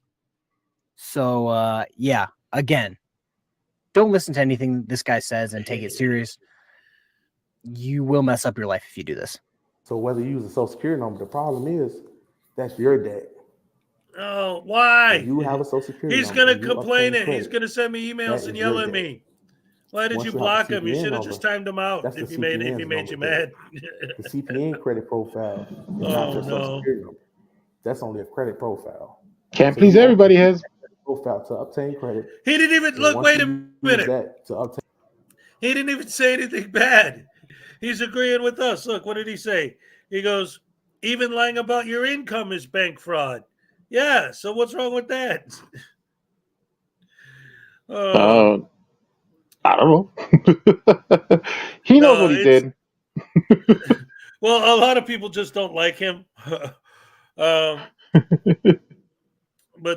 So, yeah, again, don't listen to anything this guy says and take it serious. You will mess up your life if you do this. So whether you use a social security number, the problem is that's your debt. Oh, why? If you have a social security He's number, going to complain it. He's going to send me emails that and is yell your at debt. me. Why did Once you you have a block him? You CPN should have number, just timed him out that's if the he made CPN's you number mad. The CPN credit profile is not your social security number. That's only a credit profile. Can't So please you everybody, only has. use that credit profile to obtain credit. He didn't even And look. once Wait a you use minute. that to obtain. He didn't even say anything bad. He's agreeing with us. Look, what did he say? He goes, even lying about your income is bank fraud. Yeah, so what's wrong with that? I don't know. He knows what he did. Well, a lot of people just don't like him. But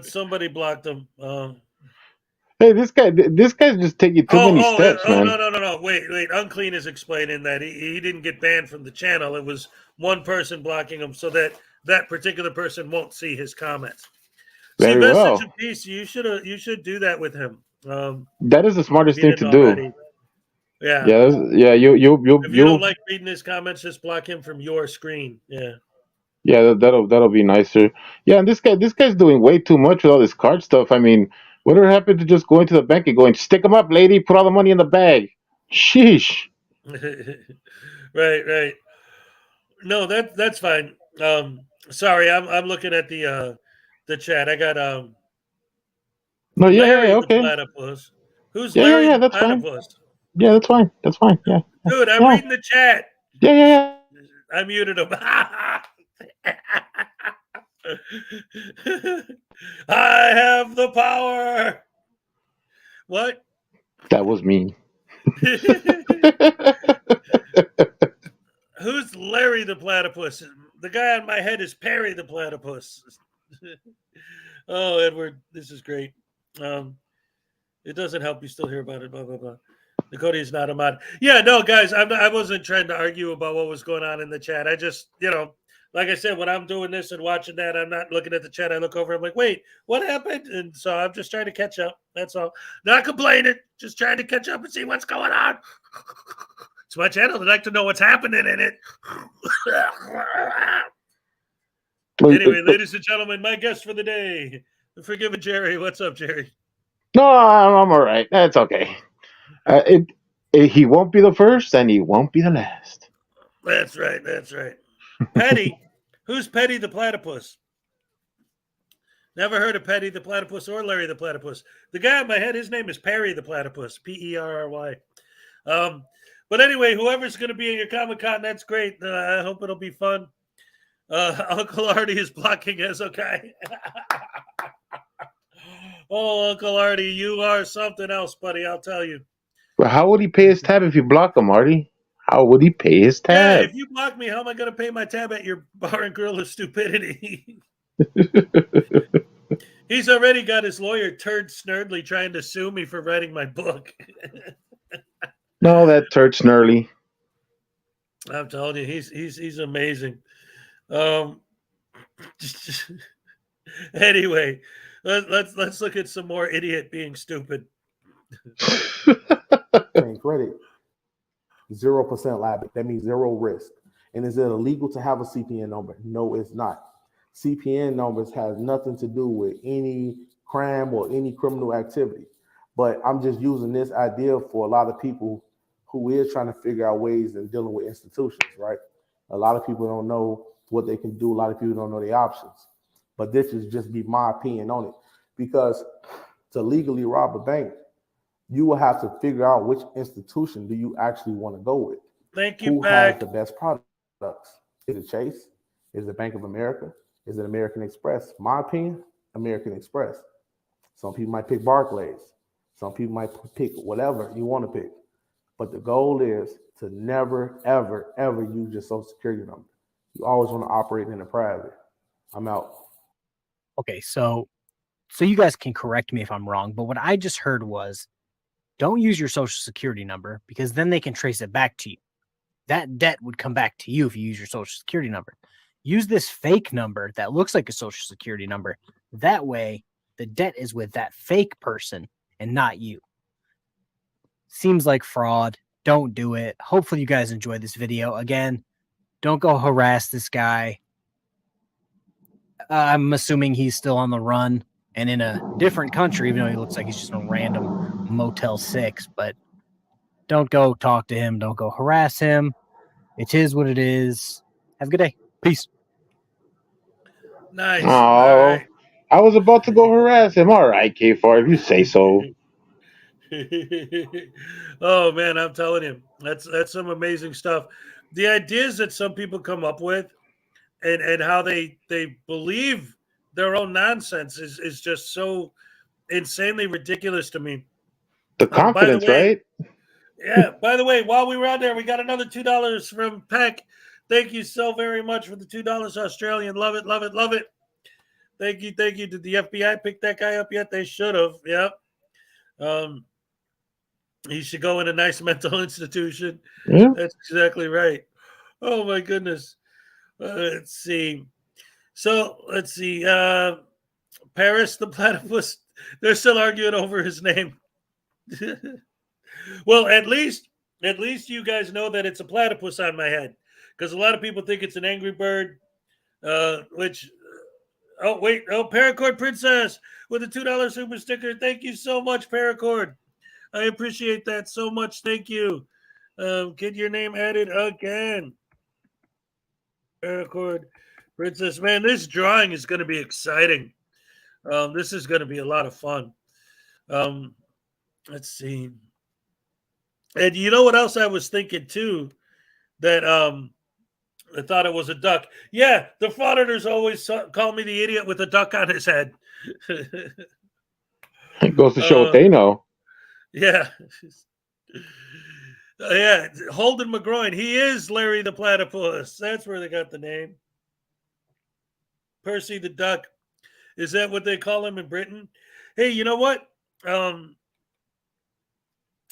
somebody blocked him. Hey, this guy's just taking too many steps, man. No. Wait. Unclean is explaining that he didn't get banned from the channel. It was one person blocking him so that particular person won't see his comments. Very Message well. of peace. You should do that with him. That is the smartest if you thing to didn't do. already. Yeah. Yeah. You If you don't like reading his comments, just block him from your screen. Yeah. Yeah, that'll be nicer. Yeah, and this guy's doing way too much with all this card stuff. I mean, whatever happened to just going to the bank and going, stick them up, lady, put all the money in the bag? Sheesh. Right. No, that's fine. Sorry, I'm looking at the chat. I got No, Larry yeah, the okay. platypus. Who's Yeah, Larry the that's fine. platypus? Yeah, that's fine. That's fine. Yeah. Dude, I'm Yeah. reading the chat. Yeah. I muted him. I have the power. What? That was mean. Who's Larry the platypus? The guy on my head is Perry the platypus. Oh, Edward, this is great. It doesn't help you still hear about it. Blah blah blah. Dakota is not a mod. Yeah, no, guys, I wasn't trying to argue about what was going on in the chat. I just, like I said, when I'm doing this and watching that, I'm not looking at the chat. I look over. I'm like, wait, what happened? And so I'm just trying to catch up. That's all. Not complaining. Just trying to catch up and see what's going on. It's my channel. I'd like to know what's happening in it. Anyway, ladies and gentlemen, my guest for the day, the Forgiven Jerry. What's up, Jerry? No, I'm all right. That's okay. He won't be the first, and he won't be the last. That's right. Petty. Who's Petty the platypus? Never heard of Petty the platypus or Larry the platypus. The guy in my head, his name is Perry the platypus. Perry. But anyway, whoever's going to be at your Comic-Con, that's great. I hope it'll be fun. Uncle Artie is blocking Hezokuai. Oh, Uncle Artie, you are something else, buddy. I'll tell you. Well, how would he pay his tab if you block him, Artie? How would he pay his Yeah, tab? if you block me, how am I going to pay my tab at your bar and grill of stupidity? He's already got his lawyer Turd Snurdly trying to sue me for writing my book. No, that turd snarly. I'm telling you, he's amazing. Anyway, let's look at some more idiot being stupid. Paying credit, 0% liability. That means zero risk. And is it illegal to have a CPN number? No, it's not. CPN numbers has nothing to do with any crime or any criminal activity. But I'm just using this idea for a lot of people who is trying to figure out ways in dealing with institutions, right? A lot of people don't know what they can do. A lot of people don't know the options. But this is just be my opinion on it. Because to legally rob a bank, you will have to figure out which institution do you actually want to go with. Thank you, Who Pack. has the best products? Is it Chase? Is it Bank of America? Is it American Express? My opinion, American Express. Some people might pick Barclays. Some people might pick whatever you want to pick. But the goal is to never, ever, ever use your social security number. You always want to operate in the private. I'm out. Okay, so you guys can correct me if I'm wrong, but what I just heard was don't use your social security number because then they can trace it back to you. That debt would come back to you if you use your social security number. Use this fake number that looks like a social security number. That way, the debt is with that fake person and not you. Seems like fraud. Don't do it. Hopefully you guys enjoyed this video. Again, don't go harass this guy. I'm assuming he's still on the run and in a different country, even though he looks like he's just in a random Motel 6. But don't go talk to him. Don't go harass him. It is what it is. Have a good day. Peace. Nice. Oh, I was about to go harass him. All right, K4, if you say so. Oh man, I'm telling you, that's some amazing stuff. The ideas that some people come up with and how they believe their own nonsense is just so insanely ridiculous to me. The By the confidence, way, right? yeah, by the way, while we were out there, we got another $2 from Peck. Thank you so very much for the $2 Australian. Love it, love it, love it. Thank you, thank you. Did the FBI pick that guy up yet? They should have. Yep. He should go in a nice mental institution. Yeah. That's exactly right. Oh my goodness. Let's see. So let's see. Paris the platypus. They're still arguing over his name. Well, at least you guys know that it's a platypus on my head, because a lot of people think it's an angry bird. Which, oh wait, Paracord Princess with a $2 super sticker. Thank you so much, Paracord. I appreciate that so much. Thank you. Get your name added again. Paracord Princess, man, this drawing is going to be exciting. This is going to be a lot of fun. Let's see. And you know what else I was thinking too? That I thought it was a duck. Yeah, the frauditors always call me the idiot with a duck on his head. It goes to show what they know. Yeah. Yeah, Holden McGroin. He is Larry the Platypus. That's where they got the name. Percy the Duck. Is that what they call him in Britain? Hey, you know what?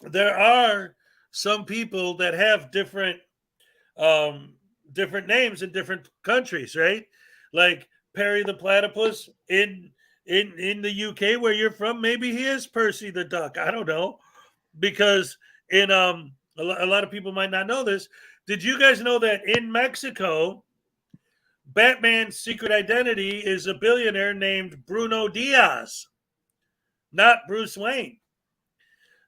There are some people that have different names in different countries, right? Like Perry the Platypus in the UK where you're from, maybe he is Percy the Duck. I don't know, because in a lot of people might not know this. Did you guys know that in Mexico, Batman's secret identity is a billionaire named Bruno Diaz, not Bruce Wayne?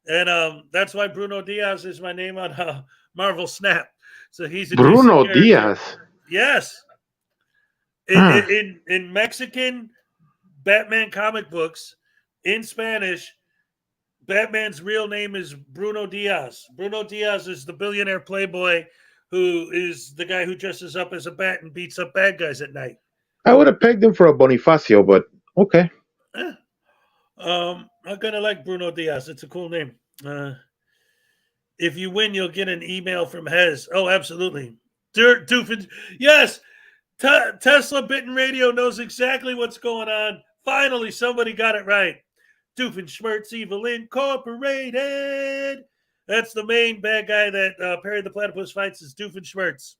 And that's why Bruno Diaz is my name on Marvel Snap. So he's a Bruno DC character. Diaz. Yes. Huh. In Mexican Batman comic books, in Spanish, Batman's real name is Bruno Diaz. Bruno Diaz is the billionaire playboy who is the guy who dresses up as a bat and beats up bad guys at night. I would have pegged him for a Bonifacio, but okay. I'm gonna like Bruno Diaz. It's a cool name. If you win, you'll get an email from Hez. Oh, absolutely. Doofus. Yes. Tesla Bitten Radio knows exactly what's going on. Finally, somebody got it right. Doofenshmirtz Evil Incorporated. That's the main bad guy that Perry the Platypus fights is Doofenshmirtz.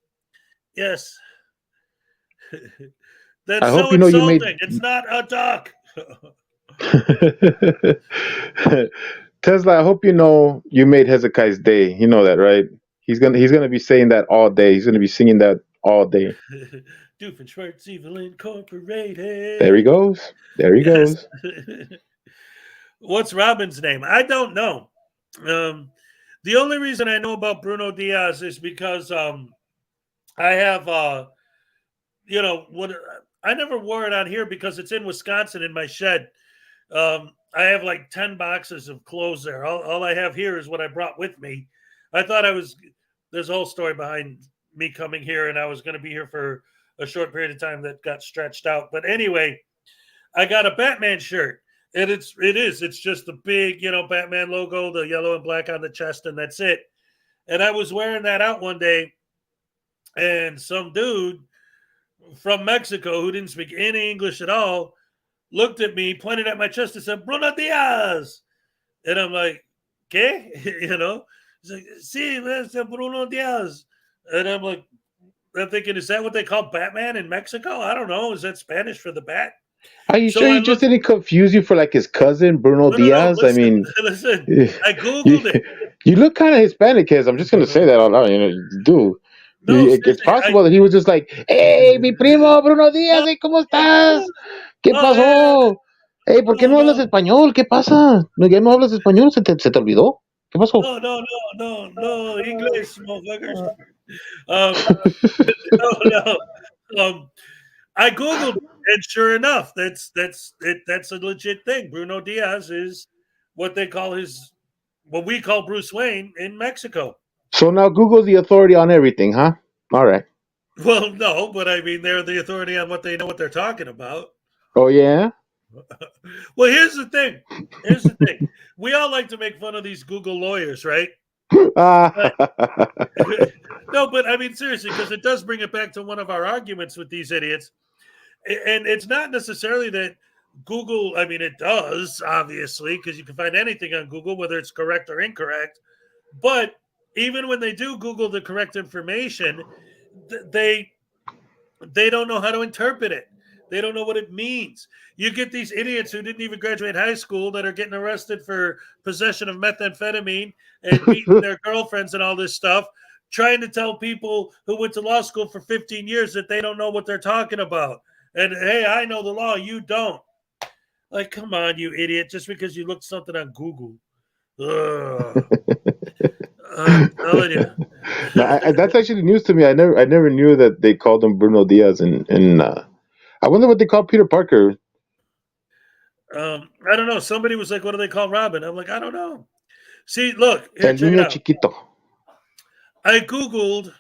Yes. That's I hope so you know you made insulting. It's not a duck. Tesla. I hope you know you made Hezekiah's day. You know that, right? He's gonna be saying that all day. He's gonna be singing that all day. Doofenshmirtz Evil Incorporated. There he goes. There he Yes. goes. What's Robin's name? I don't know. The only reason I know about Bruno Diaz is because I have what I never wore it on here because it's in Wisconsin in my shed. I have like 10 boxes of clothes there. All I have here is what I brought with me. I thought there's a whole story behind me coming here, and I was going to be here for a short period of time that got stretched out. But anyway, I got a Batman shirt, and it's just the big, Batman logo, the yellow and black on the chest, and that's it. And I was wearing that out one day, and some dude from Mexico who didn't speak any English at all looked at me, pointed at my chest, and said, "Bruno Diaz." And I'm like, "¿Qué?" He's like, "Sí, it's Bruno Diaz." And I'm like, I'm thinking, is that what they call Batman in Mexico? I don't know. Is that Spanish for the bat? Are you So sure I he just looked- didn't confuse you for like his cousin Bruno No, Diaz? listen, I mean, listen. I Googled you, it. you look kind of Hispanic, kids. I'm just gonna say that out loud. You do. No, It's seriously, possible that he was just like, "Hey, mi primo Bruno Diaz, hey, ¿cómo estás? ¿Qué pasó? Hey, ¿por qué no hablas español? ¿Qué pasa? ¿No, ya no hablas español? ¿Se te olvidó? ¿Qué pasó?" No, English, motherfuckers. No. I Googled it, and sure enough, that's a legit thing. Bruno Diaz is what we call Bruce Wayne in Mexico. So now Google's the authority on everything, huh? All right. Well, no, but I mean, they're the authority on what they're talking about. Oh yeah. Well, here's the thing. We all like to make fun of these Google lawyers, right? No, but I mean, seriously, because it does bring it back to one of our arguments with these idiots. And it's not necessarily that Google, I mean, it does, obviously, because you can find anything on Google, whether it's correct or incorrect. But even when they do Google the correct information, they don't know how to interpret it. They don't know what it means. You get these idiots who didn't even graduate high school that are getting arrested for possession of methamphetamine and beating their girlfriends and all this stuff, trying to tell people who went to law school for 15 years that they don't know what they're talking about. And, hey, I know the law, you don't. Like, come on, you idiot, just because you looked something on Google. Ugh. I'm telling you. That's actually news to me. I never knew that they called him Bruno Diaz, and I wonder what they call Peter Parker. I don't know. Somebody was like, "What do they call Robin?" I'm like, I don't know. See, look, here, El check it niño out. chiquito. I Googled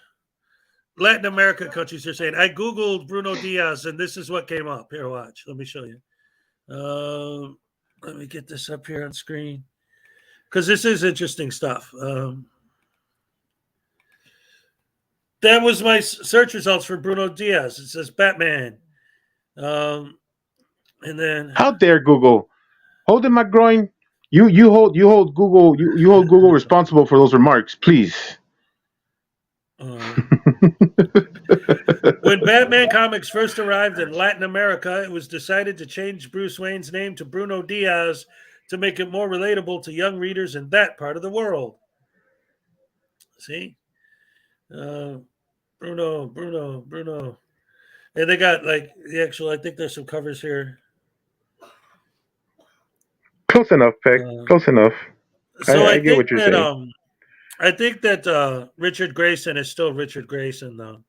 Latin America countries. They're saying I Googled Bruno Diaz, and this is what came up. Here, watch. Let me show you. Let me get this up here on screen because this is interesting stuff. That was my search results for Bruno Diaz. It says Batman. And then How dare Google? Holding my groin. You hold Google you hold Google responsible for those remarks, please. When Batman comics first arrived in Latin America, it was decided to change Bruce Wayne's name to Bruno Diaz to make it more relatable to young readers in that part of the world. See? Bruno. And they got like the actual, I think there's some covers here. Close enough, Peck. Close enough. So I get what you're saying. I think that Richard Grayson is still Richard Grayson, though.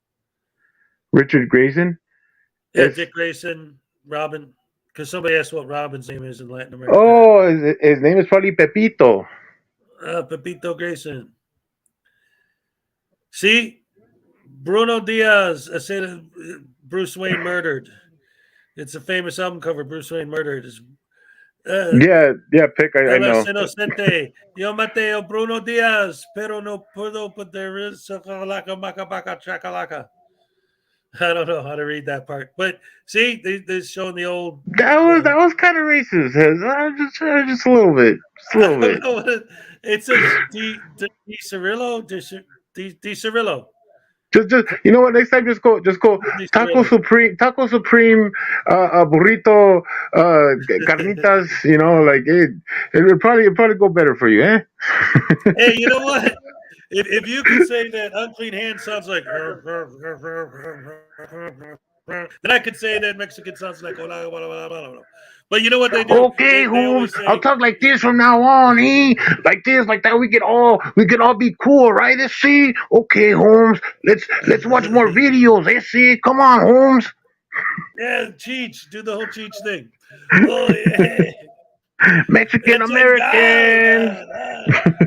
Richard Grayson? Yeah, Yes. Dick Grayson, Robin. Because somebody asked what Robin's name is in Latin America. Oh, his name is probably Pepito. Pepito Grayson. See? Bruno Diaz, I said Bruce Wayne murdered. It's a famous album cover, Bruce Wayne murdered. Yeah, Peck, I know. Inocente. Yo mateo Bruno Diaz, pero no puedo, but there is chakalaka, maka, baka, chakalaka. I don't know how to read that part, but see, they're showing the old. That was kind of racist. Just a little bit. Just a I little don't bit. know what it says. Di Cirillo, Di Cirillo. Just you know what? Next time, just go Taco Supreme, burrito, carnitas. You know, like it'd probably go better for you, eh? Hey, you know what? If you could say that unclean hand sounds like, then I could say that Mexican sounds like, but you know what they do? Okay, They Holmes, always say, I'll talk like this from now on, eh? Like this, like that. We can all be cool, right? Let's see. Okay, Holmes, let's watch more videos. Let's see. Come on, Holmes. yeah, Cheech, do the whole Cheech thing. Oh yeah. Mexican It's a Americans.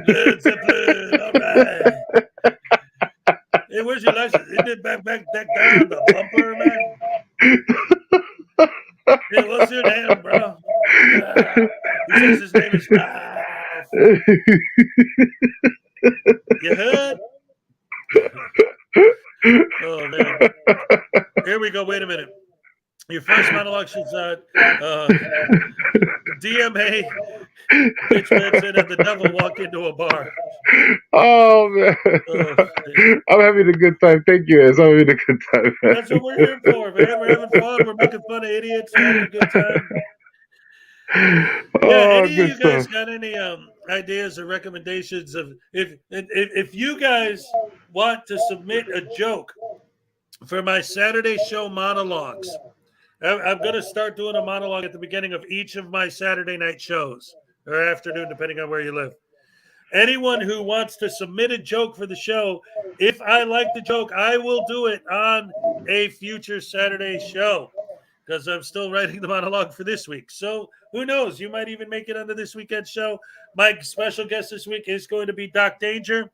Led Zeppelin, all right. Hey, where's your license? Isn't it back that guy on the bumper, man? Hey, what's your name, bro? He says his name is Ralph. You heard? Oh man. Here we go. Wait a minute. Your first monologue should DMA, bitch Benson, and the devil walk into a bar. Oh man, I'm having a good time. Thank you, guys. I'm having a good time. Man. That's what we're here for, man. We're having fun. We're making fun of idiots. We're having a good time. Yeah, any of good you guys stuff. got any ideas or recommendations of if you guys want to submit a joke for my Saturday show monologues? I'm going to start doing a monologue at the beginning of each of my Saturday night shows or afternoon, depending on where you live. Anyone who wants to submit a joke for the show, if I like the joke, I will do it on a future Saturday show because I'm still writing the monologue for this week. So who knows? You might even make it onto this weekend's show. My special guest this week is going to be Doc Danger.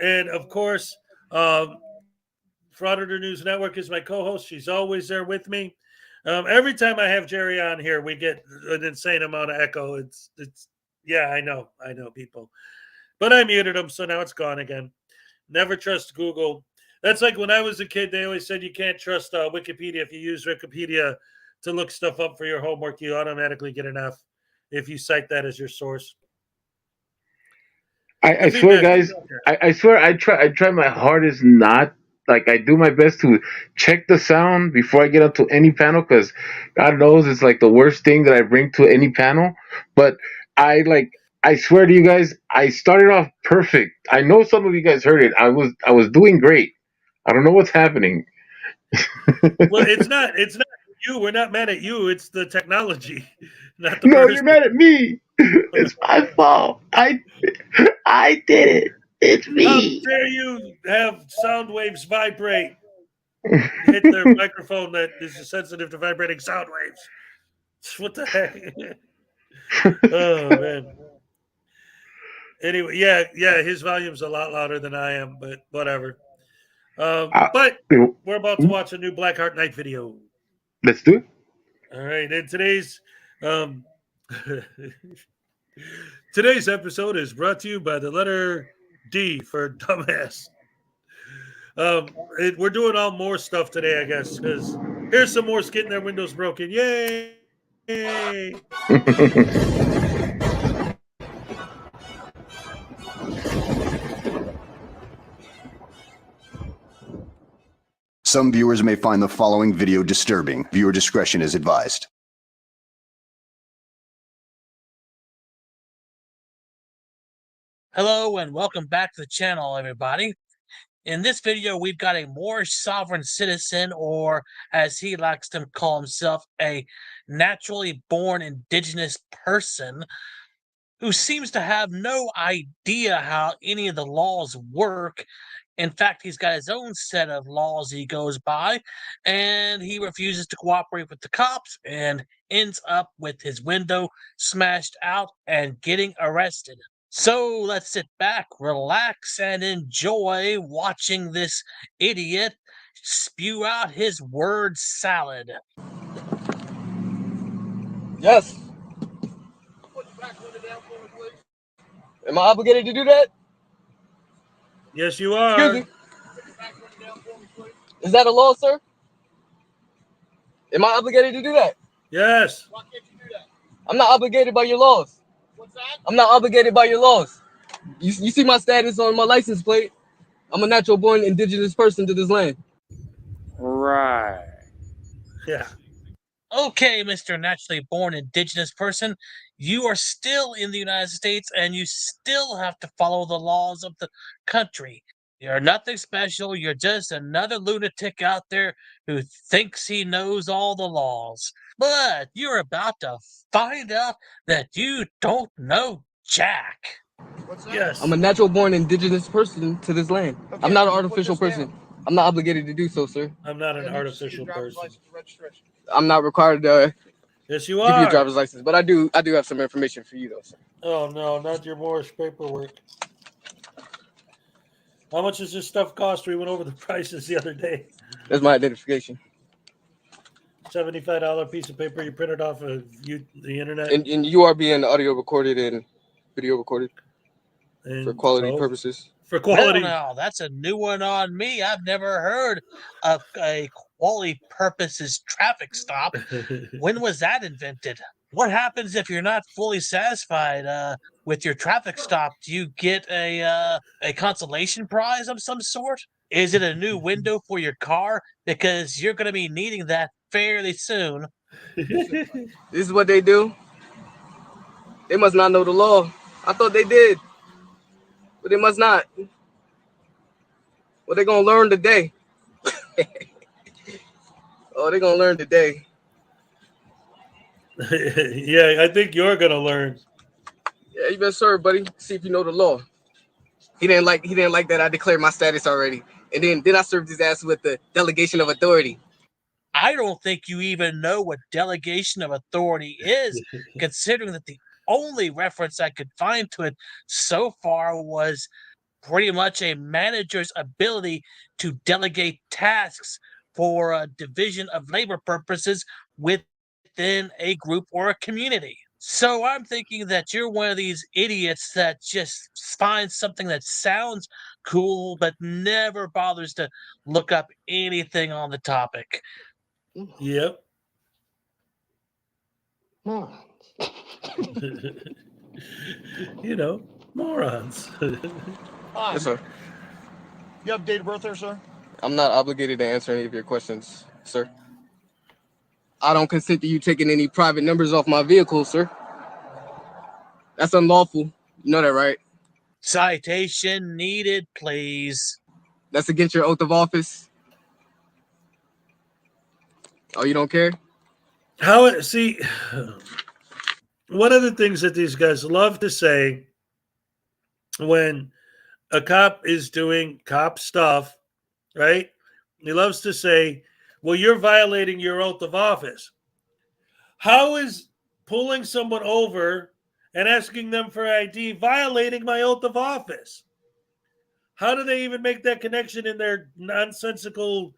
And of course, Frauditor News Network is my co-host. She's always there with me. Every time I have Jerry on here, we get an insane amount of echo. It's yeah, I know people, but I muted them, so now it's gone again. Never trust Google. That's like when I was a kid. They always said you can't trust Wikipedia. If you use Wikipedia to look stuff up for your homework, you automatically get an F if you cite that as your source. I swear, guys. I swear, I try my hardest not. Like I do my best to check the sound before I get onto any panel because God knows it's like the worst thing that I bring to any panel. But I swear to you guys, I started off perfect. I know some of you guys heard it. I was doing great. I don't know what's happening. Well, it's not you. We're not mad at you. It's the technology, not the No, person. you're mad at me. It's my fault. I did it. It's me. How dare you have sound waves vibrate? Hit their microphone that is sensitive to vibrating sound waves. What the heck? Oh man. Anyway, yeah, his volume's a lot louder than I am, but whatever. But we're about to watch a new Blackheart Night video. Let's do it. All right, and today's today's episode is brought to you by the letter D for dumbass. We're doing all more stuff today, I guess, because here's some more getting their windows broken. Yay! Some viewers may find the following video disturbing. Viewer discretion is advised. Hello and welcome back to the channel, everybody. In this video, we've got a more sovereign citizen, or as he likes to call himself, a naturally born indigenous person who seems to have no idea how any of the laws work. In fact, he's got his own set of laws he goes by, and he refuses to cooperate with the cops and ends up with his window smashed out and getting arrested. So let's sit back, relax, and enjoy watching this idiot spew out his word salad. Yes. Am I obligated to do that? Yes, you are. Excuse me. Is that a law, sir? Am I obligated to do that? Yes. Why can't you do that? I'm not obligated by your laws. What's that? I'm not obligated by your laws. You see my status on my license plate? I'm a natural born indigenous person to this land. Right. Yeah. Okay, Mr. Naturally Born Indigenous Person, you are still in the United States and you still have to follow the laws of the country. You're nothing special. You're just another lunatic out there who thinks he knows all the laws. But you're about to find out that you don't know jack. What's that? Yes. I'm a natural born indigenous person to this land. Okay, I'm not an put artificial this person. down. I'm not obligated to do so, sir. I'm not an artificial person. I'm not required to Yes, you give you a are. driver's license, but I do have some information for you though, sir. Oh no, not your Morris paperwork. How much does this stuff cost? We went over the prices the other day. That's my identification. $75 piece of paper you printed off of the internet. And you are being audio recorded and video recorded And for quality so, purposes. For quality. Well, now, that's a new one on me. I've never heard of a quality purposes traffic stop. When was that invented? What happens if you're not fully satisfied with your traffic stop? Do you get a consolation prize of some sort? Is it a new window for your car? Because you're going to be needing that fairly soon. This is what they do. They must not know the law. I thought they did, but they must not. Well, they're gonna learn today. Oh, they're gonna learn today. Yeah, I think you're gonna learn. Yeah, you been served, buddy. See if you know the law. He didn't like that I declared my status already, and then I served his ass with the delegation of authority. I don't think you even know what delegation of authority is, considering that the only reference I could find to it so far was pretty much a manager's ability to delegate tasks for a division of labor purposes within a group or a community. So I'm thinking that you're one of these idiots that just finds something that sounds cool but never bothers to look up anything on the topic. Yep. Morons. You know, morons. Yes, sir. You have date of birth there, sir? I'm not obligated to answer any of your questions, sir. I don't consent to you taking any private numbers off my vehicle, sir. That's unlawful. You know that, right? Citation needed, please. That's against your oath of office. Oh, you don't care? See, one of the things that these guys love to say when a cop is doing cop stuff, right? He loves to say, well, you're violating your oath of office. How is pulling someone over and asking them for ID violating my oath of office? How do they even make that connection in their nonsensical,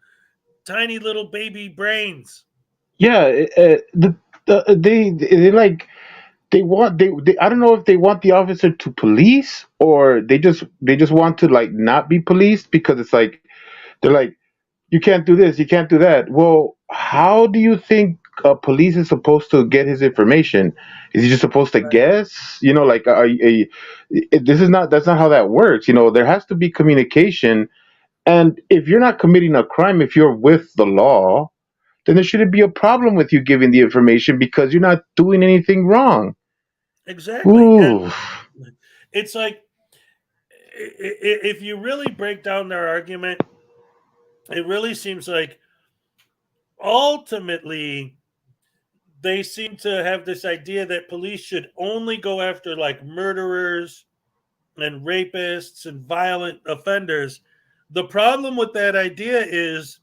tiny little baby brains? Yeah, they like they want they I don't know if they want the officer to police or they just want to like not be policed because it's like they're like you can't do this, you can't do that. Well, how do you think police is supposed to get his information? Is he just supposed to guess? You know, like that's not how that works. You know, there has to be communication, and if you're not committing a crime, if you're with the law, then there shouldn't be a problem with you giving the information because you're not doing anything wrong. Exactly. Ooh. It's like, if you really break down their argument, it really seems like ultimately they seem to have this idea that police should only go after like murderers and rapists and violent offenders. The problem with that idea is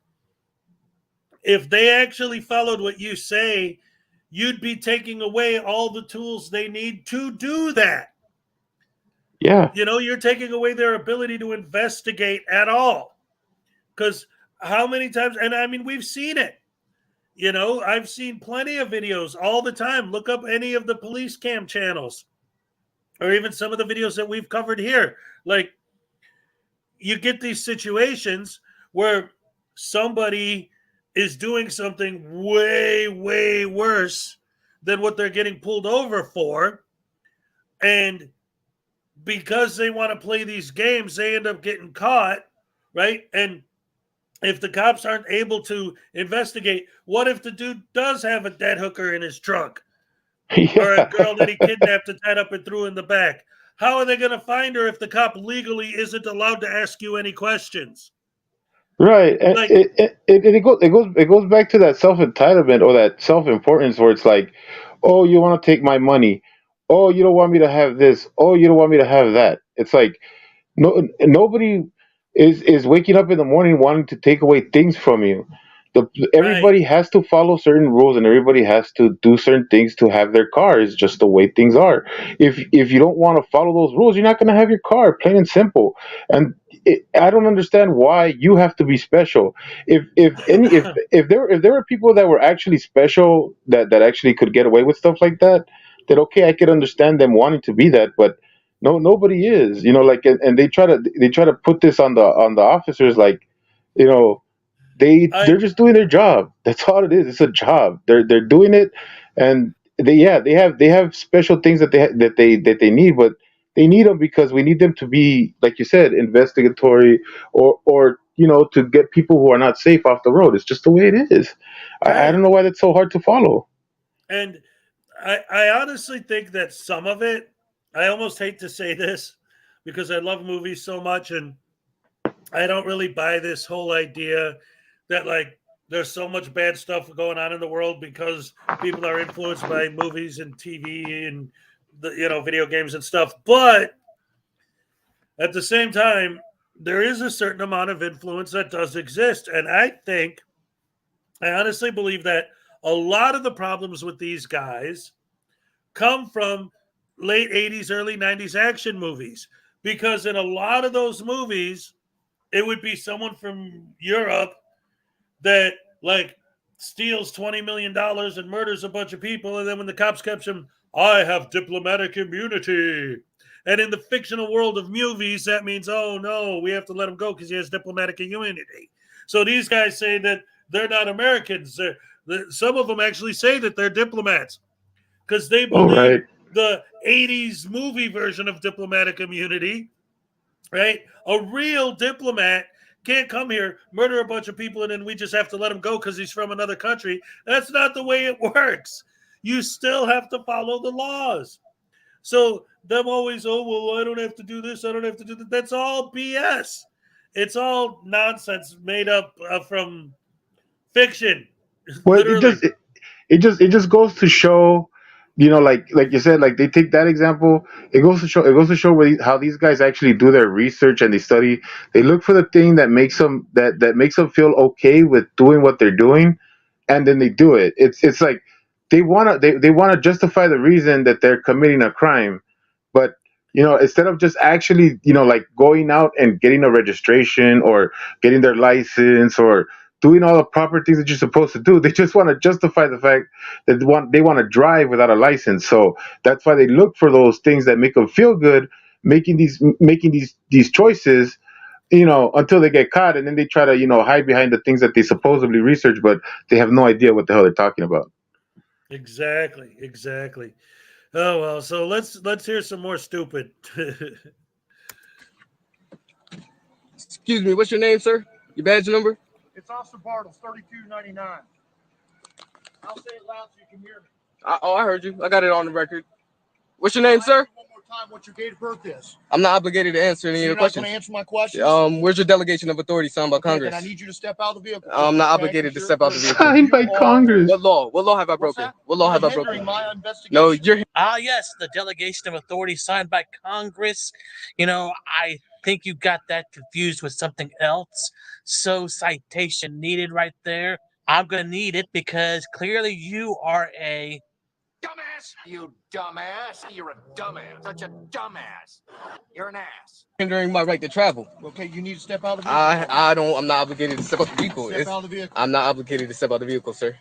if they actually followed what you say, you'd be taking away all the tools they need to do that. Yeah. You know, you're taking away their ability to investigate at all. Because how many times, and I mean, we've seen it. You know, I've seen plenty of videos all the time. Look up any of the police cam channels or even some of the videos that we've covered here. Like, you get these situations where somebody is doing something way, way worse than what they're getting pulled over for. And because they want to play these games, they end up getting caught, right? And if the cops aren't able to investigate, what if the dude does have a dead hooker in his trunk? Or a girl that he kidnapped and tied up and threw in the back? How are they going to find her if the cop legally isn't allowed to ask you any questions? Right, and Like, it goes back to that self entitlement or that self importance where it's like, oh, you want to take my money, oh, you don't want me to have this, oh, you don't want me to have that. It's like nobody is waking up in the morning wanting to take away things from you. Everybody has to follow certain rules and everybody has to do certain things to have their car. It's just the way things are. If you don't want to follow those rules, you're not going to have your car, plain and simple. And I don't understand why you have to be special. If there were people that were actually special that actually could get away with stuff like that, then okay, I could understand them wanting to be that. But no, nobody is. You know, like, and they try to put this on the officers, like, you know, they're just doing their job. That's all it is. It's a job. They're doing it, and they have special things that they need, but they need them because we need them to be, like you said, investigatory or you know, to get people who are not safe off the road. It's just the way it is. I don't know why that's so hard to follow. and I honestly think that some of it, I almost hate to say this because I love movies so much, and I don't really buy this whole idea that like there's so much bad stuff going on in the world because people are influenced by movies and TV and video games and stuff. But at the same time, there is a certain amount of influence that does exist. And I honestly believe that a lot of the problems with these guys come from late 80s, early 90s action movies. Because in a lot of those movies, it would be someone from Europe that like steals $20 million and murders a bunch of people. And then when the cops catch him, I have diplomatic immunity. And in the fictional world of movies, that means, oh no, we have to let him go because he has diplomatic immunity. So these guys say that they're not Americans. Some of them actually say that they're diplomats because they believe the 80s movie version of diplomatic immunity, right? A real diplomat can't come here, murder a bunch of people, and then we just have to let him go because he's from another country. That's not the way it works. You still have to follow the laws. So them always, oh, well, I don't have to do this, I don't have to do that. That's all BS. It's all nonsense made up from fiction. Well, it just goes to show, you know, like you said, like they take that example. It goes to show how these guys actually do their research and they study. They look for the thing that makes them that makes them feel okay with doing what they're doing, and then they do it. It's like they wanna justify the reason that they're committing a crime, but you know, instead of just actually, you know, like going out and getting a registration or getting their license or doing all the proper things that you're supposed to do, they just want to justify the fact that they want to drive without a license. So that's why they look for those things that make them feel good, making these choices, you know, until they get caught, and then they try to, you know, hide behind the things that they supposedly research, but they have no idea what the hell they're talking about. Exactly. Oh well, so let's hear some more stupid. Excuse me, what's your name, sir? Your badge number? It's Officer Bartles, 3299. I'll say it loud so you can hear me. I heard you. I got it on the record. What's your name, sir? One more time, what your date of birth is. I'm not obligated to answer any of your questions. You're not going to answer my questions? Where's your delegation of authority signed by Congress? Then I need you to step out of the vehicle. I'm not obligated to step out the vehicle. Signed by Congress. What law? What law have I broken? What law have I broken? No, you're. Yes, the delegation of authority signed by Congress. You know, I think you got that confused with something else. So citation needed right there. I'm going to need it because clearly you are a dumbass. You dumbass. You're a dumbass. Such a dumbass. You're an ass. Hindering my right to travel. Okay, you need to step out of the vehicle. I'm not obligated to step out the vehicle. Step out of the vehicle. I'm not obligated to step out the vehicle, sir.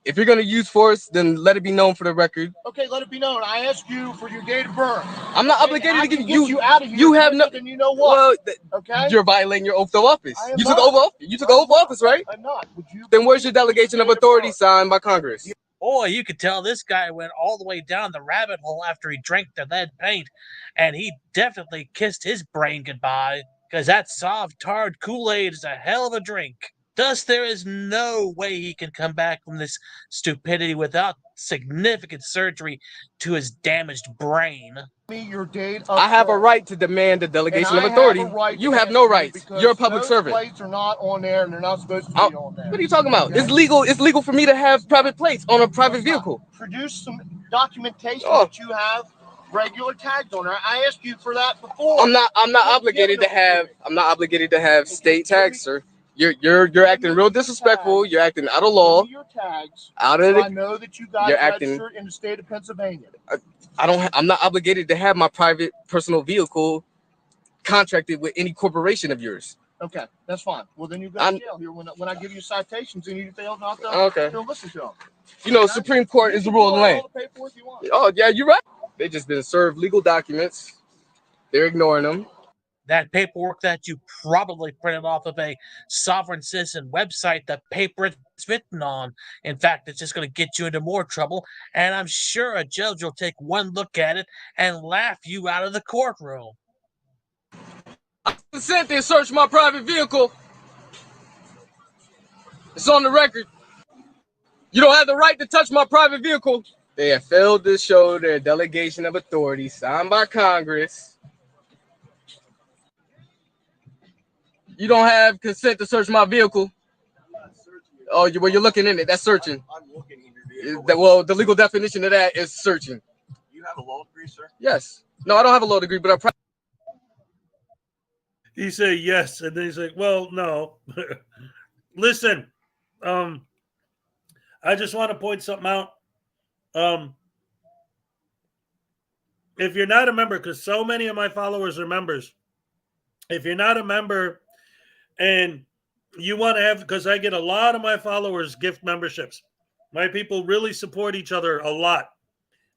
If you're gonna use force, then let it be known for the record. Okay, let it be known. I asked you for your date of birth. I'm not Okay, obligated I to can give get you out of here. You have no. Then you know what? Well, okay. You're violating your oath of office. I am You took not. oath. You took oath of office, right? I'm not. Would you? Then where's your delegation of authority signed by Congress? Boy, you could tell this guy went all the way down the rabbit hole after he drank the lead paint, and he definitely kissed his brain goodbye, because that soft, tart Kool-Aid is a hell of a drink. Thus, there is no way he can come back from this stupidity without significant surgery to his damaged brain. Me your date of I have a birth. right to demand the delegation And of I authority. have a right You to have no ask rights. because You're a public those servant. plates are not on there, and they're not supposed to be on there. What are you talking about? Okay? It's legal. It's legal for me to have private plates on a private vehicle. Produce some documentation that you have regular tags on there. I asked you for that before. I'm not obligated to have. I'm not obligated to have state tags, sir. You're acting real disrespectful. You're acting out of law. Your tags. Out of So the. I know that you got You're acting. registered in the state of Pennsylvania. I don't. I'm not obligated to have my private personal vehicle contracted with any corporation of yours. Okay, that's fine. Well, then you go to jail here when I give you citations and you fail not to listen to them. You know, Supreme Court is the rule of the land. Oh yeah, you're right. They just been served legal documents. They're ignoring them. That paperwork that you probably printed off of a sovereign citizen website, the paper it's written on. In fact, it's just going to get you into more trouble, and I'm sure a judge will take one look at it and laugh you out of the courtroom. I consent to search my private vehicle. It's on the record. You don't have the right to touch my private vehicle. They have failed to show their delegation of authority signed by Congress. You don't have consent to search my vehicle. Oh, you're looking in it. That's searching. I'm looking in your vehicle. Well, the legal definition of that is searching. You have a law degree, sir? Yes. No, I don't have a law degree, but I. He said yes, and then he's like, "Well, no." Listen, I just want to point something out. If you're not a member, because so many of my followers are members, if you're not a member and you want to have, because I get a lot of my followers gift memberships. My people really support each other a lot.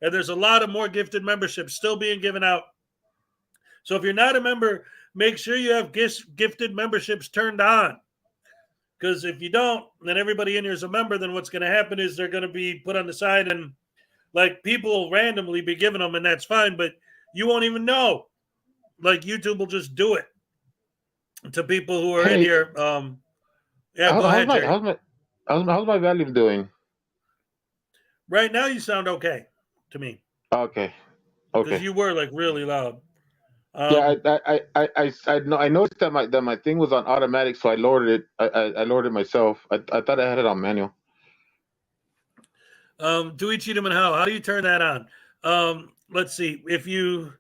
And there's a lot of more gifted memberships still being given out. So if you're not a member, make sure you have gifted memberships turned on. Because if you don't, then everybody in here is a member, then what's going to happen is they're going to be put on the side and like people will randomly be giving them, and that's fine, but you won't even know. Like YouTube will just do it to people who are in here. Yeah, go ahead, Jerry. How's my volume doing? Right now you sound okay to me. Okay. Because you were like really loud. Yeah, I noticed that my thing was on automatic, so I lowered it. I lowered it myself. I thought I had it on manual. Duichi Demanhao, how do you turn that on? Let's see. If you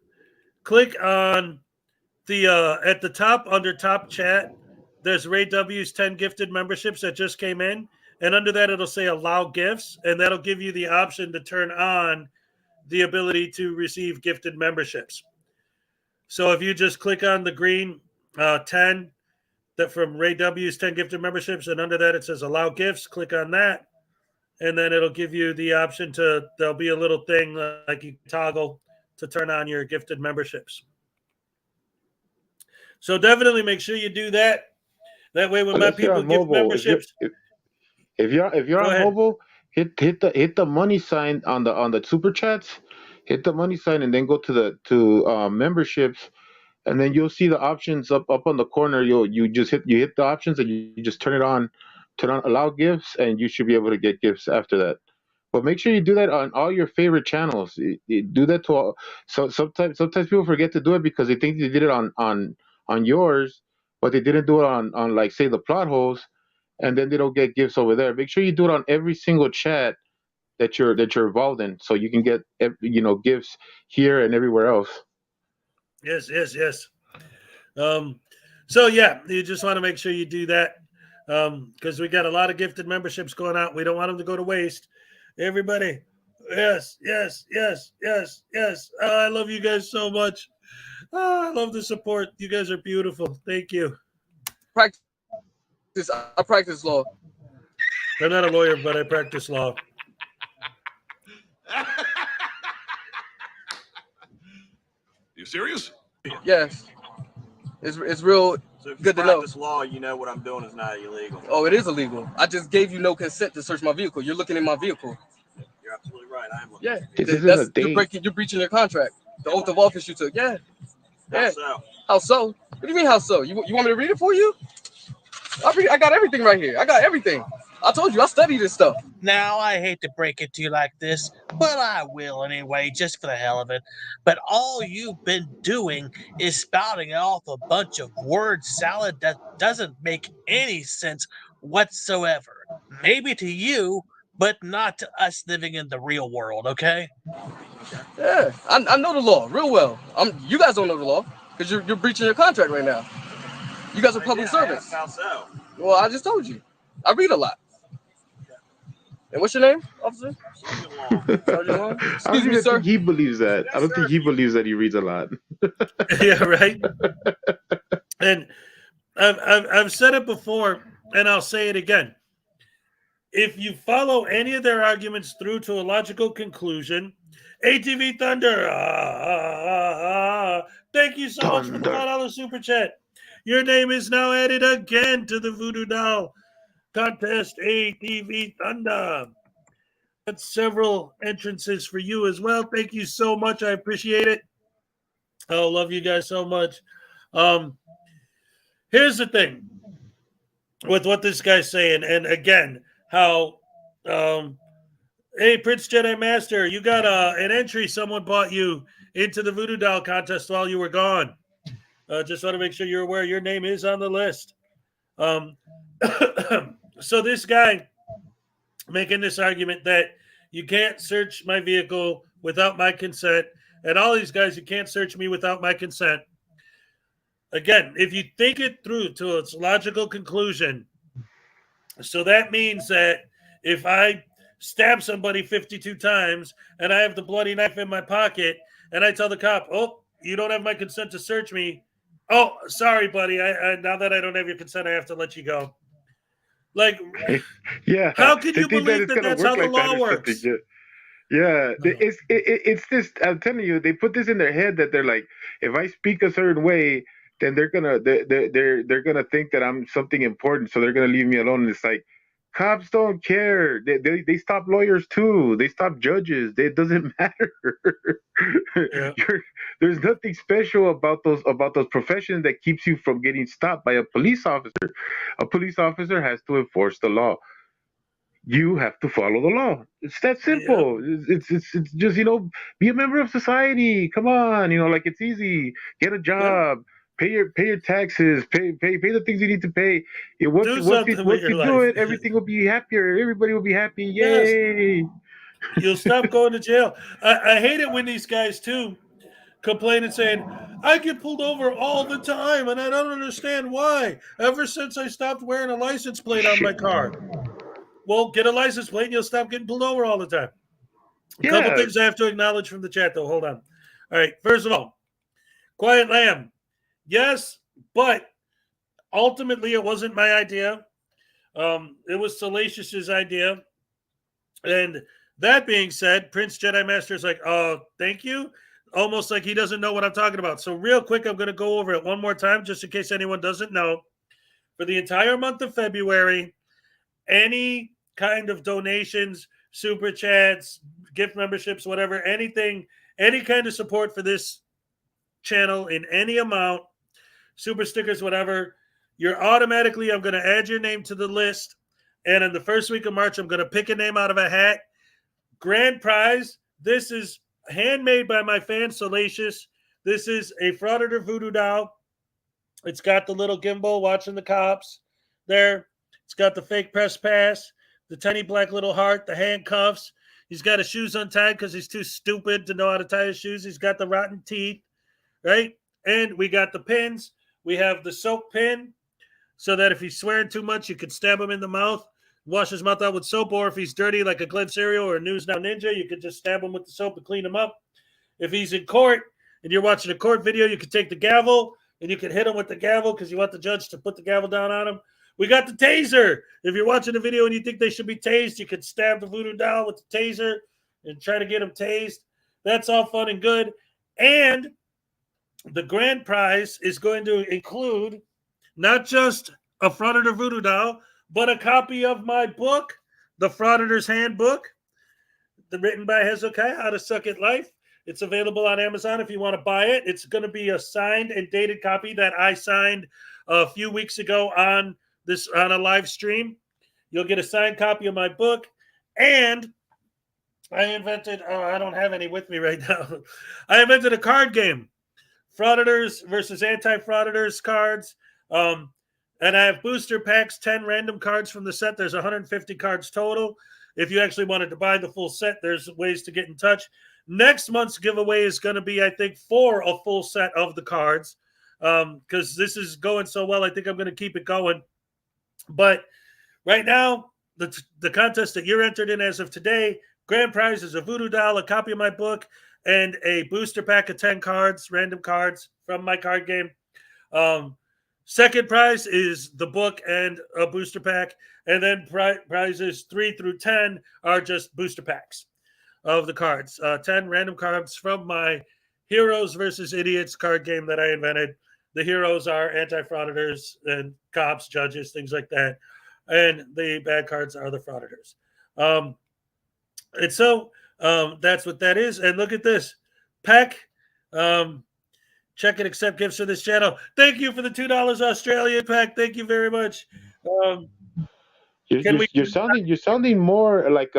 click on the at the top under top chat, there's Ray W's 10 gifted memberships that just came in, and under that it'll say allow gifts, and that'll give you the option to turn on the ability to receive gifted memberships. So if you just click on the green 10 that from Ray W's 10 gifted memberships, and under that it says allow gifts, click on that, and then it'll give you the option to, there'll be a little thing like you toggle to turn on your gifted memberships. So definitely make sure you do that. That way when my people give memberships. If you're on mobile, hit the money sign on the super chats. Hit the money sign and then go to memberships, and then you'll see the options up on the corner. You hit the options and you just turn on allow gifts, and you should be able to get gifts after that. But make sure you do that on all your favorite channels. You do that to all. So sometimes people forget to do it because they think they did it on yours, but they didn't do it on like say the plot holes, and then they don't get gifts over there. Make sure you do it on every single chat that you're involved in, so you can get gifts here and everywhere else. Yes. So yeah, you just want to make sure you do that because we got a lot of gifted memberships going out. We don't want them to go to waste. Everybody, yes. I love you guys so much. I love the support. You guys are beautiful. Thank you. I practice law. I'm not a lawyer, but I practice law. You serious? Yes. It's real So if you good to know. practice law, you know what I'm doing is not illegal. Oh, it is illegal. I just gave you no consent to search my vehicle. You're looking in my vehicle. You're absolutely right. I am looking. Yeah. This isn't a You're breaching your contract. The oath of office you took. Yeah. How Yeah. so? How so? What do you mean how so? You want me to read it for you? I got everything right here. I got everything. I told you I study this stuff. Now, I hate to break it to you like this, but I will anyway, just for the hell of it. But all you've been doing is spouting off a bunch of word salad that doesn't make any sense whatsoever. Maybe to you, but not to us living in the real world, okay? Yeah, I know the law real well. You guys don't know the law because you're breaching your contract right now. You guys are public servants. How so? Well, I just told you. I read a lot. And what's your name, officer? I don't Excuse me, even sir. think he believes that. I don't think he believes that he reads a lot. Yeah, right. And I've said it before, and I'll say it again. If you follow any of their arguments through to a logical conclusion, ATV Thunder, thank you so much for the $5 super chat. Your name is now added again to the Voodoo Doll contest, ATV Thunder. That's several entrances for you as well. Thank you so much. I appreciate it. I love you guys so much. Here's the thing with what this guy's saying, and again, how hey, Prince Jedi Master, you got an entry. Someone bought you into the Voodoo Doll contest while you were gone. Just want to make sure you're aware your name is on the list. So this guy making this argument that you can't search my vehicle without my consent, and all these guys, you can't search me without my consent. Again, if you think it through to its logical conclusion, so that means that if I stab somebody 52 times and I have the bloody knife in my pocket and I tell the cop, oh, you don't have my consent to search me. Oh, sorry, buddy. I now that I don't have your consent, I have to let you go. Like, yeah. How can they you think believe it's that gonna that's work how the like that law or works? something. Yeah, it's this. I'm telling you, they put this in their head that they're like, if I speak a certain way, then they're gonna think that I'm something important, so they're gonna leave me alone. And it's like, cops don't care. They stop lawyers too. They stop judges. It doesn't matter. There's nothing special about those professions that keeps you from getting stopped by a police officer. A police officer has to enforce the law. You have to follow the law. It's that simple. It's just, be a member of society. Come on, like it's easy. Get a job. Pay your taxes. Pay the things you need to pay. Once you do it, everything will be happier. Everybody will be happy. Yay! You'll stop going to jail. I hate it when these guys too complain and saying, I get pulled over all the time and I don't understand why. Ever since I stopped wearing a license plate on my car. Well, get a license plate and you'll stop getting pulled over all the time. A couple things I have to acknowledge from the chat, though. Hold on. All right. First of all, Quiet Lamb. Yes, but ultimately it wasn't my idea. It was Salacious's idea. And that being said, Prince Jedi Master is like, oh, thank you. Almost like he doesn't know what I'm talking about. So real quick, I'm going to go over it one more time just in case anyone doesn't know. For the entire month of February, any kind of donations, super chats, gift memberships, whatever, anything, any kind of support for this channel in any amount, super stickers, whatever, I'm going to add your name to the list. And in the first week of March, I'm going to pick a name out of a hat. Grand prize. This is handmade by my fan, Salacious. This is a Frauditor voodoo doll. It's got the little gimbal watching the cops there. It's got the fake press pass, the tiny black little heart, the handcuffs. He's got his shoes untied because he's too stupid to know how to tie his shoes. He's got the rotten teeth, right? And we got the pins. We have the soap pin so that if he's swearing too much, you could stab him in the mouth, wash his mouth out with soap, or if he's dirty like a Glenn Cereal or a News Now Ninja, you could just stab him with the soap and clean him up. If he's in court and you're watching a court video, you could take the gavel and you could hit him with the gavel because you want the judge to put the gavel down on him. We got the taser. If you're watching the video and you think they should be tased, you can stab the voodoo doll with the taser and try to get them tased. That's all fun and good. And the grand prize is going to include not just a Frauditor voodoo doll, but a copy of my book, The Frauditors Handbook, written by Hezokuai, How to Suck at Life. It's available on Amazon if you want to buy it. It's going to be a signed and dated copy that I signed a few weeks ago on a live stream. You'll get a signed copy of my book. And I invented, I don't have any with me right now. I invented a card game, Frauditors versus Anti-Frauditors cards. And I have booster packs, 10 random cards from the set. There's 150 cards total. If you actually wanted to buy the full set, there's ways to get in touch. Next month's giveaway is going to be, I think, for a full set of the cards, because this is going so well. I think I'm going to keep it going. But right now, the contest that you're entered in as of today, grand prize is a voodoo doll, a copy of my book, and a booster pack of 10 cards, random cards from my card game. Second prize is the book and a booster pack. And then prizes 3 through 10 are just booster packs of the cards. 10 random cards from my Heroes versus Idiots card game that I invented. The heroes are anti-frauditors and cops, judges, things like that. And the bad cards are the frauditors. And so that's what that is. And look at this. Peck, check and accept gifts for this channel. Thank you for the $2 Australian, Peck. Thank you very much. You're sounding more like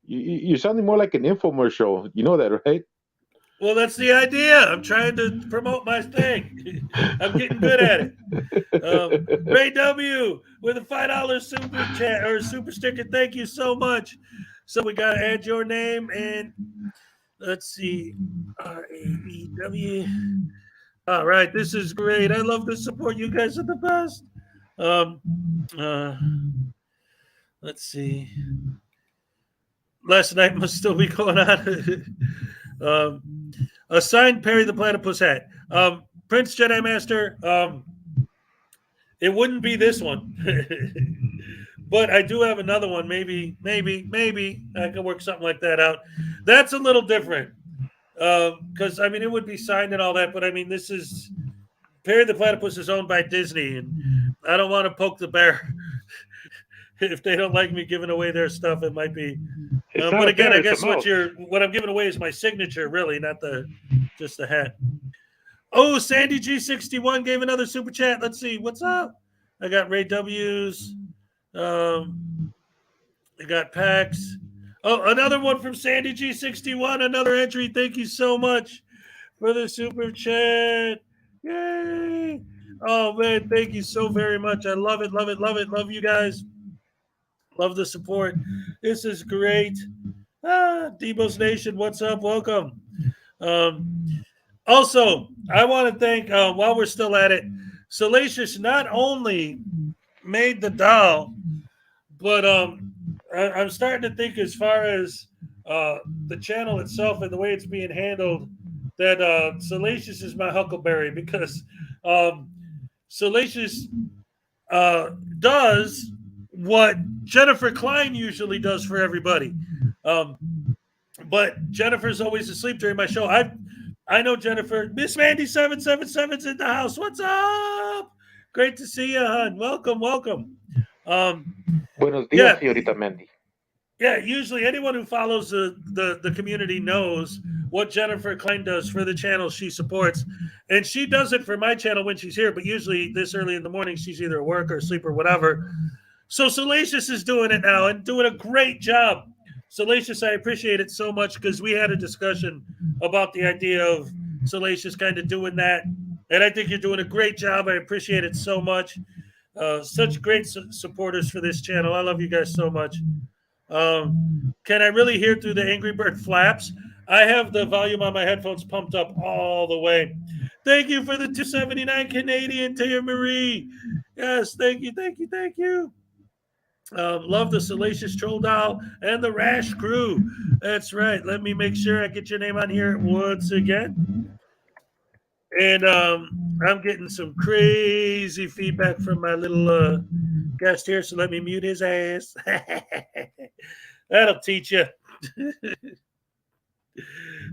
you're sounding more like an infomercial. You know that, right? Well, that's the idea. I'm trying to promote my thing. I'm getting good at it. Ray W with a $5 super chat or super sticker. Thank you so much. So we got to add your name and let's see. RAEW. All right. This is great. I love the support. You guys are the best. Let's see. Last night must still be going on. A signed Perry the Platypus hat. Prince Jedi Master, it wouldn't be this one. But I do have another one. Maybe I can work something like that out. That's a little different. Because, I mean, it would be signed and all that. But, I mean, this is... Perry the Platypus is owned by Disney. And I don't want to poke the bear. If they don't like me giving away their stuff, it might be... but again, I guess what I'm giving away is my signature, really, not just the hat. Oh, Sandy G61 gave another super chat. Let's see, what's up? I got Ray W's. I got Pax. Oh, another one from Sandy G61. Another entry. Thank you so much for the super chat. Yay! Oh man, thank you so very much. I love it, love it, love it. Love you guys. Love the support. This is great. Debo's Nation, what's up? Welcome. Also, I want to thank, while we're still at it, Salacious not only made the doll, but I'm starting to think as far as the channel itself and the way it's being handled, that Salacious is my huckleberry, because Salacious does what Jennifer Klein usually does for everybody. But Jennifer's always asleep during my show. I know Jennifer. Miss Mandy 777's in the house. What's up? Great to see you, hon. Welcome. Buenos dias, señorita Mandy. Yeah, usually anyone who follows the community knows what Jennifer Klein does for the channel she supports. And she does it for my channel when she's here, but usually this early in the morning, she's either at work or asleep or whatever. So Salacious is doing it now and doing a great job. Salacious, I appreciate it so much, because we had a discussion about the idea of Salacious kind of doing that. And I think you're doing a great job. I appreciate it so much. Such great supporters for this channel. I love you guys so much. Can I really hear through the Angry Bird flaps? I have the volume on my headphones pumped up all the way. Thank you for the 279 Canadian, Taya Marie. Yes, thank you. Love the Salacious Troll Doll and the Rash Crew. That's right. Let me make sure I get your name on here once again. And I'm getting some crazy feedback from my little guest here, so let me mute his ass. That'll teach you.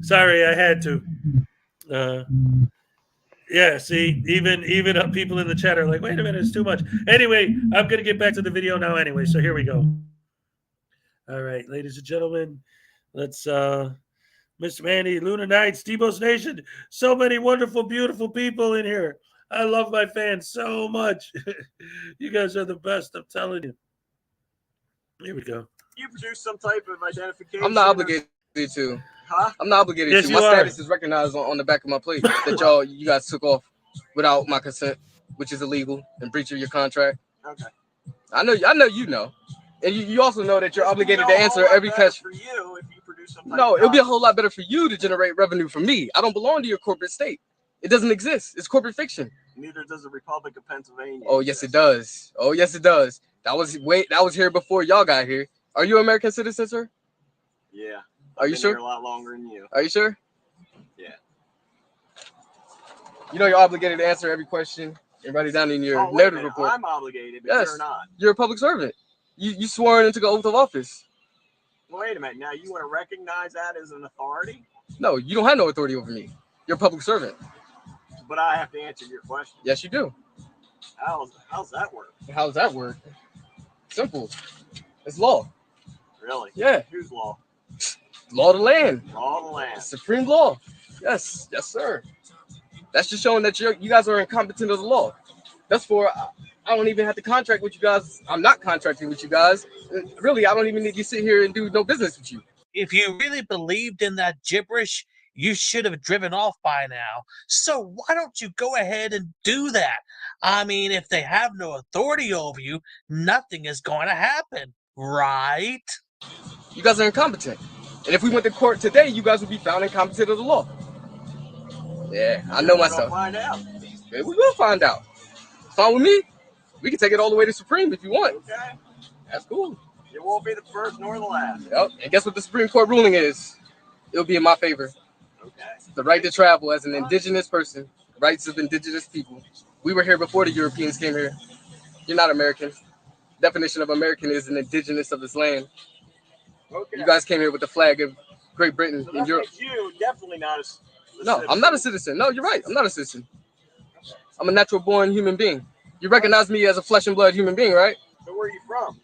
Sorry, I had to. Yeah, see, even people in the chat are like, wait a minute, it's too much. Anyway, I'm going to get back to the video now anyway, so here we go. All right, ladies and gentlemen, let's, Mr. Mandy, Lunar Nights, Debo's Nation, so many wonderful, beautiful people in here. I love my fans so much. You guys are the best, I'm telling you. Here we go. You produce some type of identification. I'm not obligated to. Huh? I'm not obligated Yes, to. you My are. status is recognized on the back of my plate that you guys took off without my consent, which is illegal and breach of your contract. Okay. I know you know. And you also know that you're obligated to answer every question. For you, if you produce some type No, of it'll be a whole lot better for you to generate revenue from me. I don't belong to your corporate state. It doesn't exist. It's corporate fiction. Neither does the Republic of Pennsylvania. Oh yes, it does. Oh yes, it does. That was here before y'all got here. Are you an American citizen, sir? Yeah. Are you I've been sure? here a lot longer than you. Are you sure? Yeah. You know you're obligated to answer every question and write it down in your narrative report. I'm obligated, but Yes, you're not. you're a public servant. You sworn into the oath of office. Well, wait a minute. Now you want to recognize that as an authority? No, you don't have no authority over me. You're a public servant. But I have to answer your question. Yes, you do. How's that work? How does that work? Simple. It's law. Really? Yeah. Whose law? Law of the land. Law of the land. Supreme law. Yes, sir. That's just showing that you guys are incompetent of the law. That's for I don't even have to contract with you guys. I'm not contracting with you guys. Really, I don't even need to sit here and do no business with you. If you really believed in that gibberish, you should have driven off by now. So why don't you go ahead and do that? I mean, if they have no authority over you, nothing is going to happen, right? You guys are incompetent. And if we went to court today, you guys would be found incompetent of the law. Yeah, I know myself. Find out. Yeah, we will find out. Fine with me. We can take it all the way to Supreme if you want. Okay. That's cool. It won't be the first nor the last. Yep. And guess what the Supreme Court ruling is? It'll be in my favor. Okay. The right to travel as an indigenous person, rights of indigenous people. We were here before the Europeans came here. You're not American. Definition of American is an indigenous of this land. Okay. You guys came here with the flag of Great Britain So and that Europe. makes you definitely not a No, I'm not a citizen. No, you're right. I'm not a citizen. I'm a natural born human being. You recognize me as a flesh and blood human being, right? So where are you from?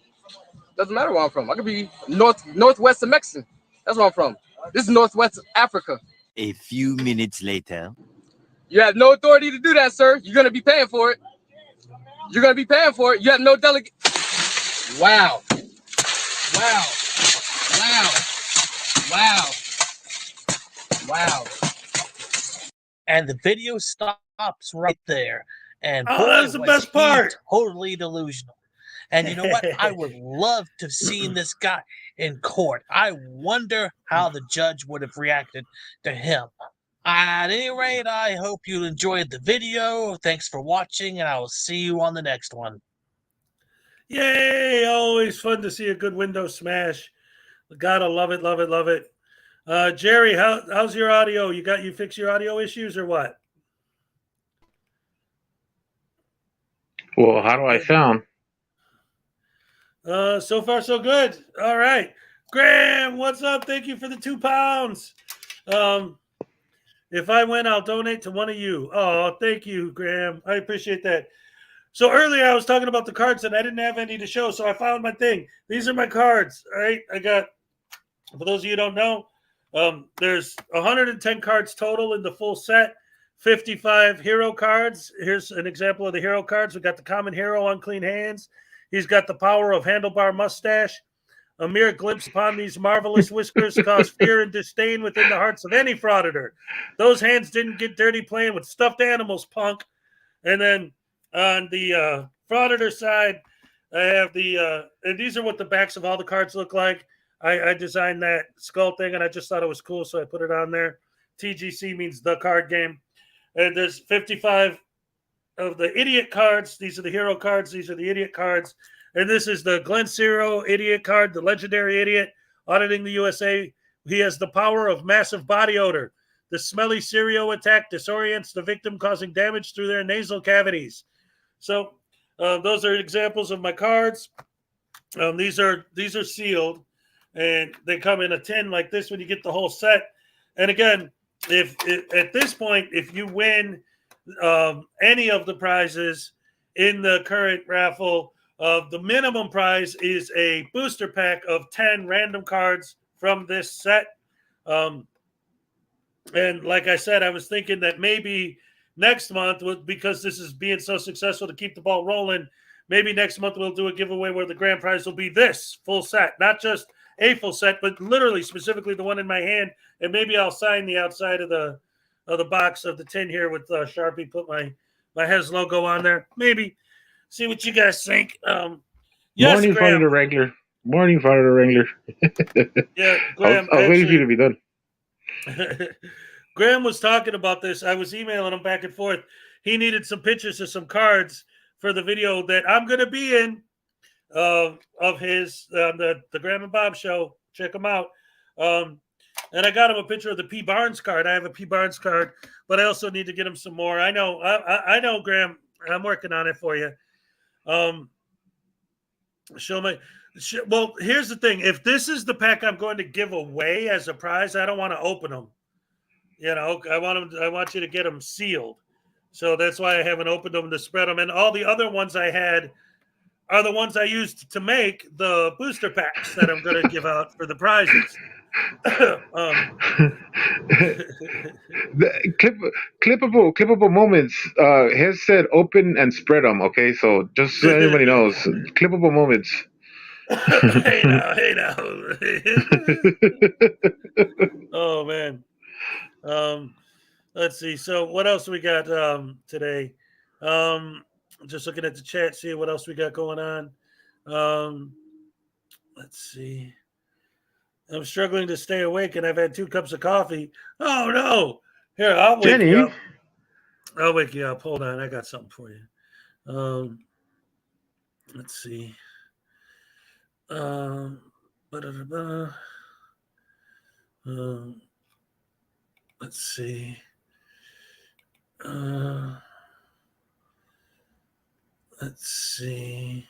Doesn't matter where I'm from. I could be northwest of Mexican. That's where I'm from. This is Northwest Africa. A few minutes later. You have no authority to do that, sir. You're going to be paying for it. You're going to be paying for it. You have no delegate. Wow. Wow. Wow. Wow. Wow. And the video stops right there. And Oh, boy, that's the was best he part. totally delusional. And you know what? I would love to have seen this guy in court. I wonder how the judge would have reacted to him. At any rate, I hope you enjoyed the video. Thanks for watching, and I will see you on the next one. Yay! Always fun to see a good window smash. Gotta love it, love it, love it. Jerry, how's your audio? You fix your audio issues or what? Well, how do I sound? So far so good. All right. Graham, what's up? Thank you for the £2. If I win, I'll donate to one of you. Oh, thank you, Graham. I appreciate that. So earlier I was talking about the cards and I didn't have any to show, so I found my thing. These are my cards. All right. I got, for those of you who don't know, there's 110 cards total in the full set. 55 hero cards. Here's an example of the hero cards. We got the common hero, unclean hands. He's got the power of handlebar mustache. A mere glimpse upon these marvelous whiskers cause fear and disdain within the hearts of any frauditor. Those hands didn't get dirty playing with stuffed animals, punk. And then on the frauditor side, I have the, and these are what the backs of all the cards look like. I designed that skull thing, and I just thought it was cool, so I put it on there. TGC means the card game. And there's 55 of the idiot cards. These are the hero cards. These are the idiot cards. And this is the Glenn Ciro idiot card, the legendary idiot auditing the USA. He has the power of massive body odor. The smelly cereal attack disorients the victim, causing damage through their nasal cavities. So those are examples of my cards. These are sealed, and they come in a tin like this when you get the whole set. And again, if at this point, if you win any of the prizes in the current raffle, the minimum prize is a booster pack of 10 random cards from this set. And like I said, I was thinking that maybe next month, because this is being so successful to keep the ball rolling, maybe next month we'll do a giveaway where the grand prize will be this full set, not just a full set, but literally specifically the one in my hand. And maybe I'll sign the outside of the box of the tin here with Sharpie, put my Hez logo on there. Maybe see what you guys think. Yes, Morning, Graham. Frauditor Wrangler. Morning, Frauditor Wrangler. Yeah, Graham. I was waiting for you to be done. Graham was talking about this. I was emailing him back and forth. He needed some pictures of some cards for the video that I'm going to be in of his the Graham and Bob show. Check him out. And I got him a picture of the P. Barnes card. I have a P. Barnes card, but I also need to get him some more. I know, Graham. I'm working on it for you. Well, here's the thing. If this is the pack I'm going to give away as a prize, I don't want to open them. You know, I want you to get them sealed. So that's why I haven't opened them to spread them. And all the other ones I had are the ones I used to make the booster packs that I'm going to give out for the prizes. Clippable moments. Has said open and spread them. Okay, so just so everybody knows, clippable moments. Hey now. Oh man. Let's see. So what else we got today? Just looking at the chat, see what else we got going on. Let's see. I'm struggling to stay awake, and I've had 2 cups of coffee. Oh no! Here, I'll wake Jenny. you up. I'll wake you up. Hold on, I got something for you. Let's see. Let's see. Let's see.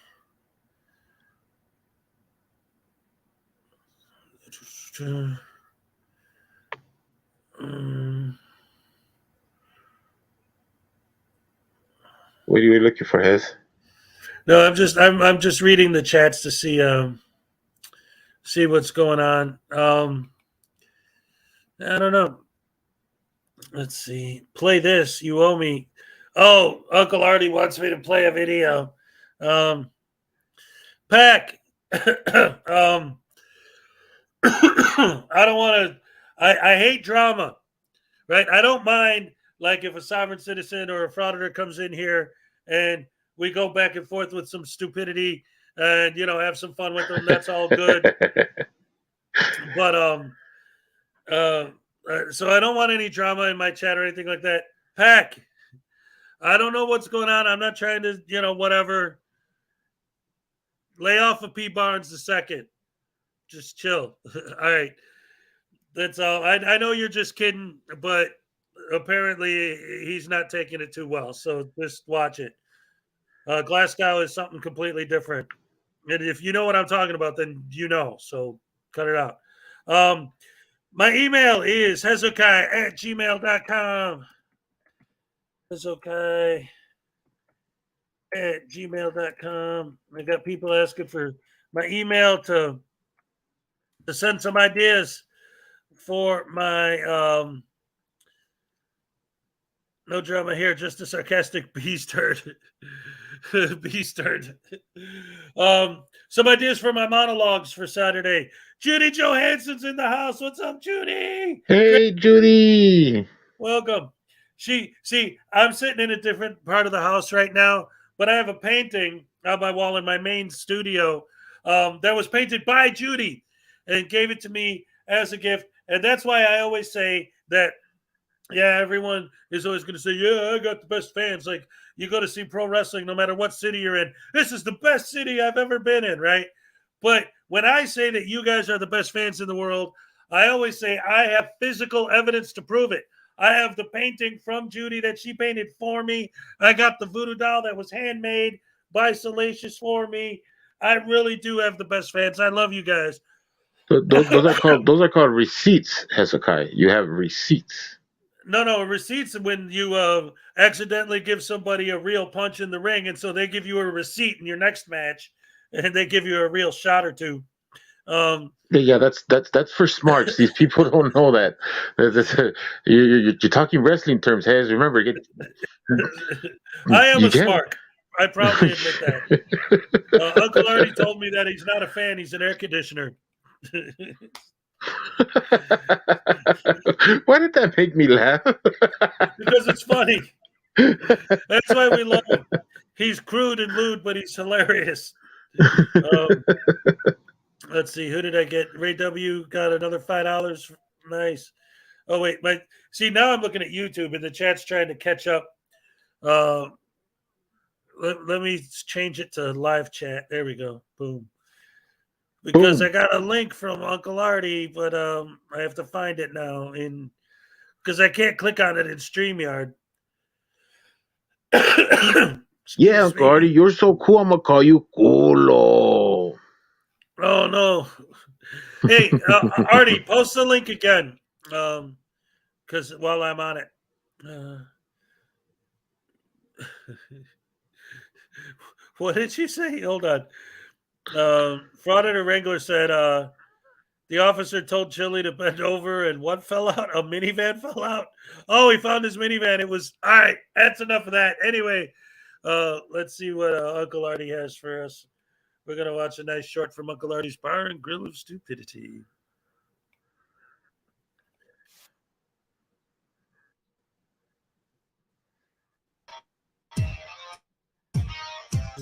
What are you looking for, Hez? No, I'm just reading the chats to see what's going on. I don't know. Let's see. Play this. You owe me. Oh, Uncle Artie wants me to play a video. Pack. I don't want to. I hate drama, right? I don't mind, like, if a sovereign citizen or a frauditor comes in here and we go back and forth with some stupidity and, you know, have some fun with them. That's all good. But so I don't want any drama in my chat or anything like that. Pack. I don't know what's going on. I'm not trying to, you know, whatever. Lay off of P. Barnes II. Just chill. All right. That's all. I know you're just kidding, but apparently he's not taking it too well. So just watch it. Glasgow is something completely different. And if you know what I'm talking about, then you know. So cut it out. My email is hezokuai@gmail.com. Hezokuai@gmail.com. I got people asking for my email to send some ideas for my no drama here, just a sarcastic beast herd. Beast herd. Some ideas for my monologues for Saturday. Judy Johansson's in the house. What's up, Judy? Hey, Judy. Welcome. I'm sitting in a different part of the house right now, but I have a painting on my wall in my main studio that was painted by Judy and gave it to me as a gift. And that's why I always say that, yeah, everyone is always going to say, yeah, I got the best fans. Like, you go to see pro wrestling, no matter what city you're in. This is the best city I've ever been in, right? But when I say that you guys are the best fans in the world, I always say I have physical evidence to prove it. I have the painting from Judy that she painted for me. I got the voodoo doll that was handmade by Salacious for me. I really do have the best fans. I love you guys. Those are called receipts, Hezokuai. You have receipts. No, receipts when you accidentally give somebody a real punch in the ring, and so they give you a receipt in your next match, and they give you a real shot or two. Yeah, that's for smarts. These people don't know that. You're talking wrestling terms, Hez. Remember, I am you a can't- smart. I proudly admit that. Uncle Artie told me that he's not a fan. He's an air conditioner. Why did that make me laugh? Because it's funny. That's why we love him. He's crude and lewd, but he's hilarious. Let's see. Who did I get? Ray W. got another $5. Nice. Oh, wait. See, now I'm looking at YouTube, and the chat's trying to catch up. Let me change it to live chat. There we go. Boom. Because I got a link from Uncle Artie, but I have to find it now because I can't click on it in StreamYard. Yeah, Uncle Artie, you're so cool. I'm gonna call you Culo. Oh no! Hey, Artie, post the link again, because while I'm on it. What did she say? Hold on. Frauditor Wrangler said the officer told Chili to bend over and what fell out? A minivan fell out. Oh, he found his minivan. It was all right. That's enough of that. Anyway, let's see what Uncle Artie has for us. We're gonna watch a nice short from Uncle Artie's Bar and Grill of Stupidity.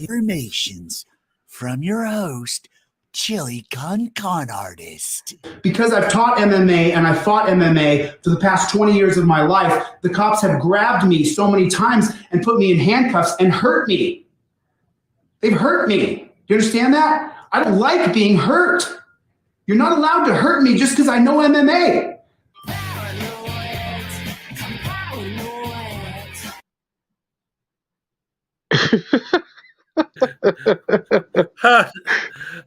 Informations from your host, Chili Con Artist. Because I've taught MMA and I've fought MMA for the past 20 years of my life, the cops have grabbed me so many times and put me in handcuffs and hurt me. They've hurt me. You understand that? I don't like being hurt. You're not allowed to hurt me just because I know MMA.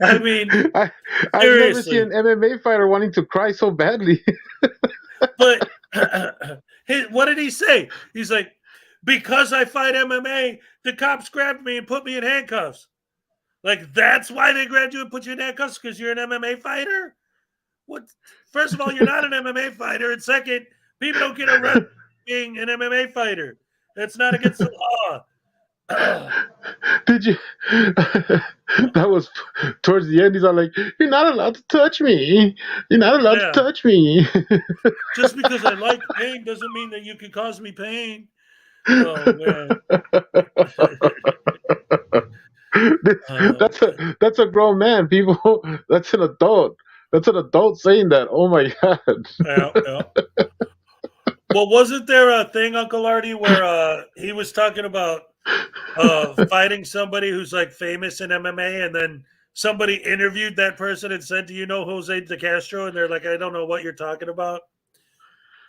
I mean, I've never seen an MMA fighter wanting to cry so badly. But what did he say? He's like, because I fight MMA, the cops grabbed me and put me in handcuffs. Like, that's why they grabbed you and put you in handcuffs, because you're an MMA fighter? What? First of all, you're not an MMA fighter. And second, people don't get arrested being an MMA fighter. That's not against the law. Did you? That was towards the end. He's all like, "You're not allowed to touch me. You're not allowed to touch me." Just because I like pain doesn't mean that you can cause me pain. Oh man. That's a grown man. People, that's an adult. That's an adult saying that. Oh my god. Yeah. Well, wasn't there a thing, Uncle Artie, where he was talking about fighting somebody who's like famous in MMA, and then somebody interviewed that person and said, "Do you know Jose de Castro?" And they're like, "I don't know what you're talking about."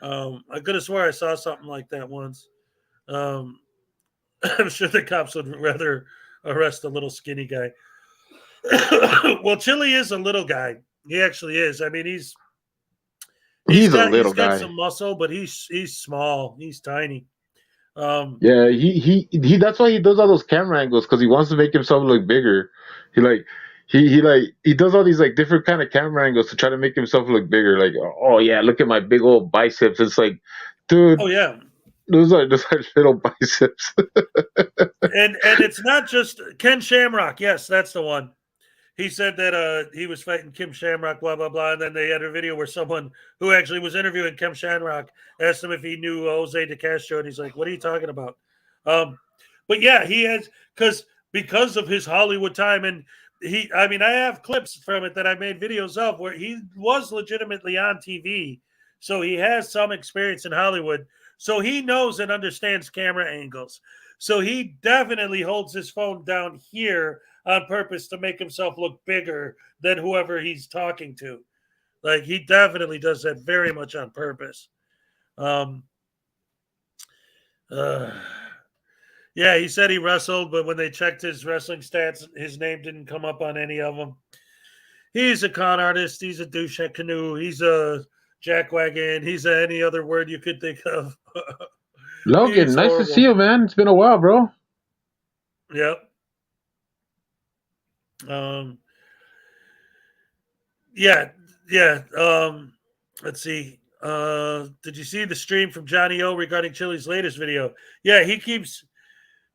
I could have swore I saw something like that once. I'm sure the cops would rather arrest a little skinny guy. Well, Chili is a little guy. He actually is. I mean, he's got some muscle, but he's small. He's tiny. Yeah, he that's why he does all those camera angles, because he wants to make himself look bigger. He does all these like different kind of camera angles to try to make himself look bigger. Like, oh yeah, look at my big old biceps. It's like, dude. Oh yeah. Those are just like little biceps. and it's not just Ken Shamrock. Yes, that's the one. He said that he was fighting Kim Shamrock, blah, blah, blah. And then they had a video where someone who actually was interviewing Kim Shamrock asked him if he knew Jose de Castro. And he's like, what are you talking about? But yeah, he has, because of his Hollywood time. And I have clips from it that I made videos of where he was legitimately on TV. So he has some experience in Hollywood. So he knows and understands camera angles. So he definitely holds his phone down here on purpose to make himself look bigger than whoever he's talking to. Like, he definitely does that very much on purpose. Yeah, he said he wrestled, but when they checked his wrestling stats, his name didn't come up on any of them. He's a con artist. He's a douche at canoe. He's a jackwagon. He's any other word you could think of. Logan, He's nice horrible. to see you, man. It's been a while, bro. Yep. Yeah. Let's see. Did you see the stream from Johnny O regarding Chili's latest video? Yeah, he keeps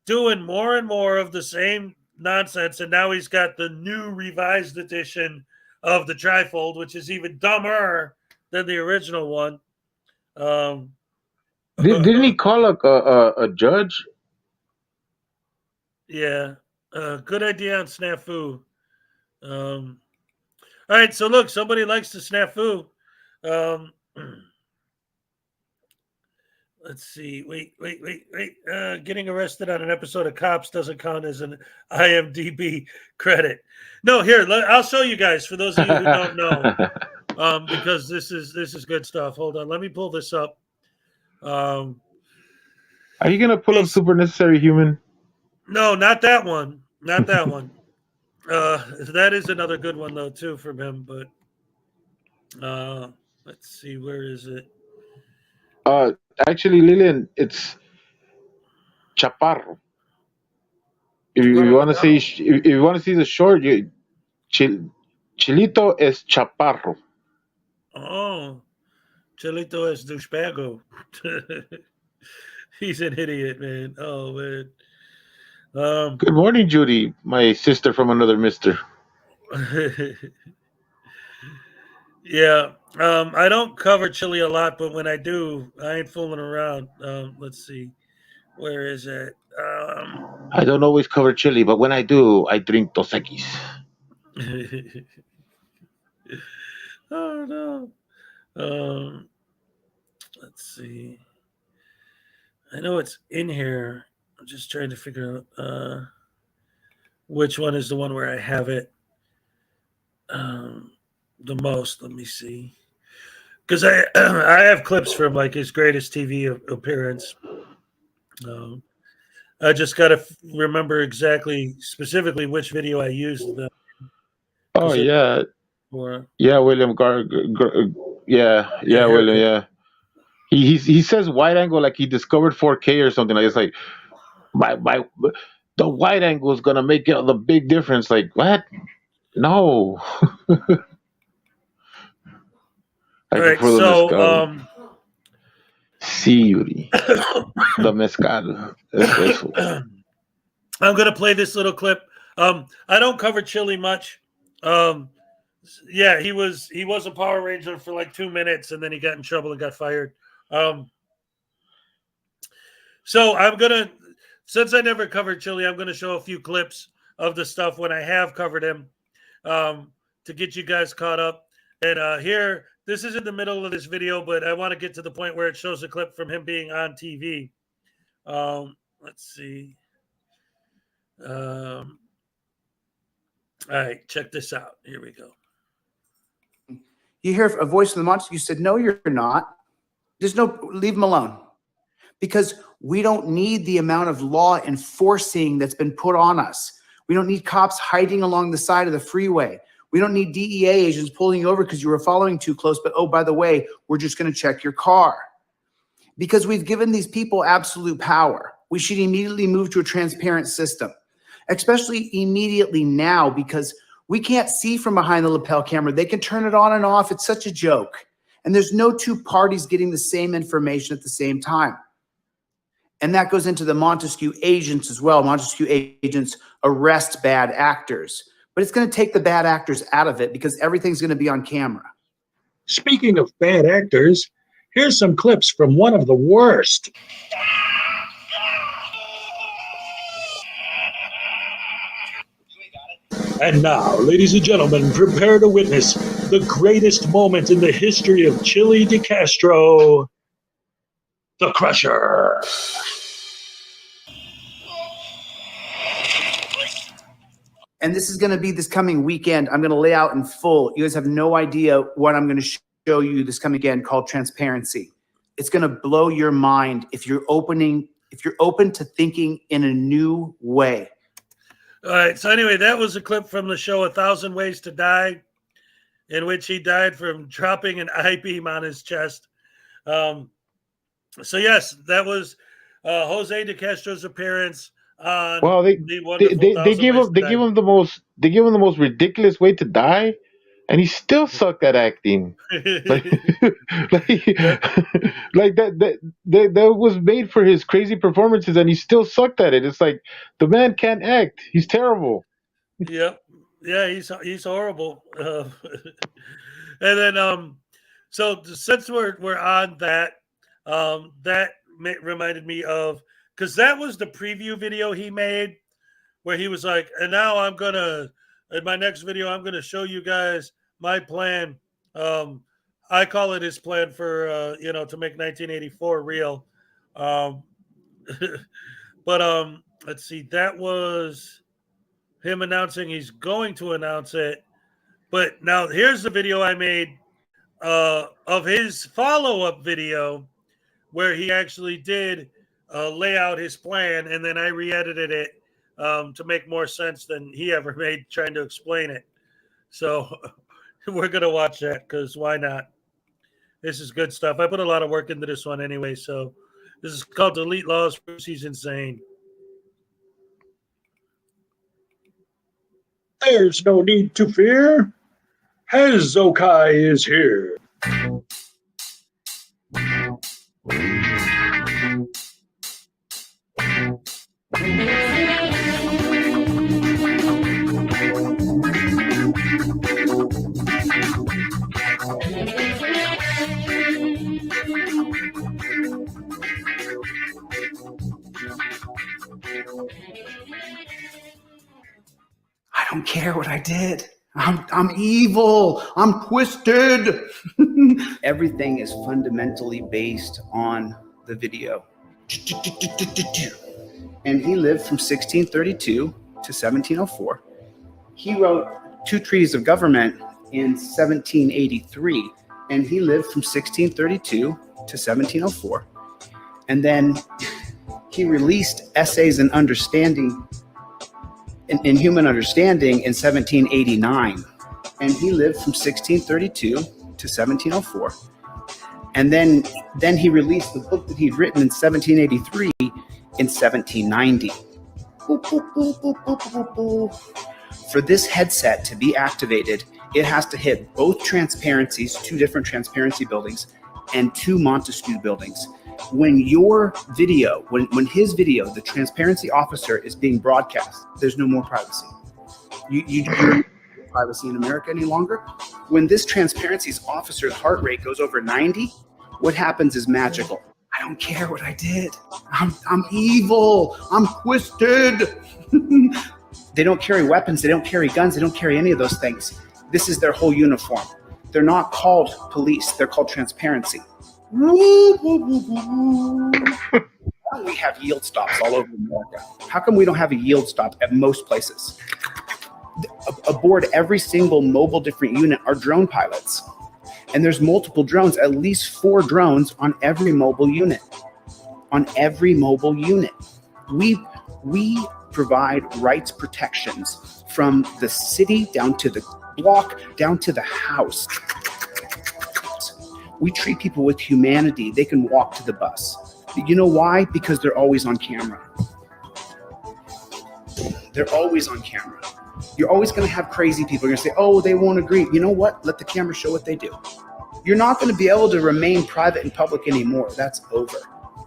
doing more and more of the same nonsense, and now he's got the new revised edition of the trifold, which is even dumber than the original one. Didn't he call a judge? Yeah. Good idea on snafu. All right, so look, somebody likes to snafu. Let's see. Wait. Getting arrested on an episode of Cops doesn't count as an IMDb credit. No, here, I'll show you guys for those of you who don't know. Because this is good stuff. Hold on, let me pull this up. Are you gonna pull up Super Necessary Human? No, not that one. Not that one. That is another good one though too from him. But let's see, where is it? Actually, Lillian, it's Chaparro. If you want to see, if you want to see the short, Chilito es Chaparro. Oh, Chelito es douchebago. He's an idiot, man. Oh man. Good morning, Judy, my sister from another mister. Yeah. I don't cover Chile a lot, but when I do, I ain't fooling around. Let's see. Where is it? I don't always cover chili, but when I do, I drink Dos Equis. Oh no. Let's see. I know it's in here. I'm just trying to figure out which one is the one where I have it the most. Let me see. Because I have clips from like his greatest TV appearance. I just got to remember specifically which video I used. Oh yeah, Or yeah, William yeah, William, yeah. He says wide angle like he discovered 4K or something. Like it's like the wide angle is gonna make it the big difference. Like what? No. All right, so Sí, Yuri. The mezcal. I'm gonna play this little clip. I don't cover Chile much. Yeah, he was a Power Ranger for like 2 minutes, and then he got in trouble and got fired. So I'm gonna, since I never covered Chile, I'm gonna show a few clips of the stuff when I have covered him, to get you guys caught up. And here, this is in the middle of this video, but I want to get to the point where it shows a clip from him being on TV. Let's see. All right, check this out. Here we go. You hear a voice in the monster. You said, no, you're not. There's no, leave him alone. Because we don't need the amount of law enforcing that's been put on us. We don't need cops hiding along the side of the freeway. We don't need DEA agents pulling you over because you were following too close. But, oh, by the way, we're just going to check your car. Because we've given these people absolute power. We should immediately move to a transparent system, especially immediately now, because we can't see from behind the lapel camera. They can turn it on and off. It's such a joke. And there's no two parties getting the same information at the same time. And that goes into the Montesquieu agents as well. Montesquieu agents arrest bad actors. But it's going to take the bad actors out of it because everything's going to be on camera. Speaking of bad actors, here's some clips from one of the worst. And now, ladies and gentlemen, prepare to witness the greatest moment in the history of Chili de Castro, the Crusher. And this is going to be this coming weekend. I'm going to lay out in full. You guys have no idea what I'm going to show you this coming weekend called Transparency. It's going to blow your mind if you're opening if you're open to thinking in a new way. All right. So anyway, that was a clip from the show 1,000 Ways to Die, in which he died from dropping an I-beam on his chest. So yes, that was Jose de Castro's appearance on Well, the wonderful they 1,000 give Ways him to they give Die. him the most ridiculous way to die, and he still sucked at acting. Like, like that was made for his crazy performances, and he still sucked at it. It's like the man can't act. He's terrible. Yep. Yeah, he's horrible. And then so since we're on that, that reminded me of, because that was the preview video he made where he was like, and now in my next video, I'm gonna show you guys my plan. I call it his plan for to make 1984 real. But let's see, that was him announcing he's going to announce it. But now here's the video I made of his follow-up video where he actually did lay out his plan, and then I re-edited it to make more sense than he ever made trying to explain it. So we're going to watch that because why not? This is good stuff. I put a lot of work into this one anyway. So this is called Delete Laws. He's insane. There's no need to fear. Hezokuai is here. I don't care what I did. I'm evil. I'm twisted. Everything is fundamentally based on the video. And he lived from 1632 to 1704. He wrote 2 treatises of government in 1783, and he lived from 1632 to 1704. And then he released Essays in Understanding, in Human Understanding in 1789, and he lived from 1632 to 1704. And then he released the book that he'd written in 1783 in 1790. Boop, boop, boop, boop, boop, boop, boop. For this headset to be activated, it has to hit both transparencies, 2 different transparency buildings, and 2 Montesquieu buildings. When your video, when his video, the transparency officer, is being broadcast, there's no more privacy. You don't have privacy in America any longer. When this transparency's officer's heart rate goes over 90, what happens is magical. I don't care what I did. I'm evil. I'm twisted. They don't carry weapons. They don't carry guns. They don't carry any of those things. This is their whole uniform. They're not called police. They're called transparency. Why don't we have yield stops all over America? How come we don't have a yield stop at most places? Aboard every single mobile different unit are drone pilots. And there's multiple drones, at least 4 drones on every mobile unit. On every mobile unit. We provide rights protections from the city down to the block, down to the house. We treat people with humanity. They can walk to the bus. You know why? Because they're always on camera. They're always on camera. You're always going to have crazy people. You're going to say, oh, they won't agree. You know what? Let the camera show what they do. You're not going to be able to remain private and public anymore. That's over.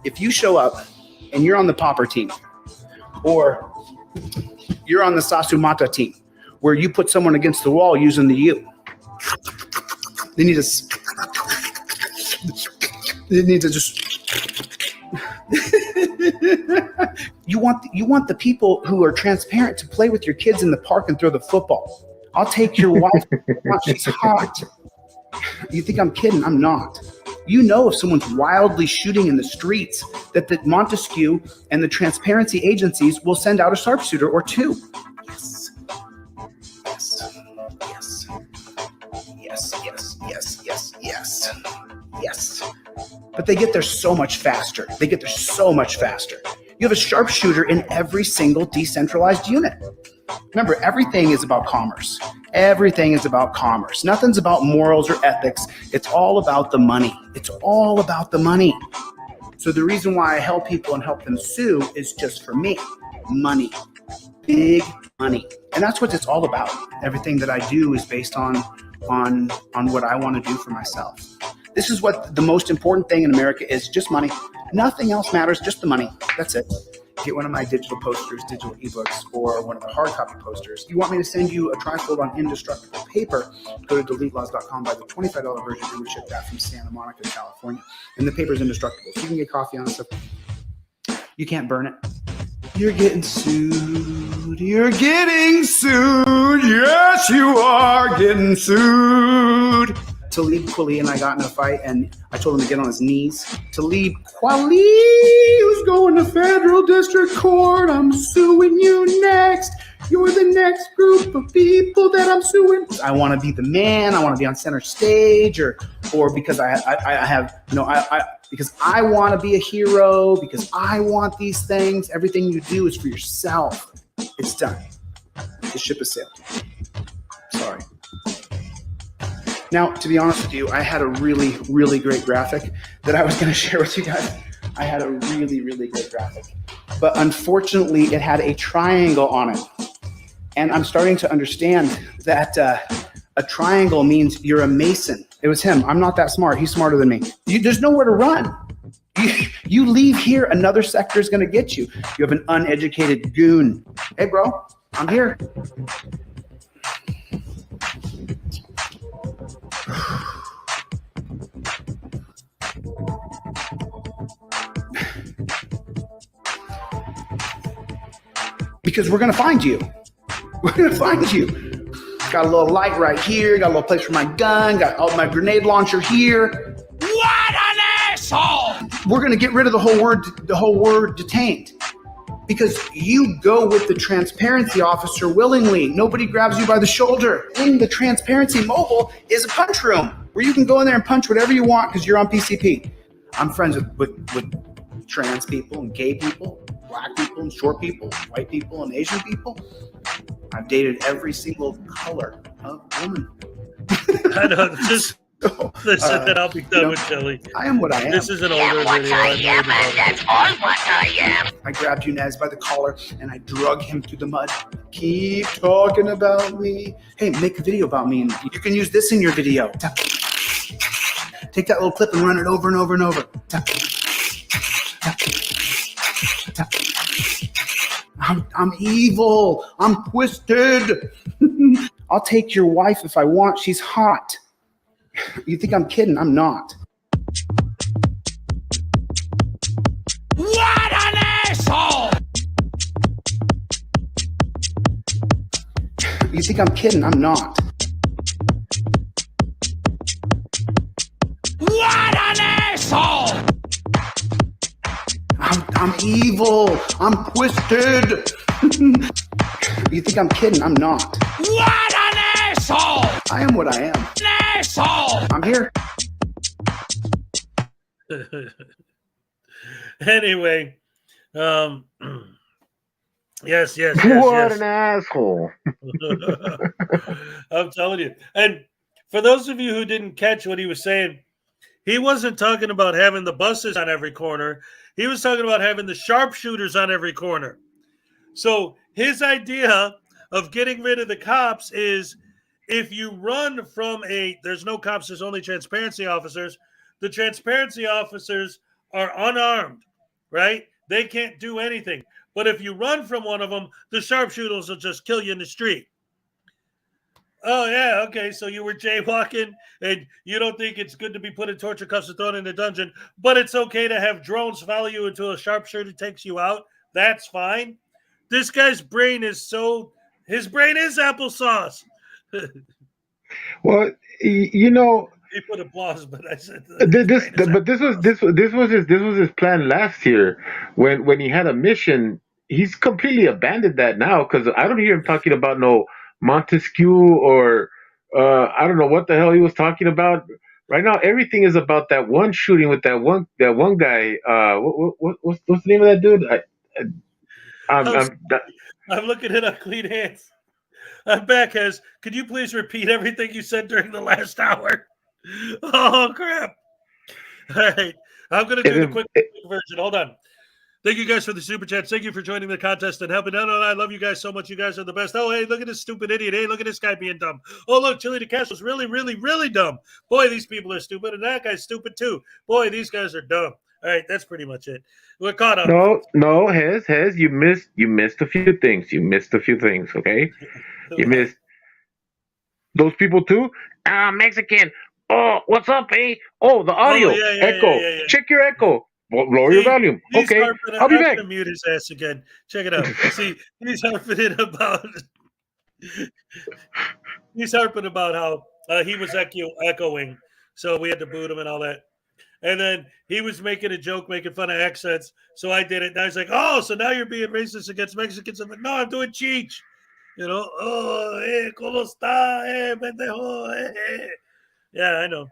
If you show up and you're on the Popper team, or you're on the Sasumata team, where you put someone against the wall using the U, they need to just you want the people who are transparent to play with your kids in the park and throw the football. I'll take your wife. She's hot. You think I'm kidding? I'm not. You know, if someone's wildly shooting in the streets, that the Montesquieu and the transparency agencies will send out a sharpshooter or 2. Yes. Yes. Yes. Yes. Yes. Yes. Yes. Yes. Yes. but they get there so much faster. They get there so much faster. You have a sharpshooter in every single decentralized unit. Remember, everything is about commerce. Everything is about commerce. Nothing's about morals or ethics. It's all about the money. It's all about the money. So the reason why I help people and help them sue is just for me. Money. Big money. And that's what it's all about. Everything that I do is based on what I want to do for myself. This is what the most important thing in America is, just money. Nothing else matters, just the money. That's it. Get one of my digital posters, digital ebooks, or one of the hard copy posters. You want me to send you a trifold on indestructible paper, go to deletelaws.com, buy the $25 version, and we ship that from Santa Monica, California. And the paper's indestructible, so you can get coffee on it. So you can't burn it. You're getting sued. You're getting sued. Yes, you are getting sued. Talib Kweli and I got in a fight, and I told him to get on his knees. Talib Kweli was going to federal district court. I'm suing you next. You're the next group of people that I'm suing. I want to be the man. I want to be on center stage, or because I have, you know, because I want to be a hero, because I want these things. Everything you do is for yourself. It's done. The ship has sailed. Sorry. Now, to be honest with you, I had a really, really great graphic that I was going to share with you guys. I had a really, really great graphic. But unfortunately, it had a triangle on it. And I'm starting to understand that a triangle means you're a Mason. It was him. I'm not that smart. He's smarter than me. There's nowhere to run. You leave here, another sector is going to get you. You have an uneducated goon. Hey, bro, I'm here. Because we're going to find you. We're going to find you. Got a little light right here. Got a little place for my gun. Got my grenade launcher here. What an asshole! We're going to get rid of the whole word detained. Because you go with the transparency officer willingly. Nobody grabs you by the shoulder. In the transparency mobile is a punch room where you can go in there and punch whatever you want because you're on PCP. I'm friends with trans people and gay people, black people and short people, white people and Asian people. I've dated every single color of woman. I know, just listen, and I'll be done with Chili. I am what I am. This is an older video. That's all what I am. I grabbed Yunez by the collar and I drug him through the mud. Keep talking about me. Hey, make a video about me, and you can use this in your video. Take that little clip and run it over and over and over. I'm evil. I'm twisted. I'll take your wife if I want. She's hot. You think I'm kidding? I'm not. What an asshole! You think I'm kidding? I'm not. What an asshole! I'm evil. I'm twisted. You think I'm kidding? I'm not. What an asshole! I am what I am. An asshole! I'm here. Anyway, yes. What an asshole. I'm telling you. And for those of you who didn't catch what he was saying, he wasn't talking about having the buses on every corner. He was talking about having the sharpshooters on every corner. So his idea of getting rid of the cops is if you run from there's no cops, there's only transparency officers. The transparency officers are unarmed, right? They can't do anything. But if you run from one of them, the sharpshooters will just kill you in the street. Oh, yeah, okay, so you were jaywalking, and you don't think it's good to be put in torture cuffs and thrown in a dungeon, but it's okay to have drones follow you until a sharpshooter takes you out? That's fine. This guy's brain is his brain is applesauce. Well, you know, he put applause, but I said this was his plan last year when he had a mission. He's completely abandoned that now because I don't hear him talking about no Montesquieu or I don't know what the hell he was talking about. Right now, everything is about that one shooting with that one guy. What's the name of that dude? I'm looking at Unclean Hands. I'm back, Hez. Could you please repeat everything you said during the last hour? Oh, crap. All right. I'm going to do the quick version. Hold on. Thank you guys for the super chats. Thank you for joining the contest and helping out. I love you guys so much. You guys are the best. Oh, hey, look at this stupid idiot. Hey, look at this guy being dumb. Oh, look, Chili de Castro's really, really, really dumb. Boy, these people are stupid. And that guy's stupid too. Boy, these guys are dumb. All right, that's pretty much it. We're caught up. No, Hez, you missed a few things. You missed a few things, okay? You missed those people too. Mexican. Oh, what's up, eh? Oh, the audio. Echo. Check your echo. Lower your volume. Okay, I'll be back. I'm gonna mute his ass again. Check it out. See, he's harping in about how he was echoing, so we had to boot him and all that. And then he was making a joke, making fun of accents, so I did it. And I was like, "Oh, so now you're being racist against Mexicans?" I'm like, "No, I'm doing Cheech." You know, oh, ¿cómo está, pendejo? Yeah, I know.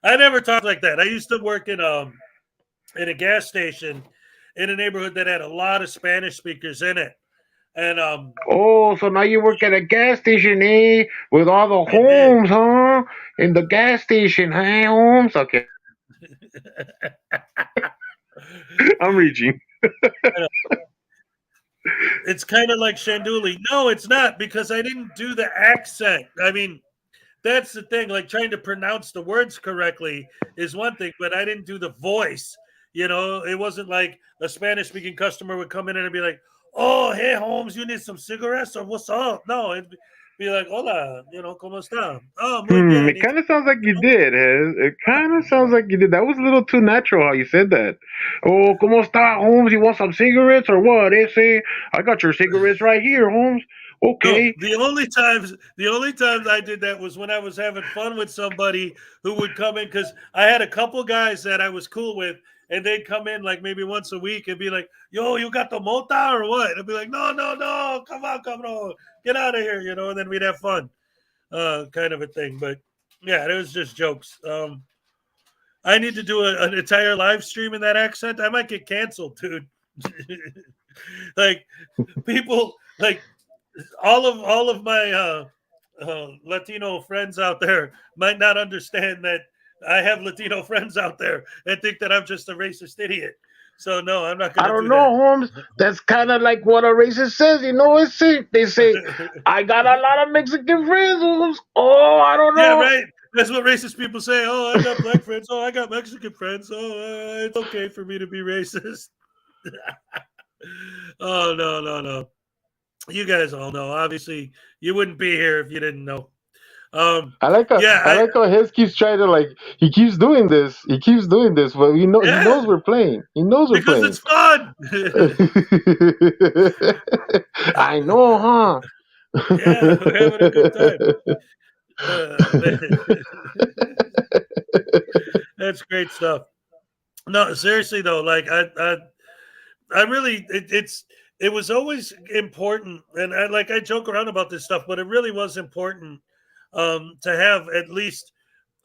I never talked like that. I used to work in a gas station in a neighborhood that had a lot of Spanish speakers in it. And oh, so now you work at a gas station, eh? With all the homes, huh? In the gas station, hey, homes? Okay. I'm reaching. It's kind of like Shanduli. No, it's not, because I didn't do the accent. I mean, that's the thing. Like, trying to pronounce the words correctly is one thing, but I didn't do the voice. You know, it wasn't like a Spanish-speaking customer would come in and be like, "Oh, hey, Holmes, you need some cigarettes or what's up?" No, it'd be like, "Hola, you know, ¿cómo está?" Oh, muy bien. It kind of sounds like you did, Hez. It kind of sounds like you did. That was a little too natural how you said that. Oh, ¿cómo está, Holmes? You want some cigarettes or what? I got your cigarettes right here, Holmes. Okay. No, the only times I did that was when I was having fun with somebody who would come in, because I had a couple guys that I was cool with, and they'd come in like maybe once a week and be like, "Yo, you got the mota or what?" I'd be like, No, come on, get out of here, you know, and then we'd have fun, kind of a thing. But yeah, it was just jokes. I need to do an entire live stream in that accent. I might get canceled, dude. Like, people, like, all of my Latino friends out there might not understand that I have Latino friends out there and think that I'm just a racist idiot. So no, I'm not going to. I don't know, Holmes. That's kind of like what a racist says. You know, they say, "I got a lot of Mexican friends, Holmes." Oh, I don't know. Yeah, right. That's what racist people say. "Oh, I got black friends. Oh, I got Mexican friends. Oh, it's okay for me to be racist." Oh, no. You guys all know. Obviously, you wouldn't be here if you didn't know. I like how Hez keeps trying to, he keeps doing this. But he knows we're playing. He knows we're playing. Because it's fun. I know, huh? Yeah, we're having a good time. That's great stuff. No, seriously though, like I really, it was always important, and I joke around about this stuff, but it really was important to have at least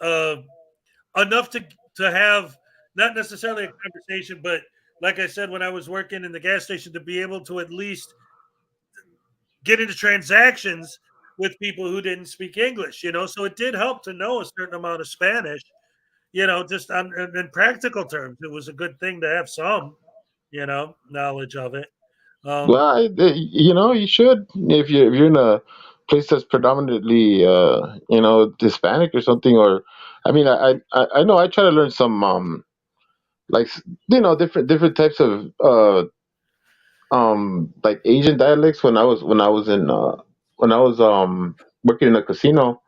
enough to have not necessarily a conversation, but like I said, when I was working in the gas station, to be able to at least get into transactions with people who didn't speak English, you know. So it did help to know a certain amount of Spanish, you know, just in practical terms. It was a good thing to have some, you know, knowledge of it. Well, you should, if you're in a place that's predominantly Hispanic or something. Or I mean, I know I try to learn some different types of like Asian dialects when I was working in a casino.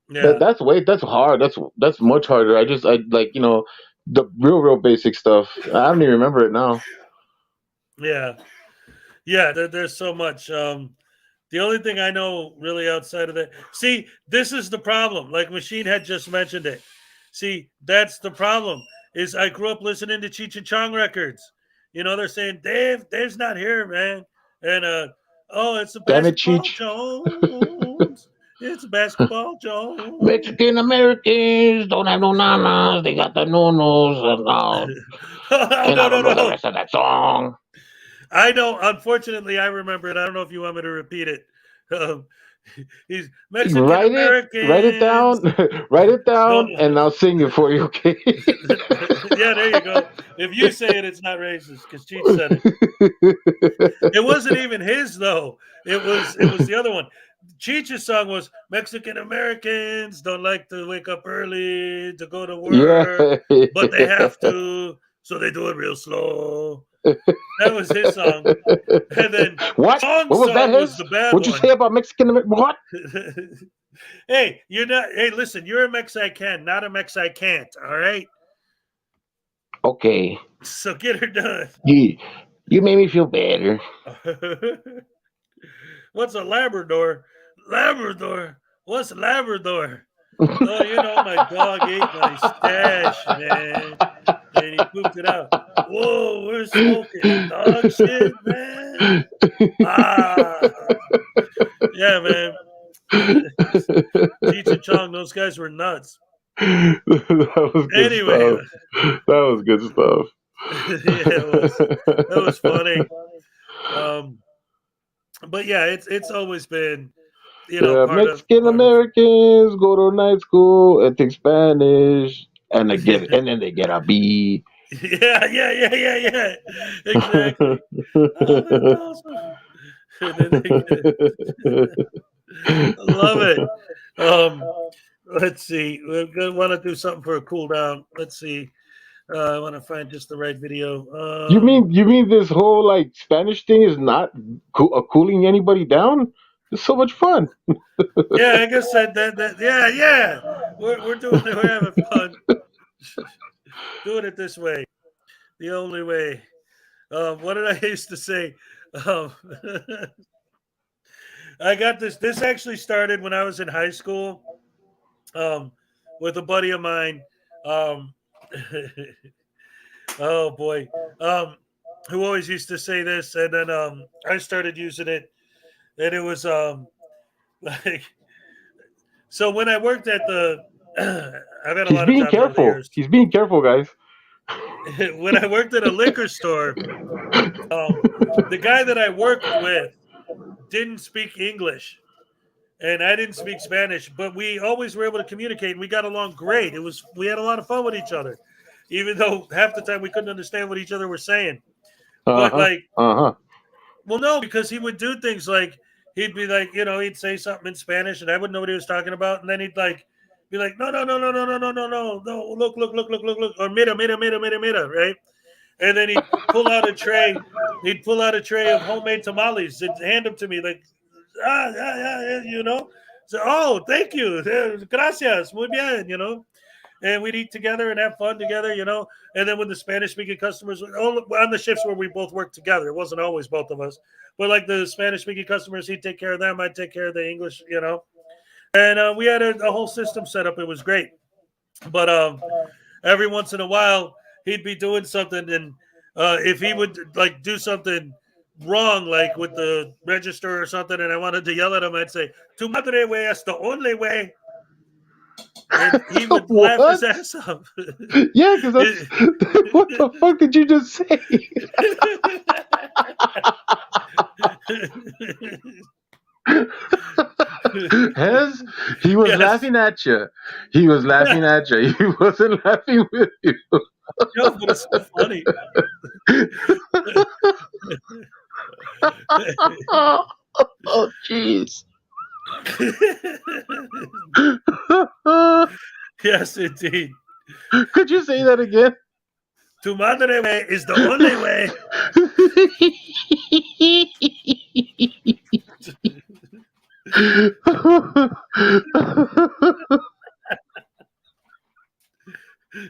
Yeah. That's hard. That's much harder. I like, the real basic stuff. I don't even remember it now. Yeah, there's so much. The only thing I know really outside of that, see, this is the problem. Like Machine had just mentioned it. See, that's the problem. Is I grew up listening to Cheech and Chong records. You know, they're saying Dave's not here, man, and it's the Damn it, basketball Cheech. Jones. It's basketball, Joe. Mexican Americans don't have no nanas. They got the no-nos. And I don't know the rest of that song. I know. Unfortunately, I remember it. I don't know if you want me to repeat it. He's Mexican American. Write it down. Write it down, and I'll sing it for you. Okay. Yeah, there you go. If you say it, it's not racist because Cheech said it. It wasn't even his though. It was the other one. Cheech's song was Mexican Americans don't like to wake up early to go to work, but they have to, so they do it real slow. That was his song. And then What? Chong's What was song that? was the bad What'd you one. say about Mexican American? What? Hey, you're not. Hey, listen, you're a Mexican, not a Mexican. All right. Okay. So get her done. You made me feel better. What's a Labrador? Labrador. What's Labrador? Oh, you know, my dog ate my stash, man. And he pooped it out. Whoa, we're smoking dog shit, man. Ah. Yeah, man. Cheech and Chong, those guys were nuts. That was good Anyway. stuff. That was good stuff. Yeah, that was funny. But yeah, it's always been, you know, part Mexican Americans go to night school and take Spanish, and then they get a B. Yeah. Exactly. Oh, that's awesome. I love it. Let's see. We want to do something for a cool down. Let's see. I want to find just the right video. You mean this whole like Spanish thing is not cooling anybody down? It's so much fun. Yeah, I guess that yeah. We're doing it. We're having fun. Doing it this way, the only way. What did I used to say? I got this. This actually started when I was in high school, with a buddy of mine. Oh boy, who always used to say this, and then I started using it, and it was like, so when I worked at the, I've had a lot of jobs over the years. He's being careful, guys. When I worked at a liquor store, the guy that I worked with didn't speak English, and I didn't speak Spanish, but we always were able to communicate, and we got along great. We had a lot of fun with each other, even though half the time we couldn't understand what each other were saying. But well, no, because he would do things like, he'd be like, you know, he'd say something in Spanish, and I wouldn't know what he was talking about, and then he'd like be like, no, look, or mira, right? And then he'd pull out a tray. He'd pull out a tray of homemade tamales and hand them to me, like, you know. So, oh, thank you, gracias, muy bien, you know. And we'd eat together and have fun together, you know. And then when the Spanish-speaking customers, on the shifts where we both worked together, it wasn't always both of us, but like the Spanish-speaking customers, he'd take care of them, I'd take care of the English, you know. And we had a whole system set up. It was great. But every once in a while, he'd be doing something, and if he would like do something wrong, like with the register or something, and I wanted to yell at him, I'd say, "Tu madre way, that's the only way." And he would laugh his ass off. Yeah, because that's what the fuck did you just say? Hez, he was laughing at you. He was laughing at you. He wasn't laughing with you. No, but it's so funny. Oh, jeez. Yes, indeed. Could you say that again? Tu madre way is the only way.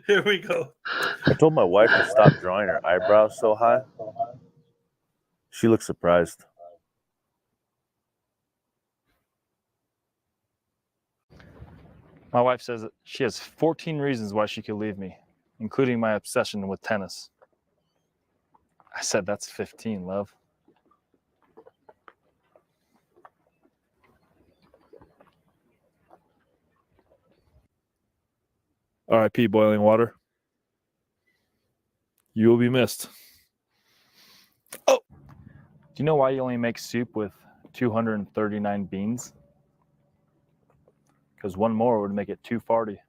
Here we go. I told my wife to stop drawing her eyebrows so high. She looked surprised. My wife says that she has 14 reasons why she could leave me, including my obsession with tennis. I said, that's 15, love. R.I.P. Boiling Water. You will be missed. Oh! Do you know why you only make soup with 239 beans? Because one more would make it 240.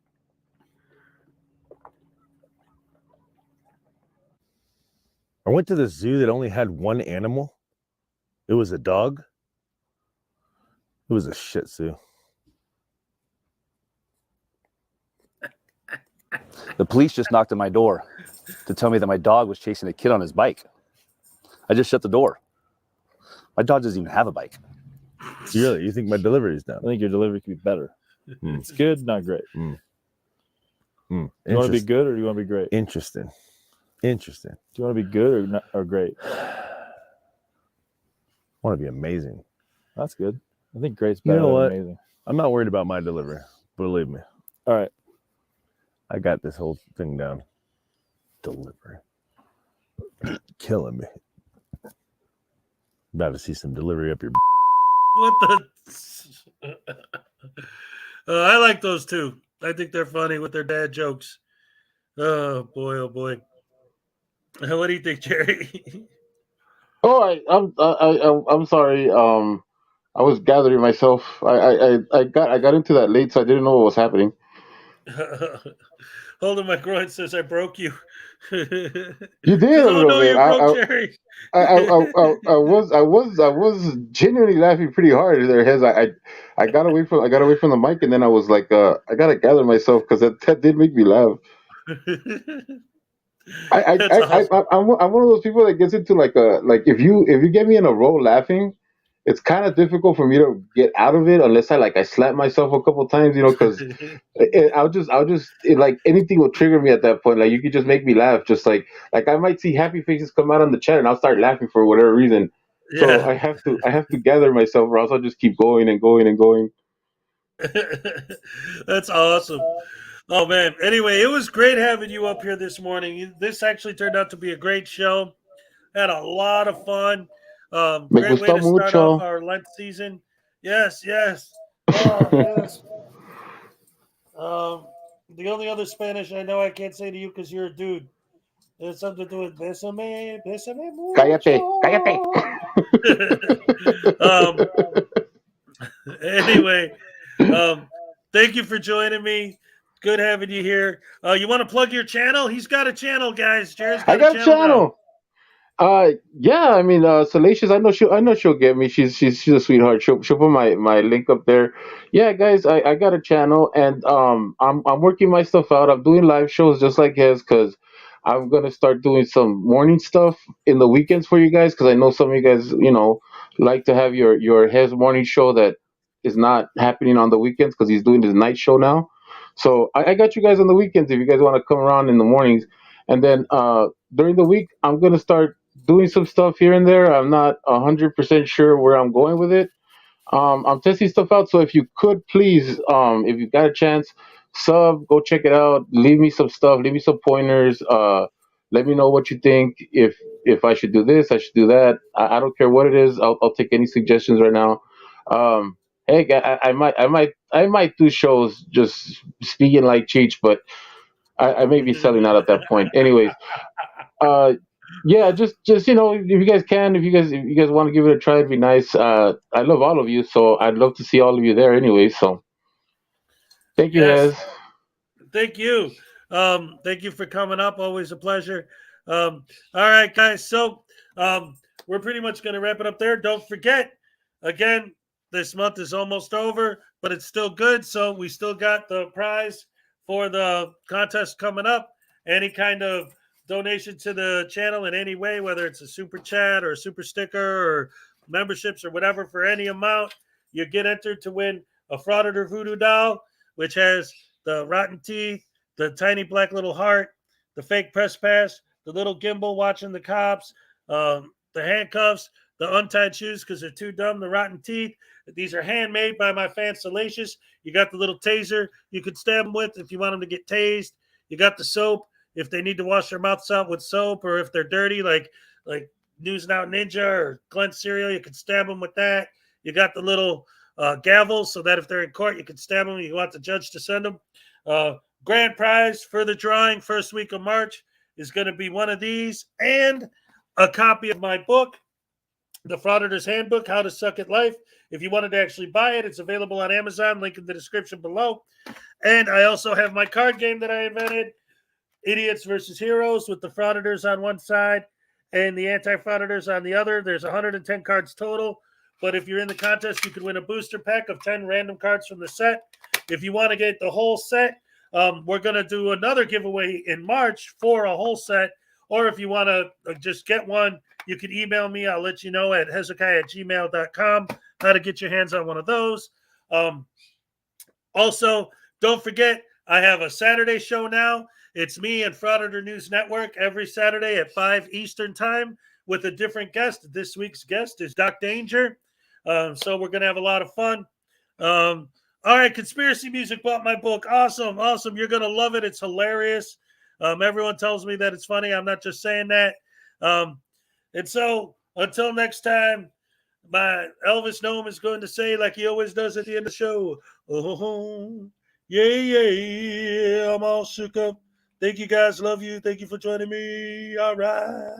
I went to the zoo that only had one animal. It was a dog. It was a Shih Tzu. The police just knocked on my door to tell me that my dog was chasing a kid on his bike. I just shut the door. My dog doesn't even have a bike. Really? You think my delivery is down? I think your delivery could be better. It's good, not great. Mm. You want to be good or do you want to be great? Interesting. Do you want to be good or not, or great? I want to be amazing. That's good. I think great's You better know than what? amazing. I'm not worried about my delivery. Believe me. All right. I got this whole thing down. Delivery. Killing me. About to see some delivery up your. What the? I like those two. I think they're funny with their dad jokes. Oh boy, oh boy. What do you think, Jerry? I'm sorry. I was gathering myself. I got into that late, so I didn't know what was happening. Holding my groin says I broke you. You did a little no, bit. you broke Jerry. I was genuinely laughing pretty hard there, Hez. I got away from the mic, and then I was like, I gotta gather myself because that did make me laugh. That's awesome. I'm one of those people that gets into like if you get me in a row laughing, it's kind of difficult for me to get out of it unless I slap myself a couple times, because I'll just like anything will trigger me at that point. Like you could just make me laugh, just like I might see happy faces come out on the chat and I'll start laughing for whatever reason. So Yeah. I have to gather myself, or else I'll just keep going and going and going. That's awesome. Oh man. Anyway, it was great having you up here this morning. This actually turned out to be a great show. Had a lot of fun. Me Great way gusta to start off mucho. our Lent season. Yes. Oh, yes. The only other Spanish I know I can't say to you because you're a dude. It's something to do with besame Cállate, mucho. Anyway, thank you for joining me. Good having you here. You want to plug your channel? He's got a channel, guys. Jerry's I got got a channel. Yeah, I mean, Salacious. I know she'll get me. She's a sweetheart. She'll put my link up there. Yeah, guys, I got a channel, and I'm working my stuff out. I'm doing live shows just like his, because I'm gonna start doing some morning stuff in the weekends for you guys, because I know some of you guys, like to have your his morning show that is not happening on the weekends because he's doing his night show now. So I got you guys on the weekends if you guys want to come around in the mornings, and then during the week I'm gonna start doing some stuff here and there. I'm not 100% sure where I'm going with it. I'm testing stuff out. So if you could please, if you got a chance, go check it out. Leave me some stuff. Leave me some pointers. Let me know what you think. If I should do this, I should do that. I don't care what it is. I'll take any suggestions right now. Hey, I might do shows just speaking like Cheech, but I may be selling out at that point. Anyways, yeah, just if you guys can, if you guys want to give it a try, it'd be nice. I love all of you, so I'd love to see all of you there anyway. So thank you, Yes. Hez. Thank you. Thank you for coming up. Always a pleasure. All right, guys. So we're pretty much going to wrap it up there. Don't forget, again, this month is almost over, but it's still good. So we still got the prize for the contest coming up. Any kind of donation to the channel in any way, whether it's a super chat or a super sticker or memberships or whatever, for any amount, you get entered to win a Frauditor voodoo doll, which has the rotten teeth, the tiny black little heart, the fake press pass, the little gimbal watching the cops, the handcuffs, the untied shoes because they're too dumb, the rotten teeth. These are handmade by my fan Salacious. You got the little taser you could stab them with if you want them to get tased. You got the soap if they need to wash their mouths out with soap, or if they're dirty like News Now Ninja or Glenn Cereal, you can stab them with that. You got the little gavel so that if they're in court, you can stab them. You want the judge to send them. grand prize for the drawing first week of March is going to be one of these and a copy of my book, The Frauditors Handbook, How to Suck at Life. If you wanted to actually buy it, it's available on Amazon, link in the description below. And I also have my card game that I invented, Idiots versus Heroes, with the Frauditors on one side and the anti-frauditors on the other. There's 110 cards total, but if you're in the contest, you could win a booster pack of 10 random cards from the set. If you want to get the whole set, we're going to do another giveaway in March for a whole set, or if you want to just get one, you can email me. I'll let you know at hezokuai@gmail.com how to get your hands on one of those. Also, don't forget, I have a Saturday show now. It's me and Frauditor News Network every Saturday at 5 Eastern time with a different guest. This week's guest is Doc Danger. So we're going to have a lot of fun. All right, Conspiracy Music bought my book. Awesome, awesome. You're going to love it. It's hilarious. Everyone tells me that it's funny. I'm not just saying that. And so until next time, my Elvis Gnome is going to say, like he always does at the end of the show, oh, yeah, I'm all shook up. Thank you guys. Love you. Thank you for joining me. All right.